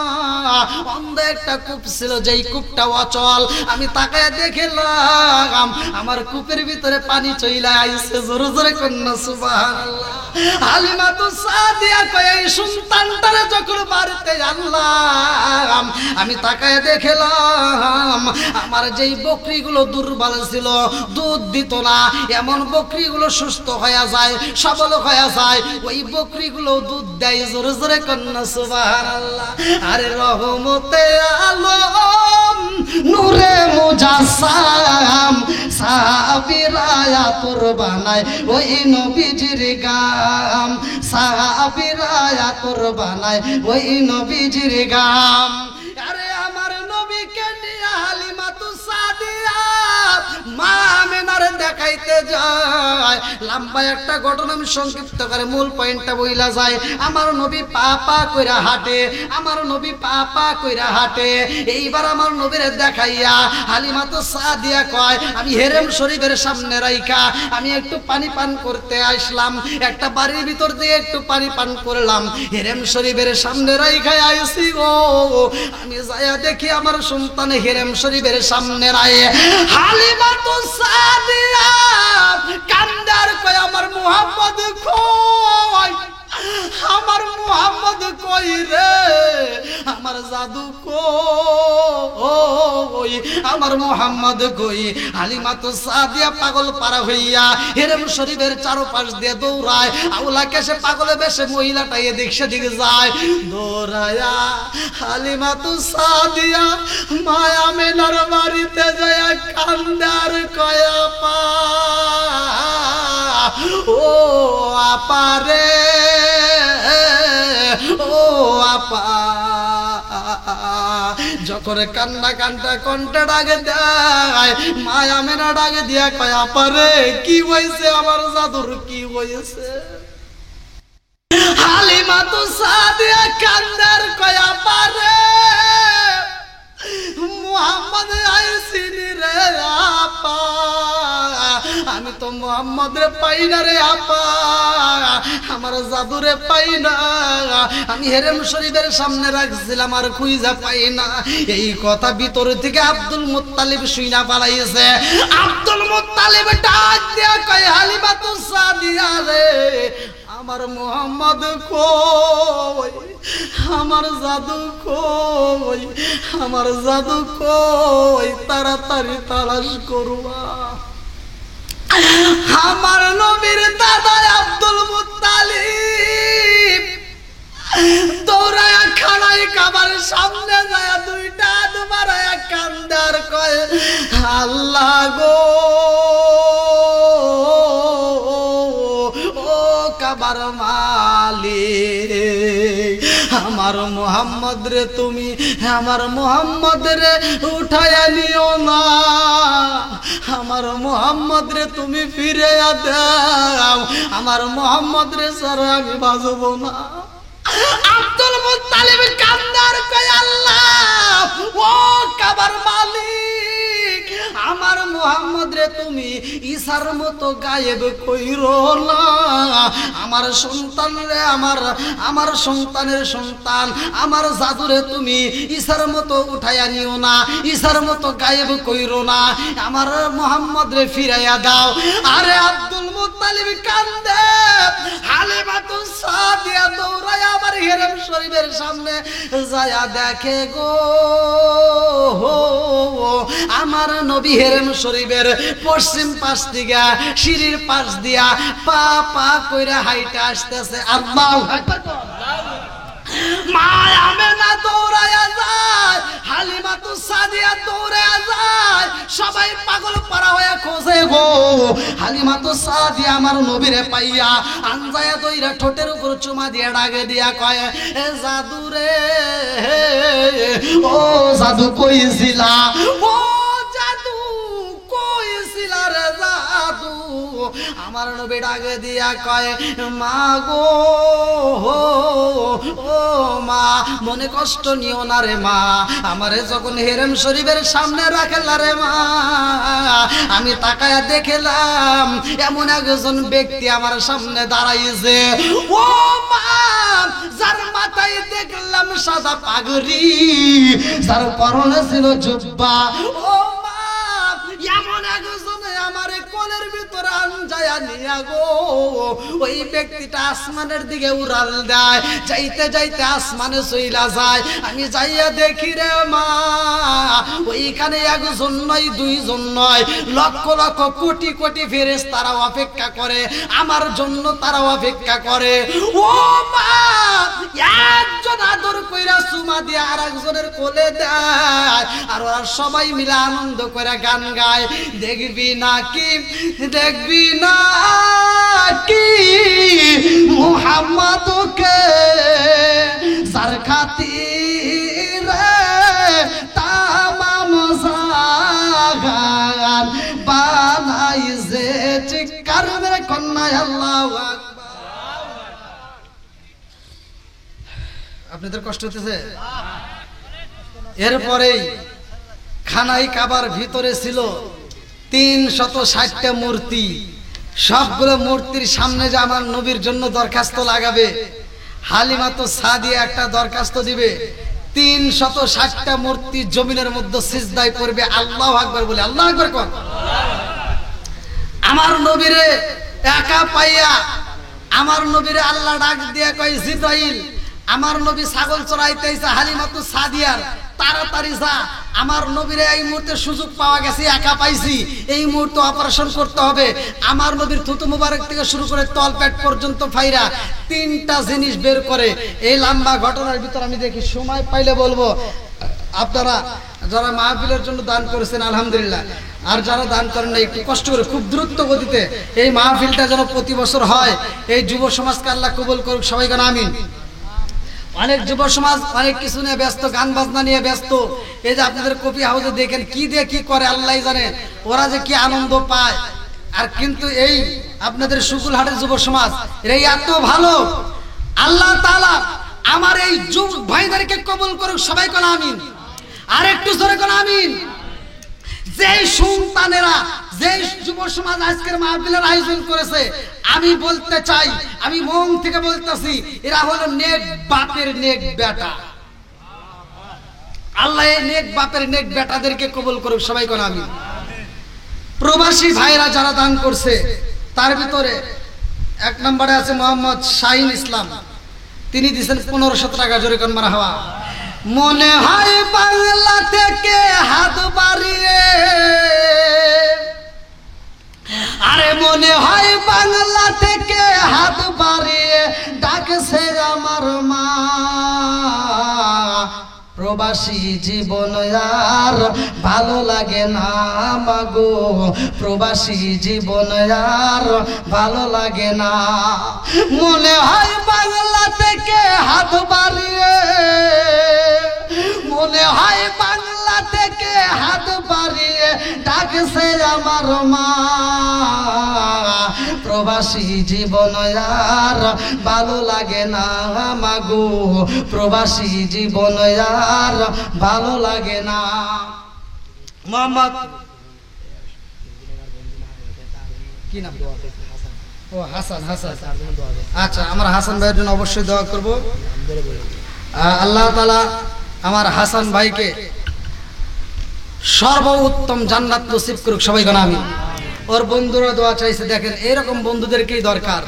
অন্ধ একটা কূপ ছিল যেই কূপটা অচল আমি তাকায় দেখলাম আমার কূপের ভিতরে পানি চইলা আইছে জোরে জোরে কন্যা সুবহানাল্লাহ হালিমাতু সাদিয়া কয় এই সন্তানটারে যখন বাড়িতে আনলাম আমি তাকায় দেখলাম আমার যেই বকরিগুলো দুর্বল ছিল দুধ দিত না এমন বকরিগুলো সুস্থ হয়ে যায় সবল হয়ে যায় ওই বকরিগুলো দুধ দেয় জোরে জোরে কন্যা সুবহানাল্লাহ আরে রহমতে আলম নূরে মুজাসসাম সাহাবীরা তোর বানায় ওই নবীজির গাম সাহাবীরা তোর বানায় ওই নবীজির গাম আরে আমার নবীকে নিয়ে হালিমাতু সাদিয়া মা আমেনারে দেখাইতে যায় লম্বা একটা ঘটনা আমি সংক্ষিপ্ত করে মূল পয়েন্টটা বইলা যায় আমার নবী পাপা কইরা হাঁটে আমার নবী পাপা কইরা হাঁটে এইবার আমার নবীরে দেখাইয়া হালিমাতু সাদিয়া কয় আমি হেরেম শরীফের সামনে রাইখা আমি একটু পানি পান করতে আসলাম একটা বাড়ির ভিতর দিয়ে একটু পানি পান করলাম হেরেম শরীফের সামনে রাইখা আইছি গো আমি যায়া দেখি আমার সন্তান হেরেম শরীফের সামনে নাই হালিমাতু সাদিয়া কান্দার কয় আমার মুহাম্মদ কই আমার মুহাম্মদ কই রে আমার জাদু কই আমার মুহাম্মদ কই। হালিমা তো সাদিয়া পাগল পারা হইয়া হেরেম শরীফের চারপাশ দিয়ে দৌড়ায়। আউলা কেসে পাগলে বেশে মহিলাটা এদিক সেদিক যায় দৌড়ায়া। হালিমা তো সাদিয়া মায়া মেনার বাড়িতে যায় কান্দার কয়া পা ও আপারে ও আপা। যখন কান্না কান্না কণ্ঠে ডাকে দেয় মায়া মেনা ডাকে দিয়া কয় আপারে কি হয়েছে আমার জাদুর কি হয়েছে। হালিমা তো সাদিয়া কান্দার কয় আপারে মুহাম্মদ আইসিনি রে আপা, আমি তো মুহাম্মদ রে পাই না রে আপা, আমার জাদুরে পাই না, আমি হেরেম শরীফের সামনে রাখছিলাম আর খুঁজা পাই না। এই কথা ভিতর থেকে আব্দুল মুত্তালিব শুইনা পালাইছে। আব্দুল মুত্তালিব ডাক দিয়া কয় হালিমা তো সাদিয়া রে আমার মুহাম্মদ কই, আমার জাদু কই, আমার জাদু কই, তাড়াতাড়ি তালাশ করবা। আমার নবীর দাদা আব্দুল মুত্তালিব দৌড়ায়া খানায় কাবার সামনে যায় দুইটা দুবারায়া কান্দার কয় আল্লাহ গো কাবার মালিক, আমার মুহাম্মদ রে তুমি আমার মুহাম্মদ রে উঠায়া নিও না, আমার মুহাম্মদ রে তুমি ফিরে দাও, আমার মুহাম্মদ রে ছাড়া আমি বাঁচব না। আব্দুল মুত্তালিব কান্দার কয় আল্লাহ ও কাবার মালিক, আমার মুহাম্মদ রে তুমি ঈসার মতো গায়েব কইরো না, আমার সন্তান রে আমার সন্তানের সন্তান আমার জাদুরে তুমি ঈসার মতো উঠাইয়া নিও না, ঈসার মতো গায়েব কইরো না, আমার মুহাম্মদ রে ফিরাইয়া দাও। আরে আব্দুল মুত্তালিব কান্দে, হালিমা তো সাদিয়া দৌড়ায়া আবার হেরেম শরীফের সামনে যায়া দেখে গো আমার নবী হেরেম শরীফের পশ্চিম পাশ থেকে সিঁড়ির পাশ দিয়া পা পা কইরা হাইটা আসতেছে। আল্লাহু আকবার। মা আমেনা দৌড়ায়া যায়, হালিমা তো সাদিয়া দৌড়ায়া যায়, সবাই পাগল পারা হয়ে খোঁজে গো। হালিমা তো সাদিয়া আমার নবীরে পাইয়া আনজায়া দইরা ঠোঁটের উপর চুমা দিয়া ডাকে দিয়া কয় এ জাদু রে ও জাদু কইছিলা, ও জাদু কইছিলা রে জাদু। আমার নবী ডাকে দিয়া কয় মা গো ও মা মনে কষ্ট নিও না রে মা, আমারে যখন হেরেম শরীফের সামনে রাখলা রে মা আমি তাকায়া দেখলাম এমন একজন ব্যক্তি আমার সামনে দাঁড়াইছে, ও মা যার মাথায় দেখলাম সাদা পাগড়ি, যার পরনে ছিল জুব্বা, ও মা এমন একজন আমার কোলের ভিতরে আনজায়া নিয়া গো। ওই ব্যক্তিটা আসমানের দিকে উড়াল দেয়, যাইতে যাইতে আসমানে চইলা যায়। আমি যাইয়া দেখি রে মা ওইখানে একজন নয় দুইজন নয় লক্ষ লক্ষ কোটি কোটি ফেরেশতারা অপেক্ষা করে, আমার জন্য তারা অপেক্ষা করে। ও মা একজন আদর কইরা চুমা দিয়ে আর একজনের কোলে দেয়, আর ওরা সবাই মিলে আনন্দ করে গান গায়। দেখবি নাকি দেখবি নাকি মুহাম্মদকে যার খাতিরে তামাম জাগান বানাইছে, চিৎকার মেরে কন্যা আল্লাহু আকবার। আপনাদের কষ্ট হতেছে? এরপরেই খানাই কাবার ভিতরে ছিল 360টা মূর্তি। সবগুলো মূর্তির সামনে যে আমার নবীর জন্য দরখাস্ত লাগাবে, হালিমা তো সাদিয়া একটা দরখাস্ত দিবে, 360টা মূর্তি জমিনের মধ্যে সিজদায় পড়বে আল্লাহু আকবার বলে। আল্লাহু আকবার কোন। আমার নবীরে একা পাইয়া আমার নবীরে আল্লাহ ডাক দিয়া কয় জিবরাইল আমার নবী ছাগল চড়াইতেছে হালিমা তো সাদিয়ার, তাড়াতাড়ি যা আমার নবীর এই মুহূর্তে সুযোগ পাওয়া গেছে, একা পাইছি, এই মুহূর্তে অপারেশন করতে হবে। আমার নবীর থুতু মুবারক থেকে শুরু করে তলপেট পর্যন্ত ফাইরা 3টা জিনিস বের করে। এই লম্বা ঘটনার ভিতর আমি দেখি, সময় পাইলে বলবো। আপনারা যারা মাহফিলের জন্য দান করেছেন আলহামদুলিল্লাহ, আর যারা দান করেন না একটু কষ্ট করে খুব দ্রুত গতিতে এই মাহফিলটা যেন প্রতি বছর হয়। এই যুব সমাজকে আল্লাহ কবুল করুক, সবাই কেন আমিন। অনেক যুব সমাজ অনেক কিছু নিয়ে ব্যস্ত, গান বাজনা নিয়ে ব্যস্ত। এই যে আপনাদের কফি হাউসে দেখেন কি দিয়ে কি করে আল্লাহ জানে, ওরা যে কি আনন্দ পায়। আর কিন্তু এই আপনাদের শুকুলহাটের যুব সমাজ এরা এত ভালো। আল্লাহ তাআলা আমার এই যুব ভাইদেরকে কবুল করুক, সবাই কেন আমিন। আর একটু জোরে কেন আমিন। যে সন্তানেরা, যে যুব সমাজ আজকের মাহফিলের আয়োজন করেছে, আমি বলতে চাই, আমি মন থেকে বলতেছি, এরা হলো নেক বাপের নেক বেটা। আল্লাহ এই নেক বাপের নেক বেটাদেরকে কবুল করুক, সবাই কোন আমিন। প্রবাসী ভাইরা যারা দান করছে তার ভিতরে 1 নম্বরে আছে মোহাম্মদ শাহিন ইসলাম, তিনি দিয়েছেন 1500 টাকা। জোরে কোন মারহাবা। মনে হয় বাংলা থেকে হাত বাড়িয়ে, আরে মনে হয় বাংলা থেকে হাত বাড়িয়ে ডাকছে আমার মা। প্রবাসী জীবন আর ভালো লাগে না মাগো, প্রবাসী জীবন আর ভালো লাগে না। মনে হয় বাংলা থেকে হাত বাড়িয়ে, মনে হয় বাংলা থেকে হাত বাড়িয়ে ডাকছে আমার মা। প্রবাসী জীবন আর ভালো লাগে না মাগো, প্রবাসী জীবন আর ভালো লাগে না। মোহাম্মদ কি নাম? ও হাসান। হাসান, আচ্ছা, আমরা হাসান ভাইয়ের জন্য অবশ্যই দোয়া করব। আল্লাহ তাআলা আমার হাসান ভাইকে সর্বোত্তম জান্নাত নসিব করুক, সবাই কোন আমিন। ওর বন্ধুরা দোয়া চাইছে। দেখেন, এরকম বন্ধুদেরকেই দরকার,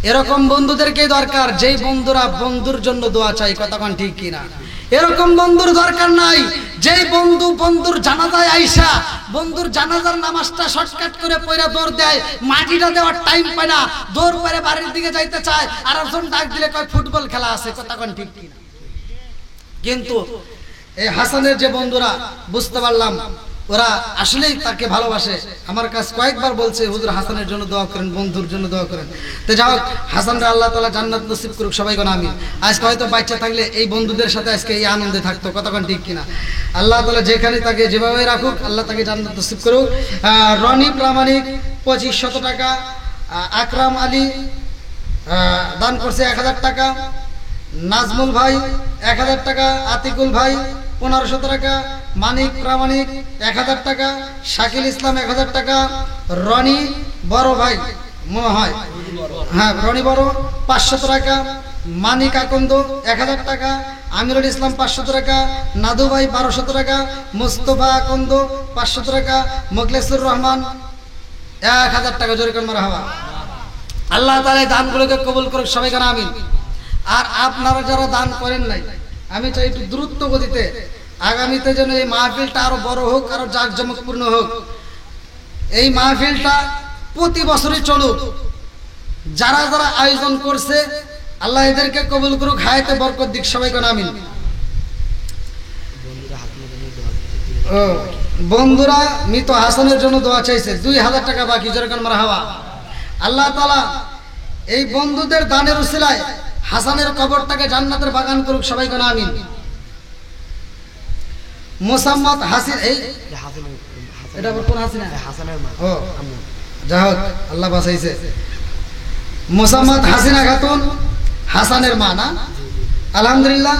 এরকম বন্ধুদেরকেই দরকার, যেই বন্ধুরা বন্ধুর জন্য দোয়া চাই। কথা কোন ঠিক কিনা? এরকম বন্ধুর দরকার নাই যেই বন্ধু বন্ধুর জানাজায় আইসা বন্ধুর জানাজার নামাজটা শর্টকাট করে পয়রা দৌড় দেয়, মাটিটা দেওয়ার টাইম পায় না, দৌড় পরে বাড়ির দিকে যাইতে চায়, আর একজন ডাক দিলে কয় ফুটবল খেলা আছে। কথা কোন ঠিক কিনা? কিন্তু এই হাসানের যে বন্ধুরা, বুঝতে পারলাম ওরা আসলেই তাকে ভালোবাসে। আমার কাছে কয়েকবার বলছে, হুজুর হাসানের জন্য দোয়া করেন, বন্ধুর জন্য দোয়া করেন। তো যাই হোক, হাসানরা আল্লাহ তাআলা জান্নাত নসিব করুক, সবাই কোন আমিন। আজকে হয়তো বাচ্চা থাকলে এই বন্ধুদের সাথে আজকে এই আনন্দে থাকতো। কতক্ষণ ঠিক কিনা? আল্লাহ তাআলা যেখানে তাকে যেভাবে রাখুক, আল্লাহ তাকে জান্নাত নসিব করুক। রনি প্রামাণিক 2500 টাকা। আকরাম আলী দান করছে 1000 টাকা। নাজমুল ভাই 1000 টাকা। আতিকুল ভাই 1500 টাকা। মানিক প্রামাণিক 1000 টাকা। শাকিল ইসলাম 1000 টাকা। রনি বড় ভাই মনে হয়, হ্যাঁ রনি বড় 500 টাকা। মানিক আকন্দ 1000 টাকা। আমিরুল ইসলাম 500 টাকা। নাদু ভাই 1200 টাকা। মুস্তফা আকন্দ 500 টাকা। মোখলেসুর রহমান 1000 টাকা। জোরে করে মারহাবা। আল্লাহ তাআলা দানগুলোকে কবুল করুক, সবাই কেন আমিন। আর আপনারা যারা দান করেন নাই, আমি চাই একটু দ্রুত গতিতে আগামীতে যেন এই মাহফিলটা আরো বড় হোক, আরো জাঁকজমকপূর্ণ হোক। এই মাহফিলটা প্রতি বছরই চলুক। যারা যারা আয়োজন করছে আল্লাহ এদেরকে কবুল করুক, হায়াতে বরকত দিক, সবাই কোন আমিন। বন্ধুরা মৃত হাসানের জন্য দোয়া চাইছে, 2000 টাকা বাকি। যেরকম মারহাবা। আল্লাহ তাআলা এই বন্ধুদের দানের উসিলায় হাসানের কবরটাকে জান্নাতের বাগান করুক, সবাই কোন আমিন। মোসাম্মদ হাসিন, এই এটা কোন হাসিনা? হাসানের মা। ও যাই হোক, আল্লাহ বাঁচাইছে। মোসাম্মদ হাসিনা খাতুন হাসানের মা না? আলহামদুলিল্লাহ।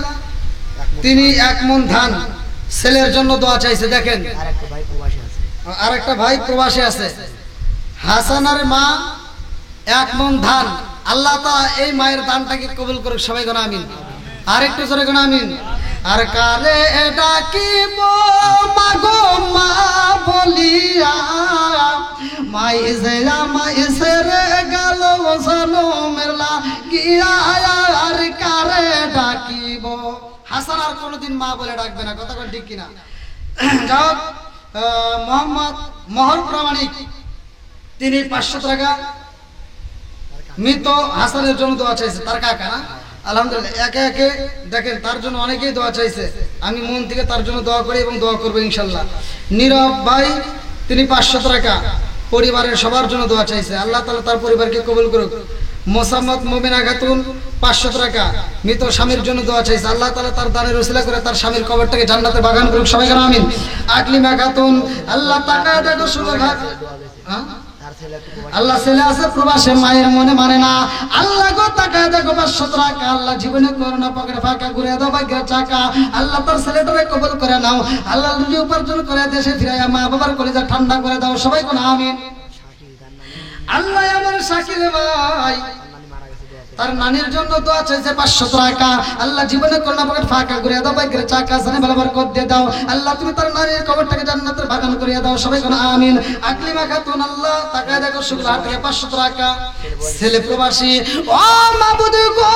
তিনি 1 মণ ধান ছেলের জন্য দোয়া চাইছে। দেখেন, আরেকটা ভাই প্রবাসী আছে। হাসানের মা 1 মণ ধান। আল্লাহ তাআলা এই মায়ের দানটাকে কবুল করুক, সবাই কোন আমিন। আর একটু জোরে কোন আমিন। আর কারে ডাকিব মাগো মা বলিয়া, মাই যে আমায় সেরে গেল জনমের লাগিয়া, আর কারে ডাকিব। হাসান আর কোনোদিন মা বলে ডাকবে না। কথা কোন ঠিক কিনা? যাও মোহাম্মদ মহল প্রামাণিক, তিনি 500 টাকা মৃত হাসানের জন্য দোয়া চাইছে, তার কাকা না? আলহামদুলিল্লাহ, একে একে দেখেন তার জন্য অনেকেই দোয়া চাইছে। আমি মন থেকে তার জন্য দোয়া করি এবং দোয়া করবো ইনশাল্লাহ। নীরব ভাই তিনি 500 টাকা পরিবারের সবার জন্য দোয়া চাইছে, আল্লাহ তাআলা তার পরিবারকে কবুল করুক। মোসাম্মদ মুমিনা খাতুন 500 টাকা মৃত স্বামীর জন্য দোয়া চাইছে, আল্লাহ তাআলা তার দানের ওসিলা করে তার স্বামীর কবরটাকে জান্নাতে বাগান করুক, সবাই বলেন আমিন। আকলিমা খাতুন, আল্লাহ তাকায় দেখো সুবহান, আল্লাহ ছেলে আছে প্রবাসে, মায়ের মনে মানে না, আল্লাহ গো তাকায় দেখো 500 টাকা, আল্লাহ জীবনে করোনা পকেটে ফাঁকা ঘুরে দাও ভাগ্যের চাকা, আল্লাহ তার ছেলেটারে কবুল করে নাও, আল্লাহ রুজি উপার্জন করে দেশে ফিরাইয়া মা বাবার কলিজা ঠান্ডা করে দাও, সবাই কোন আমিন। আল্লাহ আমার শাকিল ভাই তার নানির জন্য দোয়া চাইছে 500 টাকা, আল্লাহ জীবনে করোনা পকেট ফাঁকা ঘুরে দাও ভাগ্যের চাকা, জানে বরাবর কর দিয়ে দাও, আল্লাহ তুমি তার নানির কবরটাকে জান্নাতের বাগান করিয়ে দাও, সবাই কোন আমিন। আকলিমা খাতুন, আল্লাহ তাকায় দেখো শুক্রবার থেকে 500 টাকা, ছেলে প্রবাসী, ও মাবুদ গো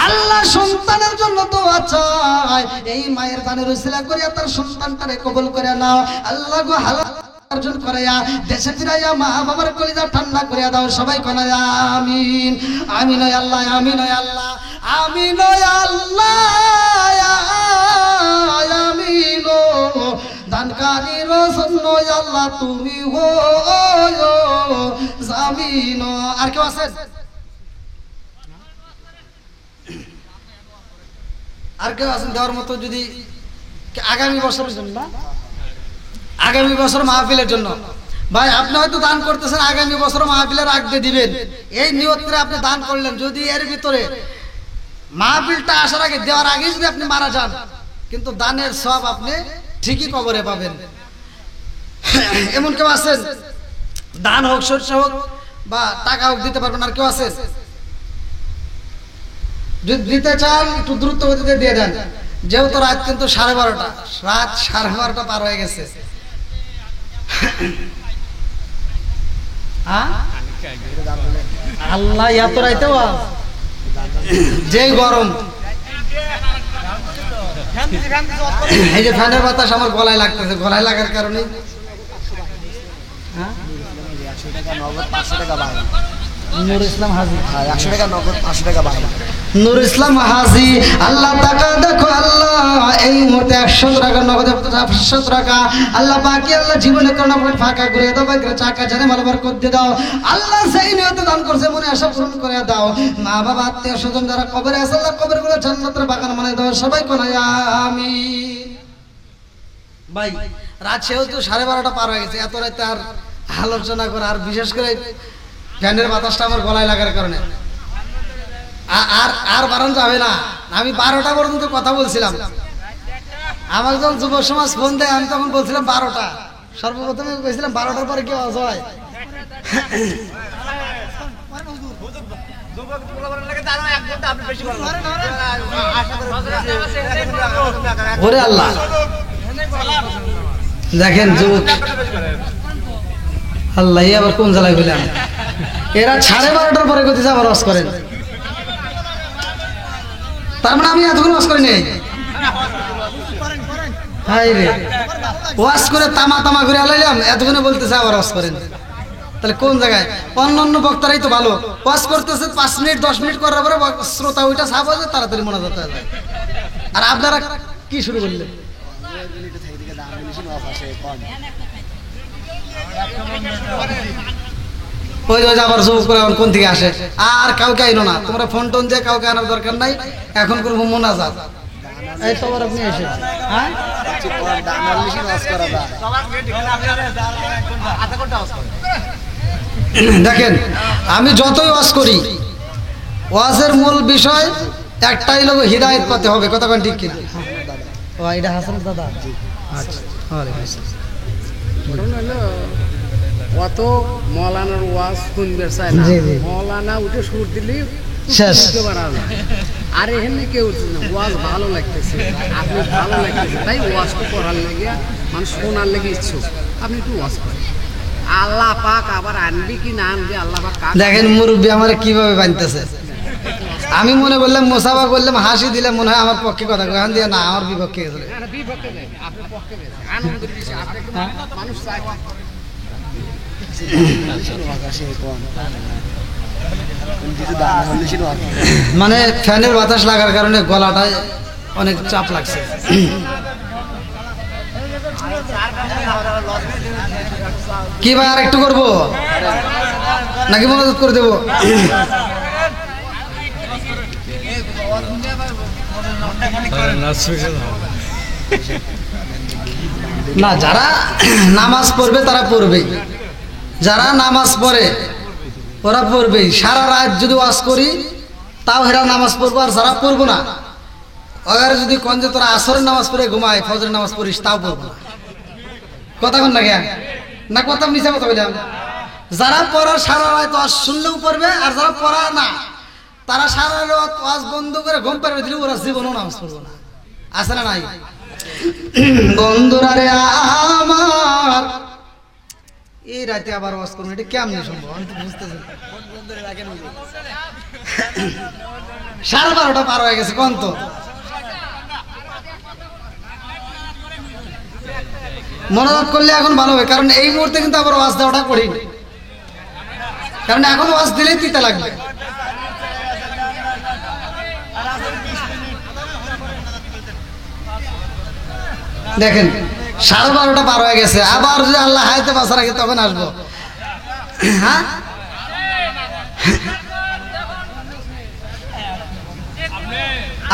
আল্লাহ সন্তানের জন্য দোয়া চায়, এই মায়ের দানের উসিলা করিয়া তার সন্তানটারে কবুল করে নাও, আল্লাহ গো হালাল অর্জন করাইয়া দেশে ফিরাইয়া মা বাবার কলিজা ঠান্ডা করিয়া দাও, সবাই কোন আমিন। আমিন ওয়া আল্লাহ, আমিন ওয়া আল্লাহ, আমিন ওয়া আল্লাহ, আমিন ও দানকারীর জন্য আল্লাহ তুমি হো জামিন। আর কেউ আছেন? আর কেউ আছেন দেওয়ার মতো? যদি আগামী বছরের জন্য না, আগামী বছর মাহফিলের জন্য ভাই আপনি হয়তো দান করতেছেন, আগামী বছর মাহফিলের আগে দিবেন, এই নিয়ত করে আপনি দান করলেন, যদি এর ভিতরে মাহফিলটা আসার আগে দেওয়ার আগে যদি আপনি মারা যান, কিন্তু দানের সব আপনি ঠিকই কবরে পাবেন। এমন কেউ আছেন দান হোক, সরষে হোক বা টাকা হোক দিতে পারবেন? আর কেউ আছেন? যদি দিতে চান একটু দ্রুত গতিতে দিয়ে দেন, যেহেতু রাত কিন্তু 12:30, রাত 12:30 পার হয়ে গেছে। আল্লাহ এত রাইতে যে গরম, এই যে ফ্যানের বাতাস আমার গলায় লাগতেছে, গলায় লাগার কারণে নূর ইসলাম হাজি 100 টাকা নগদ, 500 টাকা বাড়ানো। নূর ইসলাম হাজি, আল্লাহ টাকা দেখো, আল্লাহ এই মুহূর্তে 100 টাকা নগদ, 500 টাকা, আল্লাহ বাকি আল্লাহ জীবনে করোনা পকেট ফাঁকা করে দাও, ভাগ্যের চাকা জানে মালাবার করতে দাও, আল্লাহ সেই নিয়তে দান করছে মনে আশা পূরণ করে দাও, মা বাবা আত্মীয় স্বজন যারা কবরে আছে আল্লাহ কবরগুলো জান্নাতের বাগান বানায় দাও, সবাই কোন আমিন। ভাই রাত সেহেতু 12:30 পার হয়ে গেছে, এত রাতে আর আলোচনা করা, আর বিশেষ করে ফ্যানের বাতাসটা আমার গলায় লাগার কারণে আর বারণ যাবে না। আমি 12টা পর্যন্ত কথা বলছিলাম, আমার যখন যুব সমাজ ফোন দেয় আমি তখন বলছিলাম 12টা, সর্বপ্রথমে বলছিলাম 12টার পরে কি আওয়াজ হয়। ওরে আল্লাহ, দেখেন যুবক আল্লাহ আবার কোন জ্বালায় বললাম, এরা 12:30টার পরে গতিতে আবার ওয়াজ করেন, তার মানে আমি এতক্ষণ ওয়াজ করি নাই। হাই রে, ওয়াজ করে তামা তামা করে আলাইলাম, এতক্ষণে বলতেছে আবার ওয়াজ করেন, তাহলে কোন জায়গায়? অন্যান্য বক্তারাই তো ভালো ওয়াজ করতেছে, 5 মিনিট 10 মিনিট করার পরে শ্রোতা ওইটা সাফ হয়ে যায়, তাড়াতাড়ি মোনাজাত হয়ে যায়, আর আপনারা কি শুরু করলেন? ওই আবার জোর করে কোন থেকে আসে, আর কাউকে আইনো না, তোমরা ফোন টোন দিয়ে কাউকে আনার দরকার নাই, এখন করবো মোনাজাত। এই তো আপনি এসে হ্যাঁ দেখেন, আমি যতই ওয়াজ করি, ওয়াজের মূল বিষয় একটাই, লোক হিদায়াত পেতে হবে, কথা কোন ঠিক কিনা? ও এটা হাসান দাদা, আচ্ছা অত মৌলানার ওয়াজ শুনবে চায় না, মৌলানা উঠে সুর দিলেই শেষ। আর এখানে কেউ ওয়াজ ভালো লাগতেছে, আপনি ভালো লাগতেছে, তাই ওয়াজটা করার লেগে মানুষ শোনার লেগে ইচ্ছুক, আপনি একটু ওয়াজ করেন। আল্লাহ পাক আবার আনবি কি না আনবি, আল্লাহ পাক। দেখেন মুরব্বী আমার কিভাবে বানতেছে, আমি মনে করলাম মোসাফা করলাম, হাসি দিলাম, মনে হয় আমার পক্ষে কথা কয়, দিয়ে না আমার বিপক্ষে গেছে। মানে ফ্যানের বাতাস লাগার কারণে গলাটায় অনেক চাপ লাগছে। কি ভাই আর একটু করবো নাকি মনোযোগ করে দেবো? না, যারা নামাজ পড়বে তারা পড়বেই, যারা নামাজ পড়ে ওরা পড়বেই। সারা রাত যদি ওয়াজ করি তাও হেরা নামাজ পড়বো, আর যারা পড়বো না ওরা যদি কোন যে তোরা আসরের নামাজ পড়ে ঘুমায়, ফজরের নামাজ পড়িস, তাও পড়বো না। কথা কোন না জ্ঞান না, কথা মিশা কথা বললাম। যারা পড়ার সারা রাত ওয়াজ শুনলেও পড়বে, আর যারা পড়া না তারা সারা রাত ওয়াজ বন্ধ করে ঘুম পাড়বে দিলে ওরা জীবনও নামাজ পড়বো না। আছে না নাই? বন্ধুরা রে আমার, এই রাতে আবার ওয়াজ করবো, এটা কেমন সম্ভব আমি তো বুঝতেছি। 12:30 পার হয়ে গেছে, কোন তো মনোযোগ করলে এখন ভালো হবে, কারণ এই মুহূর্তে কিন্তু আবার ওয়াজ দেওয়াটা করি, কারণ এখন ওয়াজ দিলেই তিতা লাগবে। দেখেন 12:30 পার হয়ে গেছে, আবার যদি আল্লাহ হায়াতে বাঁচা রাখে তখন আসবো। হ্যাঁ,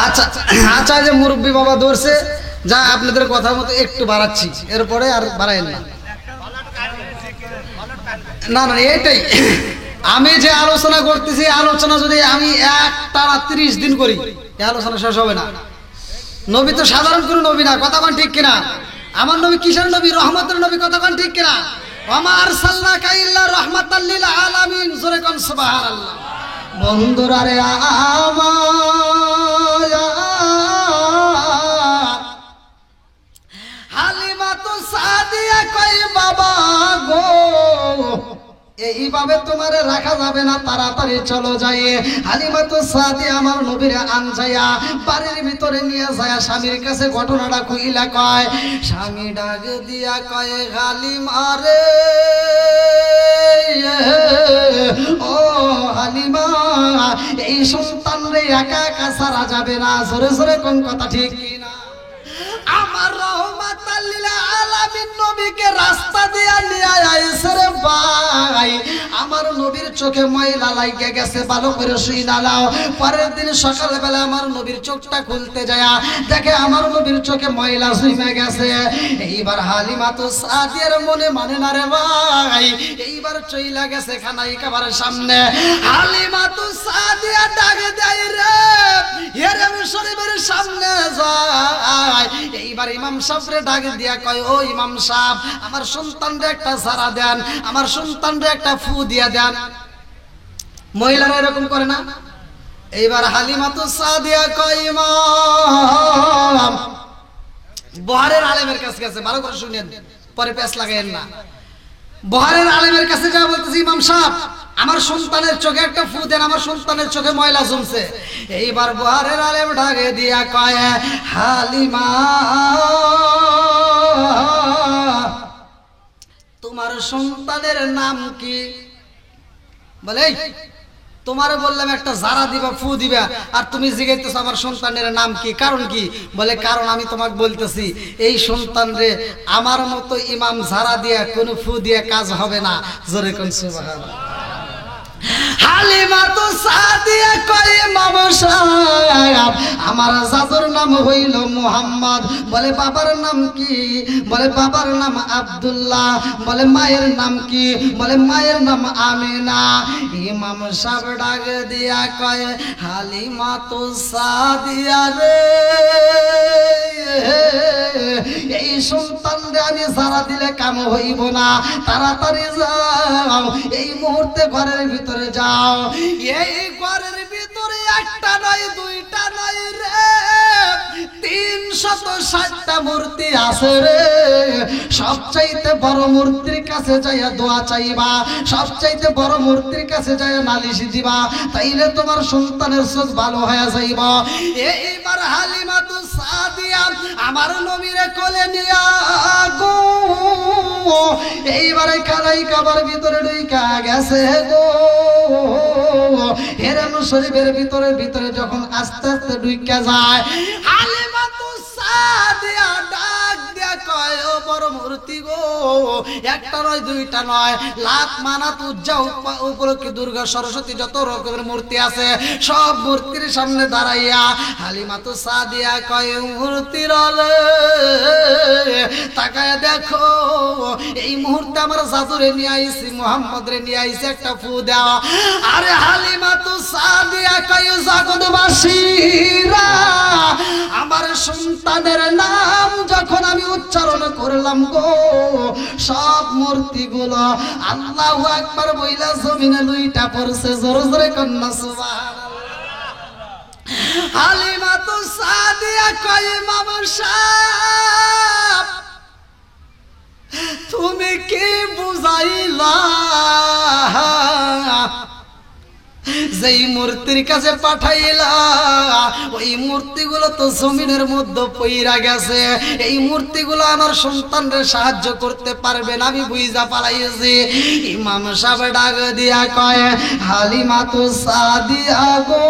আচ্ছা আচ্ছা, যে মুরব্বী বাবা ধরছে, যা আপনাদের কথা মতো একটু বাড়াচ্ছি, এরপরে আর বাড়াইন না। না না, এইটাই আমি যে আলোচনা করতেছি, আলোচনা যদি আমি একটানা 30 দিন করি, এই আলোচনা শেষ হবে না। নবী তো সাধারণ কোনো নবী না, কথা কোন ঠিক কিনা? আমার নবী কিসের নবী? রহমতের নবী, কথা কোন ঠিক কিনা? ওয়া আরসালনাকা ইল্লা রাহমাতাল লিল আলামিন, জোরে কোন সুবহানাল্লাহ। বন্ধুরা রে আমার, হালিমা তো সাদিয়া কই বাবা গো, এইভাবে তোমার রাখা যাবে না, তাড়াতাড়ি চলো যাই। হালিমা তো সাদিয়া আমার নবীর আনজায়া বাড়ির ভিতরে নিয়ে যায়, স্বামীর কাছে ঘটনাটা কইলা কয়। স্বামী ডাক দিয়া কয়, হালিমা রে ও হালিমা, এই সন্তান রে একা একা ছাড়া যাবে না, জোরে জোরে কোন কথা ঠিক কিনা? আমার রহমাতাল লিল আলামিন নবীকে রাস্তা দিয়া নিয়ে আইছে রে ভাই। আমার নবীর চোখে ময়লা লাগে গেছে, ভালো করে শুই নালাও। পরের দিন সকালবেলা আমার নবীর চোখটা খুলতে যায়, দেখে আমার নবীর চোখে ময়লা জমে গেছে। এইবার হালিমা তো সাদিয়ার মনে মানে না রে ভাই, এইবার চইলা গেছে খানাই খাবারের সামনে। হালিমা তো সাদিয়া ডাকে দেয় রে, হেরেম শরীফের সামনে যায়। এইবার ইমাম সাহেবরে ডাক দিয়া কয়, ও ইমাম সাহেব, আমার সন্তানরে একটা সারা দেন, আমার সন্তানরে একটা ফু দিয়া দেন। মহিলারা এরকম করে না? এইবার হালিমা তো সাদিয়া কয়, ইমাম, বহারের আলেমের কাছে গেছে, ভালো করে শুনেন, পরে পেছ লাগাইেন না। বহারের আলেমের কাছে যা বলতেছি, ইমাম সাহেব আমার সন্তানের চোখে একটা ফু দেন, আমার সন্তানের চোখে ময়লা জমছে। এইবার বহারের আলেম ঢাকে দিয়া কয়, হালিমা তোমার সন্তানের নাম কি? বলে তোমারে বললাম একটা জারা দিবা, ফু দিবা, আর তুমি জিজ্ঞাসা আমার সন্তানের নাম কি, কারণ কি? বলে কারণ আমি তোমাকে বলতেছি, এই সন্তান রে আমার মতো ইমাম জারা দিয়া কোনো ফু দিয়ে কাজ হবে না, জোরে কোন সুবহানাল্লাহ। হালিমা তো সাদিয়া কয়, ইমাম সাহেব আমার জাদুর নাম হইল মুহাম্মদ। বলে বাবার নাম কি? বলে বাবার নাম আব্দুল্লাহ। বলে মায়ের নাম কি? বলে মায়ের নাম আমিনা। ইমাম সাহেব ডাক দিয়া কয়, হালিমা তো সাদিয়া রে, এই সন্তান রে আমি সারা দিলে কাম হইব না, তাড়াতাড়ি যাও, এই মুহূর্তে ঘরের ভিতরে যাও। এই ঘরের ভিতরে একটা নয় দুইটা নয় রে, 360টা মূর্তি আছে রে। সবচাইতে বড় মূর্তির কাছে যাইয়া দোয়া চাইবা, সবচাইতে বড় মূর্তির কাছে যাইয়া নালিশ দিবা, তাইলে তোমার সন্তানের চোখ ভালো হয়ে যাইব। এইবার হালিমাতু সাদিয়া আমার নবীরে কোলে নিয়া গো এইবারে কালাই কাবার ভিতরে ঢুইকা গেছে গো। হেরাম শরীফের ভিতরে যখন আস্তে আস্তে ঢুইকা যায়, হালিমাতু সাদিয়া ডাক দিয়া কয়, ও বড় মূর্তি গো, একটা নয় দুইটা নয়, লাত মানাত উজ্জা উপলক্ষে দুর্গা সরস্বতী যত রকমের মূর্তি আছে সব মূর্তির সামনে দাঁড়াইয়া হালিমাতু সাদিয়া কয়, মূর্তির আলে তাকায় দেখো, এই মুহূর্তে আমার জাদুরে নিয়ে আইছি, মুহাম্মদরে নিয়ে আইছি, একটা ফু দাও। আরে হালিমাতু সাদিয়া কয়, জগৎবাসীরা আমার সন্তানের নাম যখন আমি উচ্চারণ করলাম গো, সব মূর্তিগুলো আল্লাহু আকবার বইলা জমিনে লুইটা পড়ছে। জোরে জোরে কন্যা সুবহানাল্লাহ। হালিমাতু সাদিয়া কয়, মামা সাহেব তুমি কি বুঝাইলা, যেই মূর্তির কাছে পাঠাইলা ওই মূর্তিগুলো তো জমিনের মধ্যে পইরা গেছে, এই মূর্তিগুলো আমার সন্তানদের সাহায্য করতে পারবে না, আমি বুঝা পালাইছি। ইমাম সাহেব ডাক দিয়া কয়, হালিমাতু সাদিয়া গো,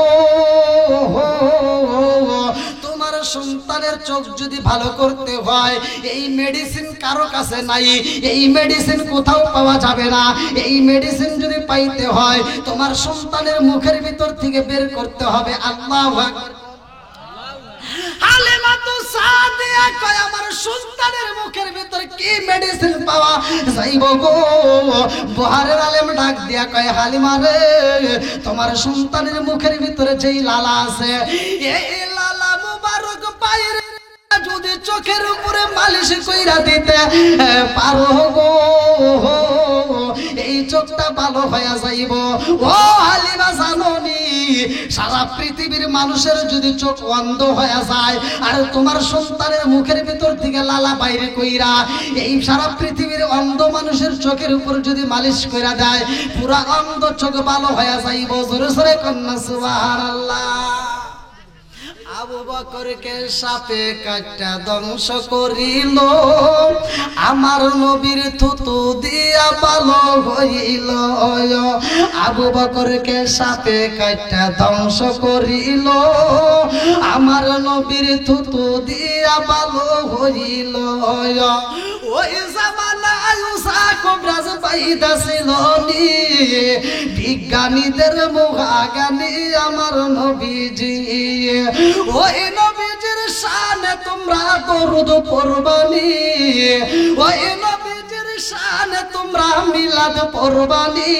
তোমার সন্তানের চোখ যদি ভালো করতে হয় এই মেডিসিন কারো কাছে নাই, এই মেডিসিন কোথাও পাওয়া যাবে না। এই মেডিসিন যদি পাইতে হয় তোমার সন্তানের মুখের ভিতর থেকে বের করতে হবে আল্লাহু আকবার। হালিমাতু সাদিয়া কয়, আমার সন্তানের মুখের ভিতর কি মেডিসিন পাওয়া যাইব গো? বুহারের আলেম ডাক দিয়া কয়, হালিমা রে, তোমার সন্তানের মুখের ভিতরে যেই লালা আছে এই লালা মুবারক পাইরে যদি চোখের উপরে মালিশ কইরা দিতে পারো গো, এই চোখটা ভালো হয়ে যাইব। ও হালিমা জানোনি, সারা পৃথিবীর মানুষের যদি চোখ অন্ধ হয়ে যায় আর তোমার সন্তানের মুখের ভিতর থেকে লালা বাইরে কইরা এই সারা পৃথিবীর অন্ধ মানুষের চোখের উপর যদি মালিশ কইরা দেয় পুরা অন্ধ চোখ ভালো হয়ে যাইব। জোরে জোরে কন্যা সুবহানাল্লাহ। আবু বকরকে সাপে কাটা ধ্বংস করিল, আমার নবীর থুতু দিয়া ভালো হইল। আবু বকরকে সাপে কাটা ধ্বংস করিল, আমার নবীর থুতু দিয়া ভালো হইল। ওই জামানায় উষা কবরাজ পাইদা ছিল নি, বিজ্ঞানীদের মুখাগানি আমার নবীজি। ওই নবীজির শানে তোমরা দরুদ পড়বানি, ওই নবীজির শানে তোমরা মিলাদ পড়বানি,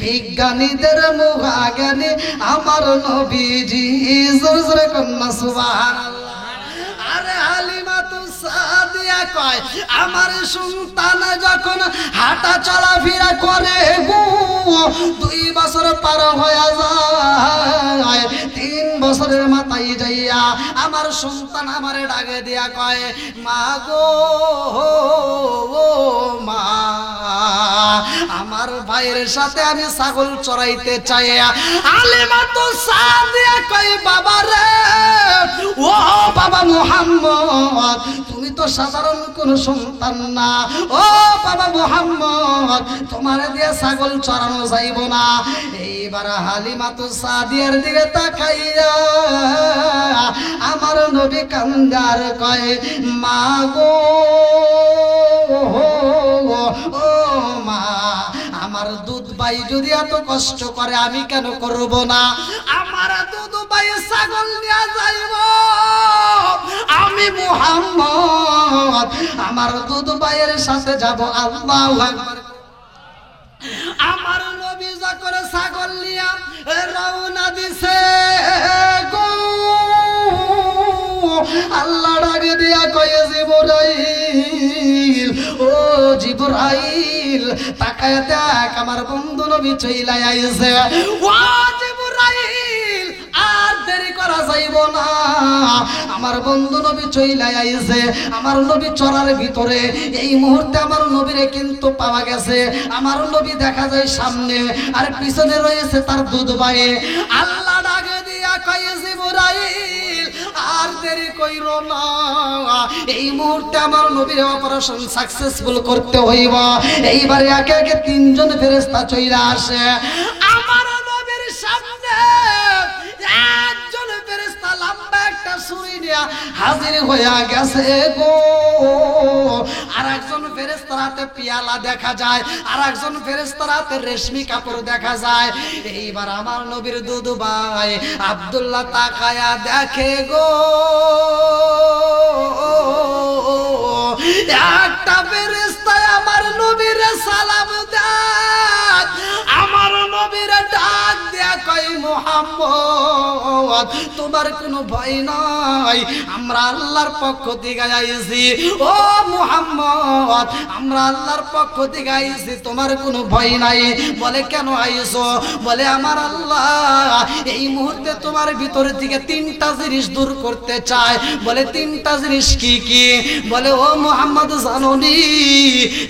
বিজ্ঞানীদের মুখাগানি আমার নবীজি। জোরে জোরে কন্যা সুবহানাল্লাহ। আরে হালিমাতু সাদিয়া কয়, আমার সন্তান যখন হাঁটা চলাফেরা করে গো, 2 বছর পার হয়ে যায়, 3 বছরের মাথায় যাইয়া আমার সন্তান আমারে ডাকে দিয়া কয়, মা গো মা, আমার ভাইয়ের সাথে আমি ছাগল চড়াইতে চাই। হালিমাতু সাদিয়া কয়, বাবা রে, ও বাবা মুহাম্মদ, তুমি তো সাধারণ কোন সন্তান না। ও বাবা মুহাম্মদ, তোমার দিয়ে ছাগল চড়ানো যাইব না। এইবার হালিমাতু সাদিয়ার দিকে তাকাইয়া আমার নবী কান্দার কয়, মা গো ও মা, আমার দুধ ভাই যদি এত কষ্ট করে আমি কেন করব না? আমার দুধ ভাই ছাগল নিয়ে যাইব, আমি মুহাম্মদ আমার দুধ ভাইয়ের সাথে যাব। আল্লাহু আকবার। আমার নবী যখন ছাগল নিয়ে রওনা দিছে গো, আল্লাহ ডাকে দিয়া কয়ে, জিবরাইল, ও জিবরাইল, তাকায় দেখ আমার বন্ধু নবী চইলা আইছে। ও জিবরাইল, আর দেরি করা যাইব না। আমার বন্ধু নবী চইলা আইছে, আমার নবী চরার ভিতরে। এই মুহূর্তে আমার নবীরে কিন্তু পাওয়া গেছে। আমার নবী দেখা যায় সামনে, আর পিছনে রয়েছে তার দুধ ভাই। আল্লাহ ডাকে দিয়া কয় জিবরাইল আর দেরি কইরো না, এই মুহূর্তে আমার নবীর অপারেশন সাকসেসফুল করতে হইব। এইবারে একে একে তিনজন ফেরেশতা চইলা আসে আমার নবীর সামনে। একজন ফেরেশতা লম্বা একটা ছুরি নিয়ে হাজির হইয়া গেছে গো। আর একজন ফেরেশতার হাতে পিয়ালা দেখা যায়, আর একজন ফেরেশতার হাতে রেশমি কাপড় দেখা যায়। এইবার আমার নবীর দুধ ভাই আব্দুল্লাহ তাকায়া দেখে গো, একটা ফেরেশতা আমার নবীর সালাম দেয়। আমার নবীর ডাক দেয়া কয় মুহাম্মদ তোমার কোনো ভয় নাই, আমরা আল্লাহর পক্ষ থেকে আইছি। ও মুহাম্মদ আমরা আল্লাহর পক্ষ থেকে আইছি, তোমার কোনো ভয় নাই। বলে কেন আইছো? বলে আমার আল্লাহ এই মুহূর্তে তোমার ভিতর থেকে তিনটা জিনিস দূর করতে চায়। বলে তিনটা জিনিস কি কি? বলে ও মুহাম্মদ জানোনি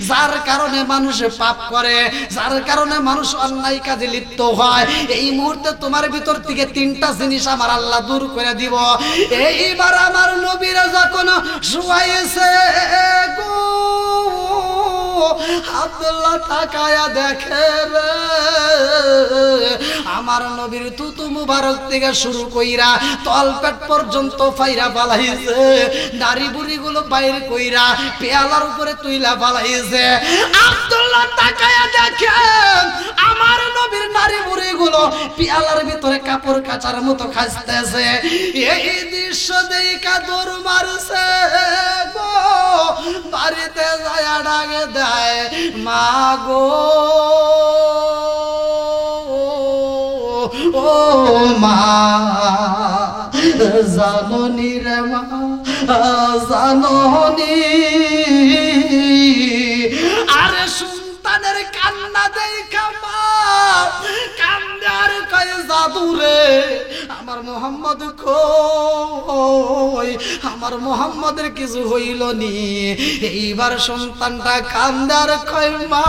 যার কারণে মানুষ পাপ করে, যার কারণে মানুষ অন্যায় কাজে লিপ্ত হয়, এই মুহূর্তে তোমার ভিতর থেকে তিনটা জিনিস আমার আল্লাহ দূর করে দিব। এইবার আমার নবীরা যখন শুয়াইছে গো, আব্দুল্লাহ তাকায়া দেখে রে আমার নবীর তুতু মুবারক থেকে শুরু কইরা তলপেট পর্যন্ত ফাইরা পালাইছে, দাড়ি বুড়ি গুলো বাইরে কইরা পেয়ালার উপরে তুইলা পালাইছে। আব্দুল্লাহ তাকায়া দেখে আমার নবীর নারী বুড়ি গুলো পেয়ালার ভিতরে কাপড় কাচার মতো খাসতেছে। এই দৃশ্য দেখা দৌড় মারছে গো, বাড়িতে যায় ডাকে দেয় মা গো, ও মা জাননি রে মা জাননি। আরে সন্তানের কান্না দেখা মা কান্দে আর কয় জাদু রে আমার মোহাম্মদ কই, আমার মোহাম্মদের কিছু হইল নি। এইবার সন্তানটা কান্দে আর কয় মা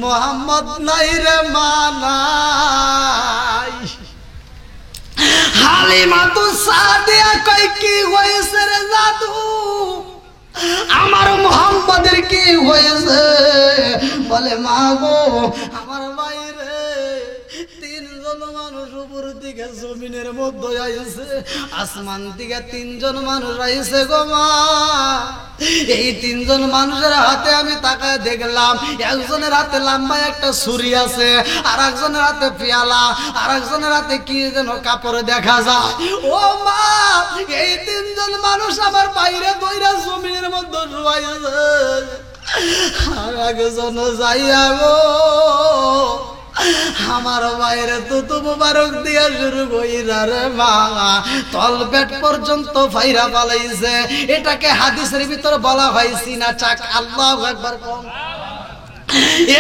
মোহাম্মদ নাই রে মা নাই। হালিমা তো সাদিয়া কই কি হয়েছে রে জাদু, আমার মোহাম্মদের কি হয়েছে? বলে মা গো আমার বাইরে তিনজন মানুষ উপর দিকে জমিনের মধ্যে আইছে, আসমান থেকে তিনজন মানুষ আইছে গো মা। এই তিনজন মানুষের হাতে আমি তাকায় দেখলাম, একজনের হাতে লম্বা একটা ছুরি আছে, আর একজনের হাতে পেয়ালা, আর একজনের হাতে কি যেন কাপড় দেখা যায়। ও মা এই তিনজন মানুষ আমার বাইরে দইরা জমিনের মধ্যে শুয়াইছে, আর একজন যাইয়া গো আমার বাইরে তুতু মুবারক দিয়া শুরু কইরা রে মা তলপেট পর্যন্ত ফাইরা পালাইছে। এটাকে হাদিসের ভিতর বলা হয় সিনা চাক। আল্লাহু আকবার।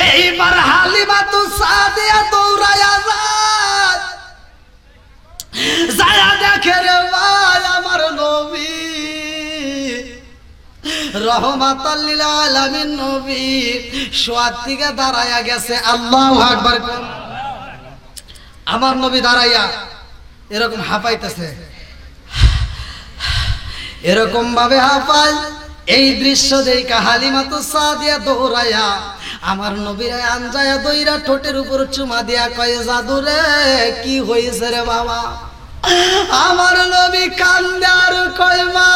এইবার হালিমা তো সাদিয়া দৌড়ায়া যায়, দেখে রে ভাই আমার নবী রহমাতাল লিল আলামিন নবী শোয়ার থেকে দাঁড়ায়া গেছে। আল্লাহু আকবার। আমার নবী দাঁড়াইয়া এরকম হাঁপাইতেছে, এরকম ভাবে হাঁপায়। এই দৃশ্য দেখা হালিমা তো সাদিয়া দৌড়াইয়া আমার নবীর আনজায়া দইরা ঠোঁটের উপর চুমা দিয়া কয় জাদু রে কি হয়েছে রে বাবা? আমার নবী কান্দে আর কয় মা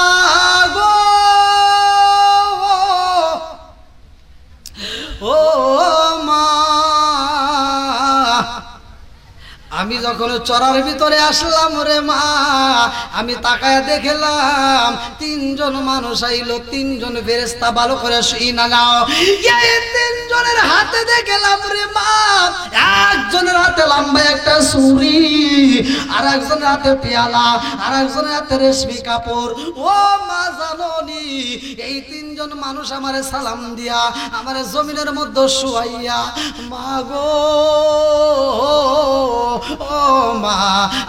গো, ও মা আমি যখন চড়ার ভিতরে আসলাম রে মা, আমি তাকায় দেখলাম তিনজন মানুষ আইলো, তিনজন ফেরেশতা ভালো করে শুই না নাও। এই তিনজনের হাতে দেখলাম রে মা, একজনের হাতে লম্বা একটা ছুরি, আর একজনের হাতে পেয়ালা, আর একজনের হাতে রেশমি কাপড়। ও মা জাননি, এই তিনজন মানুষ আমারে সালাম দিয়া আমারে জমিনের মধ্যে শুয়াইয়া, মা গো ও মা,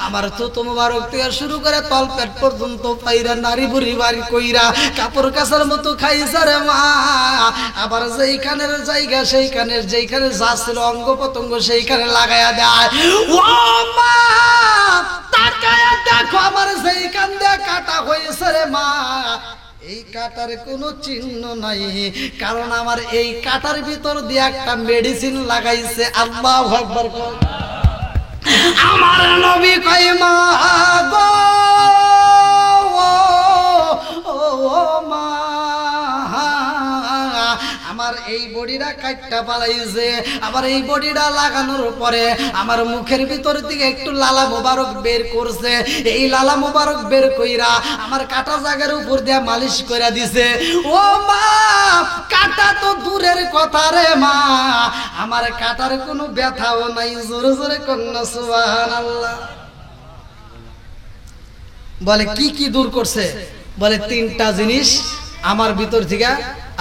আমার তো মোবারক থেকে শুরু করে তল পেট পর্যন্ত পাইরা নারী বুড়ি বাড়ি কইরা কাপড় কাচার মতো খাইছে রে মা। আবার যেইখানের জায়গা সেইখানের যেইখানে যা ছিল অঙ্গ প্রত্যঙ্গ সেইখানে লাগাইয়া দেয়। ও মা তাকায়া দেখো আমার যেইখান দিয়ে কাটা হয়েছে রে মা, এই কাটার কোনো চিহ্ন নাই, কারণ আমার এই কাটার ভিতর দিয়ে একটা মেডিসিন লাগাইছে। আল্লাহু আকবার। আমার নবী কয় মা গো ও মা, আমার এই বডিটা কাটটা পালাইছে, আবার এই বডিটা লাগানোর পরে আমার মুখের ভিতর থেকে একটু লালা মোবারক বের করছে। এই লালা মোবারক বের কইরা আমার কাটা জায়গার উপর দিয়ে মালিশ কইরা দিছে। ও মা, কাটা তো দূরের কথা রে মা, আমার কাটার কোনো ব্যথাও নাই। জোরে জোরে কন্যা সুবহানাল্লাহ। বলে কি কি দূর করছে? বলে তিনটা জিনিস আমার ভিতর থেকে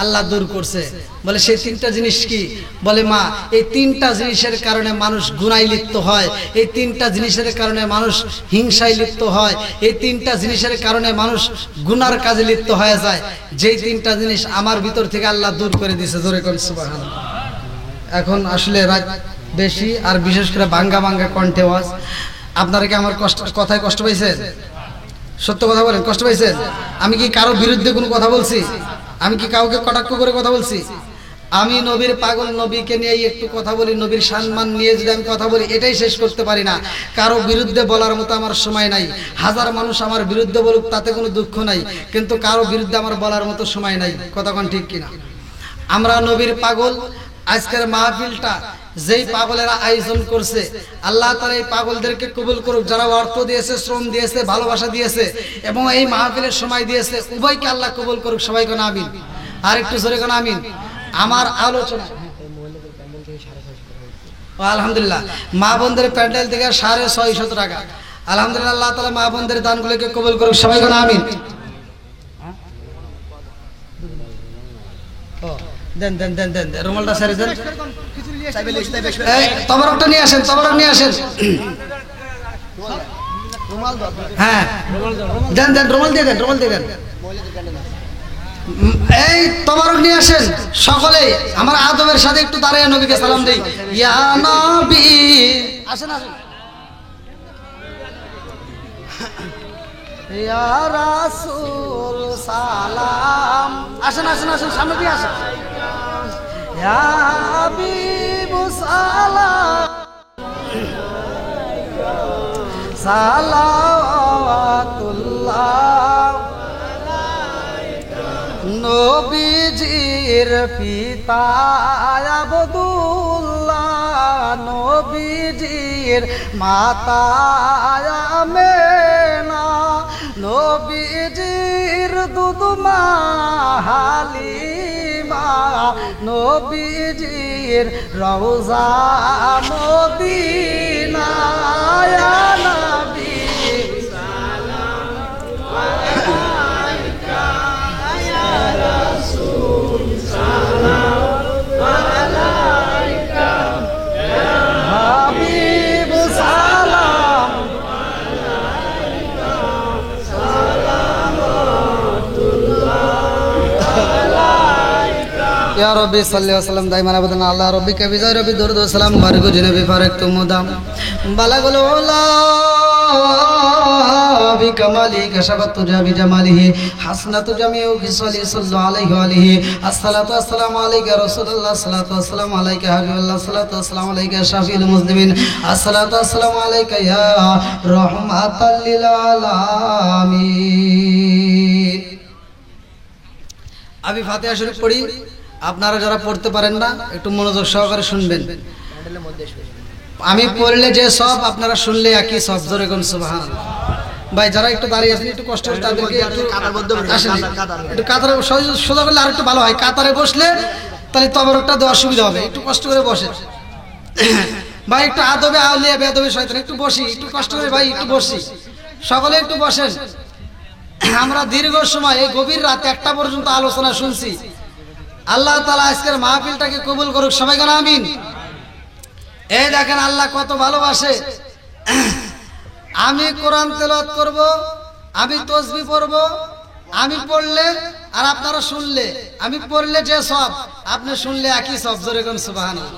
আল্লাহ দূর করছে। বলে সেই তিনটা জিনিস কি? বলে মা, এই তিনটা জিনিসের কারণে মানুষ গুনায় লিপ্ত হয়, এই তিনটা জিনিসের কারণে মানুষ হিংসায় লিপ্ত হয়, এই তিনটা জিনিসের কারণে মানুষ গুনার কাজে লিপ্ত হয়ে যায়। যেই তিনটা জিনিস আমার ভিতর থেকে আল্লাহ দূর করে দিয়েছে। জোরে কোন সুবহানাল্লাহ। এখন আসলে রাত বেশি, আর বিশেষ করে ভাঙ্গা ভাঙ্গা কণ্ঠে ওয়াজ। আপনারা কি আমার কথায় কষ্ট পাইছেন? সত্য কথা বলেন, কষ্ট পাইছেন? আমি কি কারো বিরুদ্ধে কোনো কথা বলছি? আমি কি কাউকে কটাক্ষ করে কথা বলছি? আমি নবীর পাগল, নবীকে নিয়ে একটু কথা বলি, নবীর সম্মান নিয়ে যদি আমি কথা বলি, এটাই শেষ করতে পারি না। কারো বিরুদ্ধে বলার মতো আমার সময় নাই। হাজার মানুষ আমার বিরুদ্ধে বলুক, তাতে কোনো দুঃখ নাই, কিন্তু কারো বিরুদ্ধে আমার বলার মতো সময় নাই। কথা কোন ঠিক কিনা? আমরা নবীর পাগল। আজকের মাহফিলটা যেই পাগলেরা আয়োজন করছে, আল্লাহ তাআলা এই পাগলদেরকে কবুল করুক। যারা অর্থ দিয়েছে, শ্রম দিয়েছে, ভালোবাসা দিয়েছে এবং এই মাহফিলের সময় দিয়েছে, উভয়কে আল্লাহ কবুল করুক। সবাই কোন আমিন। আর একটু জোরে কোন আমিন। আমার আলোচনা আলহামদুলিল্লাহ, মা বোনদের প্যান্ডেল থেকে 650 টাকা। আলহামদুলিল্লাহ, আল্লাহ তাআলা মা বোনদের দানগুলোকে কবুল করুক। সবাই কোন আমিন। দেন দেন দেন দেন, রুমালটা ছেড়ে দেন। তবরকটা নিয়ে আসেন, তবরক নিয়ে আসেন। হ্যাঁ দেন দেন, রুমাল দিয়ে দেন, রুমাল দিয়ে দেন। এই তবরক নিয়ে আসেন সকলেই। আমার আদবের সাথে একটু দাঁড়িয়ে নবীকে সালাম দেই। ইয়া নবী, আসেন আসেন। ইয়া রাসূল সালাম, আসেন আসেন আসেন, সামনে দিয়ে আসেন। ইয়া হাবিব সালাম, সালাওয়াতুল্লাহ নবীজির পিতা আব্দুল্লাহ, নবীজির মাতা আমেনা, নবীজির দুধমা হালিমা, নবীজির রওজা মদিনা। ইয়া নবী সালাম আলাইকা, ইয়া রাসূল সালাম আলাইকা, ইয়া হাবিব সালাম আলাইকা, সালাওয়াতুল্লাহ আলাইকা। ইয়া রাব্বি সাল্লি ওয়া সাল্লাম দাইমান আবাদান আলা রাব্বিকা বিজাই রাব্বি দুরুদ ওয়া সালাম বারিকু জিনাবি ফারাকতু মুদাম বালাগুল উলা বিকামালি কাশাবাতু জাবি জামালিহি হাসনাতু জামিউ খিসালি সাল্লাল্লাহু আলাইহি ওয়া আলিহি। আসসালাতু ওয়াসসালামু আলাইকা রাসূলুল্লাহ, সালাতু ওয়াসসালামু আলাইকা হাবিবাল্লাহ, সালাতু ওয়াসসালামু আলাইকা শাফিউল মুসলিমিন, আসসালাতু ওয়াসসালামু আলাইকা ইয়া রাহমাতাল লিল আলামিন। আমি ফাতিহা শরীফ পড়ি, আপনারা যারা পড়তে পারেন না একটু মনোযোগ সহকারে শুনবেন। আমি পড়লে যে সব, আপনারা শুনলে একই সব। জোরে কোন সুবহানাল্লাহ। ভাই যারা একটু দাঁড়িয়ে আছেন একটু কষ্ট করে তাদেরকে একটু একটু কাতারে সোজা করলে আর একটু ভালো হয়। কাতারে বসলে তাহলে তবরকটা দেওয়ার সুবিধা হবে। একটু কষ্ট করে বসে ভাই, একটু আদবে আউলিয়া বেদবে শয়তান, একটু বসি, একটু কষ্ট করে ভাই, একটু বসি, সকলে একটু বসেন। আমরা দীর্ঘ সময় এই গভীর রাত 1টা পর্যন্ত আলোচনা শুনছি। আল্লাহ তাআলা আজকের মাহফিলটাকে কবুল করুক, সবাই বলেন আমিন। এই দেখেন আল্লাহ কত ভালোবাসে। আমি কোরআন তেলাওয়াত করব, আমি তাসবিহ পড়ব, আমি পড়লে আর আপনারা শুনলে, আমি পড়লে যে সব, আপনি শুনলে একই সব। জোরে কোন সুবহানাল্লাহ।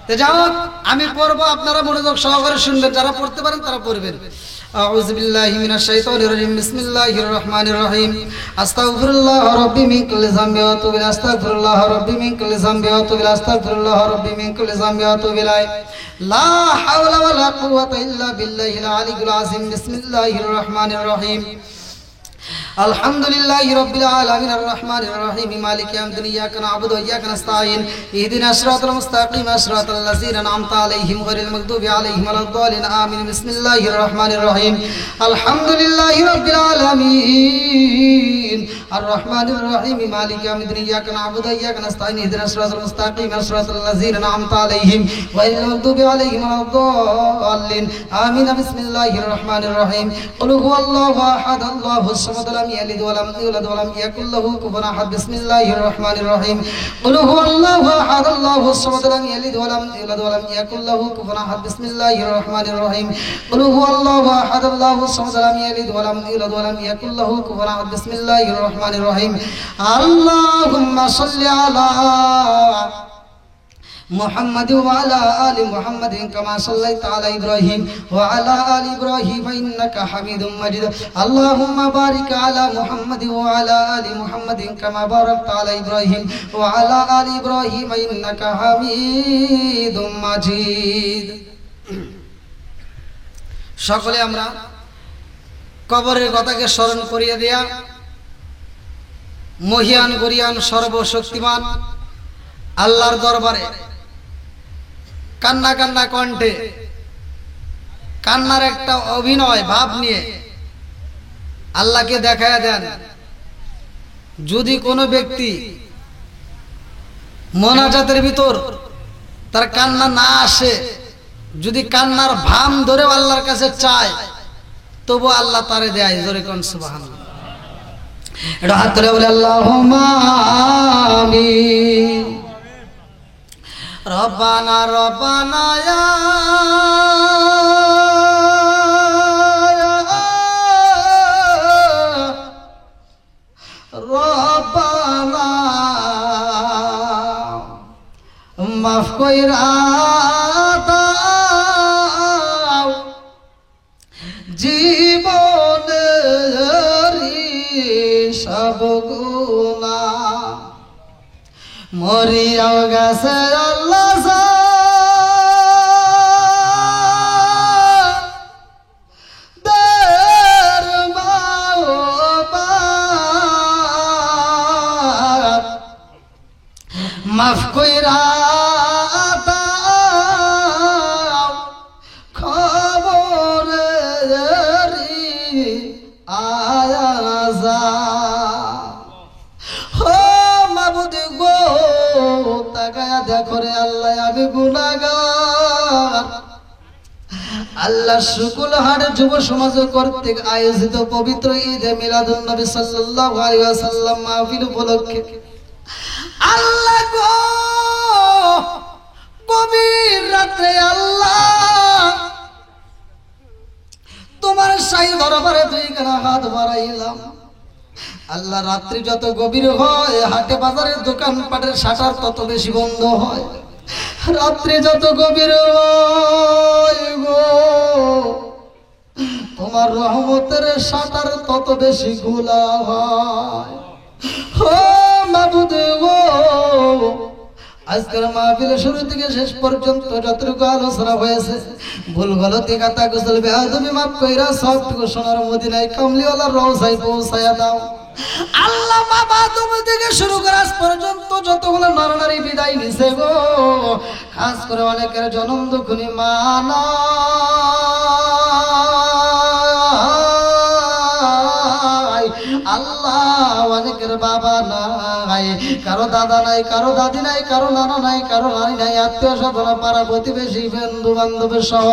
তো যাও, আমি পড়বো, আপনারা মনোযোগ সহকারে শুনবেন, যারা পড়তে পারেন তারা পড়বেন। আউযু বিল্লাহি মিনাশ শাইতানির রাজিম, বিসমিল্লাহির রহমানির রহিম। আস্তাগফিরুল্লাহ রাব্বি মিন কুল্লি যামবি ওয়া আতুবু ইলাইহি, আস্তাগফিরুল্লাহ রাব্বি মিন কুল্লি যামবি ওয়া আতুবু ইলাইহি, আস্তাগফিরুল্লাহ রাব্বি মিন কুল্লি যামবি ওয়া আতুবু ইলাইহি। লা হাওলা ওয়া লা কুওয়াতা ইল্লা বিল্লাহিল আলিয়্যিল আযীম। বিসমিল্লাহির রহমানির রহিম। আলহামদুলিল্লাহি রাব্বিল আলামিন আর রহমানির রহিম মালিকি ইয়াউমিদ্দিন ইয়াকা না'বুদু ওয়া ইয়াকা নাস্তাঈন ইহদিনাস সিরাতাল মুস্তাকিম সিরাতাল লাযিনা আন'আমতা আলাইহিম গায়রিল মাগদুবি আলাইহিম ওয়ালাদ-দাল্লিন আমিন। বিসমিল্লাহির রহমানির রহিম। আলহামদুলিল্লাহি রাব্বিল আলামিন আর রহমানির রহিম মালিকি ইয়াউমিদ্দিন ইয়াকা না'বুদু ওয়া ইয়াকা নাস্তাঈন ইহদিনাস সিরাতাল মুস্তাকিম সিরাতাল লাযিনা আন'আমতা আলাইহিম গায়রিল মাগদুবি আলাইহিম ওয়ালাদ-দাল্লিন আমিন। বিসমিল্লাহির রহমানির রহিম। কুল হুয়াল্লাহু আহাদ আল্লাহুস সামাদ লাম ইয়ালিদ ওয়া লাম ইউলাদ ওয়া লাম ইয়াকুল লাহু কুফুওয়ান আহাদ। বিসমিল্লাহির রহমানির রহিম। কুল হুয়াল্লাহু আহাদ আল্লাহুস সামাদ লাম ইয়ালিদ ওয়া লাম ইউলাদ ওয়া লাম ইয়াকুল লাহু কুফুওয়ান আহাদ। বিসমিল্লাহির রহমানির রহিম। কুল হুয়াল্লাহু আহাদ আল্লাহুস সামাদ লাম ইয়ালিদ ওয়া লাম ইউলাদ ওয়া লাম ইয়াকুল লাহু কুফুওয়ান আহাদ। বিসমিল্লাহির রহমানির রহিম। আল্লাহুম্মা সাল্লি আলা محمد وعلى آل محمد كما صليت على إبراهيم وعلى آل إبراهيم إنك حميد مجيد. اللهم بارك على محمد وعلى آل محمد كما باركت على إبراهيم وعلى آل إبراهيم إنك حميد مجيد. সকলে আমরা কবরের কথাকে স্মরণ করিয়ে দেয়া মহিয়ান গরিয়ান সর্বশক্তিমান আল্লাহর দরবারে কান্না কান্না কণ্ঠে, কান্নার একটা অভিনয় ভাব নিয়ে আল্লাহকে দেখায়া দেন। যদি কোনো ব্যক্তি মোনাজাতের ভিতর তার কান্না না আসে, যদি কান্নার ভাম ধরে আল্লাহর কাছে চায়, তবু আল্লাহ তারে দেয়। জোরে কোন সুবহানাল্লাহ। এটা হাত ধরে বলে আল্লাহুম্মা আমিন। রব্বানা রব্বানা ইয়া রব্বানা মাফ কইরা দাও জীবনের সব গুনাহ মরিয়া গেছে আল্লাহ দের মাফ কইরা দাও খবরের আয়াজা দেখো রে আল্লাহ, আমি গুনাহগার। আল্লাহ শুকুলহাট যুব সমাজ কর্তৃক আয়োজিত পবিত্র ঈদে মিলাদুন নবী সাল্লাল্লাহু আলাইহি ওয়াসাল্লাম মাহফিল উপলক্ষে আল্লাহ গো গভীর রাতে আল্লাহ তোমার শাহী দরবারে দুই খানা হাত বাড়াইলাম। আল্লাহ রাত্রি যত গভীর হয়, হাটে বাজারের দোকান পাটের শাটার তত বেশি বন্ধ হয়। রাত্রি যত গভীর হয় গো, তোমার রহমতের শাটার তত বেশি খোলা হয়। ও মাবুদ গো, আজকের মাহফিল শুরু থেকে শেষ পর্যন্ত যতটুকু আলোচনা হয়েছে, ভুল গলতি কাতা গোসল বেয়াদবি মাফ কইরা সবটুকু সোনার মদিনায় কামলিওয়ালার রওজায় পৌঁছায়া দাও। আল্লাহ বাবা তুমি থেকে শুরু করে আজ পর্যন্ত যতগুলো নরনারী বিদায় নিছে গো, খাস করে অনেকের জনম দুঃখনী মানা আল্লাহ, অনেকের বাবা নাই, কারো দাদা নাই, কারো দাদি নাই, কারো নানা নাই, কারো নানি নাই, আত্মীয় স্বজন পাড়া প্রতিবেশী বন্ধু বান্ধবের সহ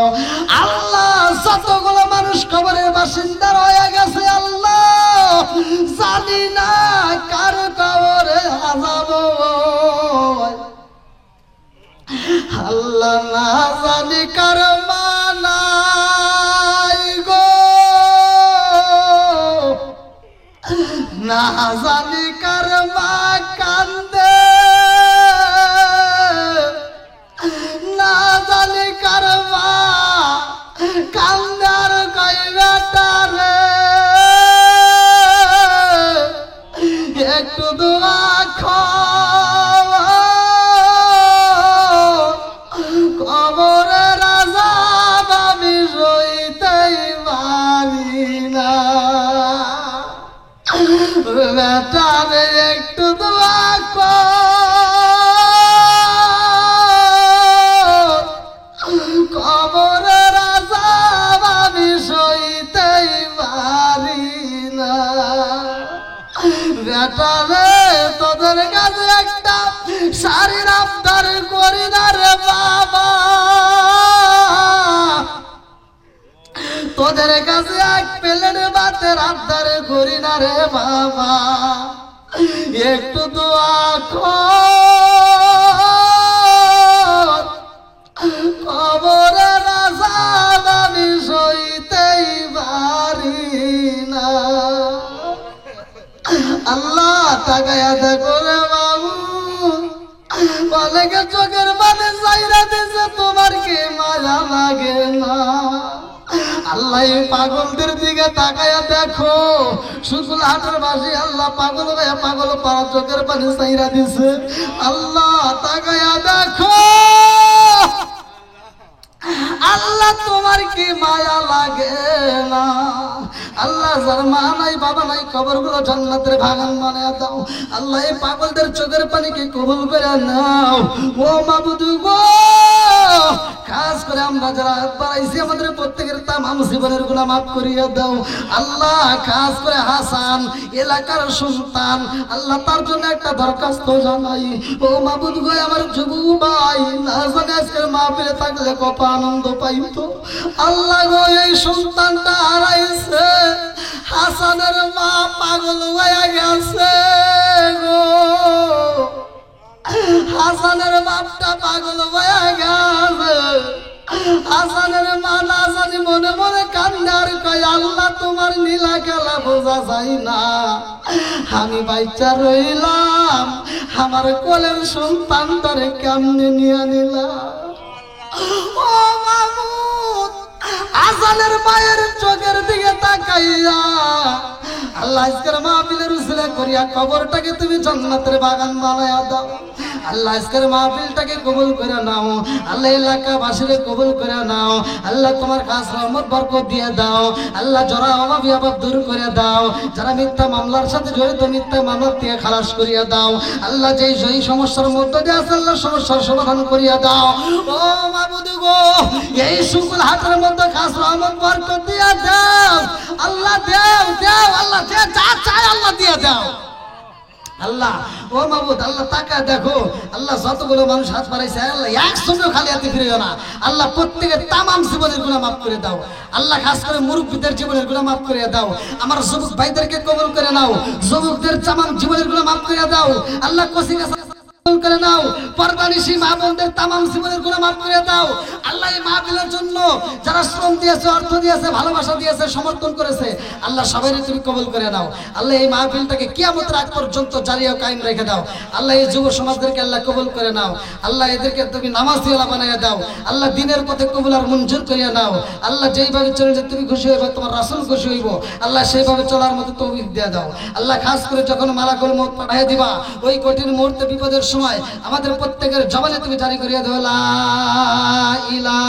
আল্লাহ যতগুলো মানুষ কবরের বাসিন্দা হয়ে গেছে আল্লাহ, জানি না কার কবরে আযাব আল্লাহ, না জানি কার মানাই গো, না জানি কার মা কান্দে, না জানি কার মা কান্দার কই বেটারে একটু দোয়া কবরের আযাব আমি সইতেই পারি না, বেটারে একটু দোয়া কবরের আযাব আমি সইতেই পারি না, বেটারে তোদের কাছে একটা শাড়ির আবদার করি না রে বাবা, তোদের কাছে এক প্লেট ভাতের আবদার করি না রে বাবা, একটু দোয়া কর কবরের আযাব আমি সইতেই পারি না, আল্লাহ তাকায়া দেখো রে বাবু, অনেকে চোখের পানি চাইরা দিছে, তোমার কি মায়া লাগে না? আল্লাহ এই পাগলদের দিকে তাকায়া দেখো, শুকুল হাটের বাসী আল্লাহ পাগল ভাইয়া পাগল পাড়া চোখের পানি চাইরা দিছে, আল্লাহ তাকায়া দেখো, আল্লাহ তোমার কি মায়া লাগে না? আল্লাহ যার মা নাই বাবা নাই কবরগুলো জান্নাতের বাগান বানায়া দাও, আল্লাহ এই পাগলদের চোখের পানিকে কবুল করে নাও ও মাবুদ গো, খাস করে আমরা যারা হাত বাড়াইছি আমাদের প্রত্যেকের তামাম জীবনের গুনাহ মাফ করিয়া দাও আল্লাহ, খাস করে হাসান এলাকার সন্তান আল্লাহ, তার জন্য একটা দরখাস্ত জানাই ও মাবুদ গো, আমার যুবক ভাই না জানে আজকের মাহফিলে থাকলে কত আনন্দ পাইতো, আল্লাহ গো এই সন্তানটা হারাইছে, হাসানের মা পাগল হয়ে গেছে গো, হাসানের বাপটা পাগল হয়ে গেছে, হাসানের মা না জানি মনে মনে কান্দে আর কয় আল্লাহ তোমার নীলা খেলা বোঝা যায় না, আমি বাচ্চা রইলাম আমার কোলের সন্তানটারে কেমনে নিয়ে নিলাম, ও মামুদ হাসানের মায়ের চোখের দিকে তাকাইয়া আল্লাহ আজকের মাহফিলের উসিলা করিয়া কবরটাকে তুমি জান্নাতের বাগান বানায়া দাও, আল্লাহ আজকের মাহফিলটাকে কবুল করে নাও, আল্লাহ এলাকাবাসীর কবুল করে নাও, আল্লাহ তোমার খাস রহমত বরকত দিয়ে দাও, আল্লাহ যারা অভাবী অভাব দূর করে দাও, যারা মিথ্যা মামলার সাথে জড়িত মিথ্যা মামলা থেকে খালাস করিয়া দাও, আল্লাহ যেই সমস্যার মধ্যে দিয়ে আছে আল্লাহ সমস্যার সমাধান করিয়া দাও, ও মাবুদ গো এই শুকুল হাটের মধ্যে খাস রহমত বরকত দিয়ে দাও, আল্লাহ দেও দেও আল্লাহ যে যা চাই আল্লাহ দিয়ে দাও আল্লাহ, ও মাবুদ আল্লাহ তাকা দেখো আল্লাহ যতগুলো মানুষ হাত বাড়াইছে আল্লাহ একসঙ্গে খালি হাতে ফিরিও না, আল্লাহ প্রত্যেকের তামাম জীবনের গুনাহ মাফ করে দাও, আল্লাহ খাস করে মুরব্বীদের জীবনের গুনাহ মাফ করে দাও, আমার যুবক ভাইদেরকে কবুল করে নাও, যুবকদের তামাম জীবনের গুনাহ মাফ করে দাও, আল্লাহ কসিকা করে নাও, পরবানিশি মা বোনদের তামাম জীবনের গুনাহ মাফ করে দাও, আল্লাহ এই মাহফিলের জন্য যারা শ্রম দিয়েছে অর্থ দিয়েছে ভালোবাসা দিয়েছে সমর্থন করেছে আল্লাহ সবাইকে তুমি কবুল করে নাও, আল্লাহ এই মাহফিলটাকে কিয়ামতের আগ পর্যন্ত জারি ও কায়েম রেখে দাও, আল্লাহ এই যুব সমাজদেরকে আল্লাহ কবুল করে নাও, আল্লাহ এদেরকে তুমি নামাজিওয়ালা বানাইয়া দাও, আল্লাহ দিনের পথে কবুল আর মঞ্জুর করিয়া নাও, আল্লাহ যেইভাবে চলে যে তুমি খুশি হইবা তোমার রাসূল খুশি হইব, আল্লাহ সেইভাবে চলার মতো তৌফিক দিয়ে দাও, আল্লাহ খাস করে যখন মালাকুল মউত পাঠিয়ে দিবা ওই কঠিন মুহূর্তে বিপদের সময় আমাদের প্রত্যেকের জবানে তুমি জারি করিয়া দাও লা ইলাহা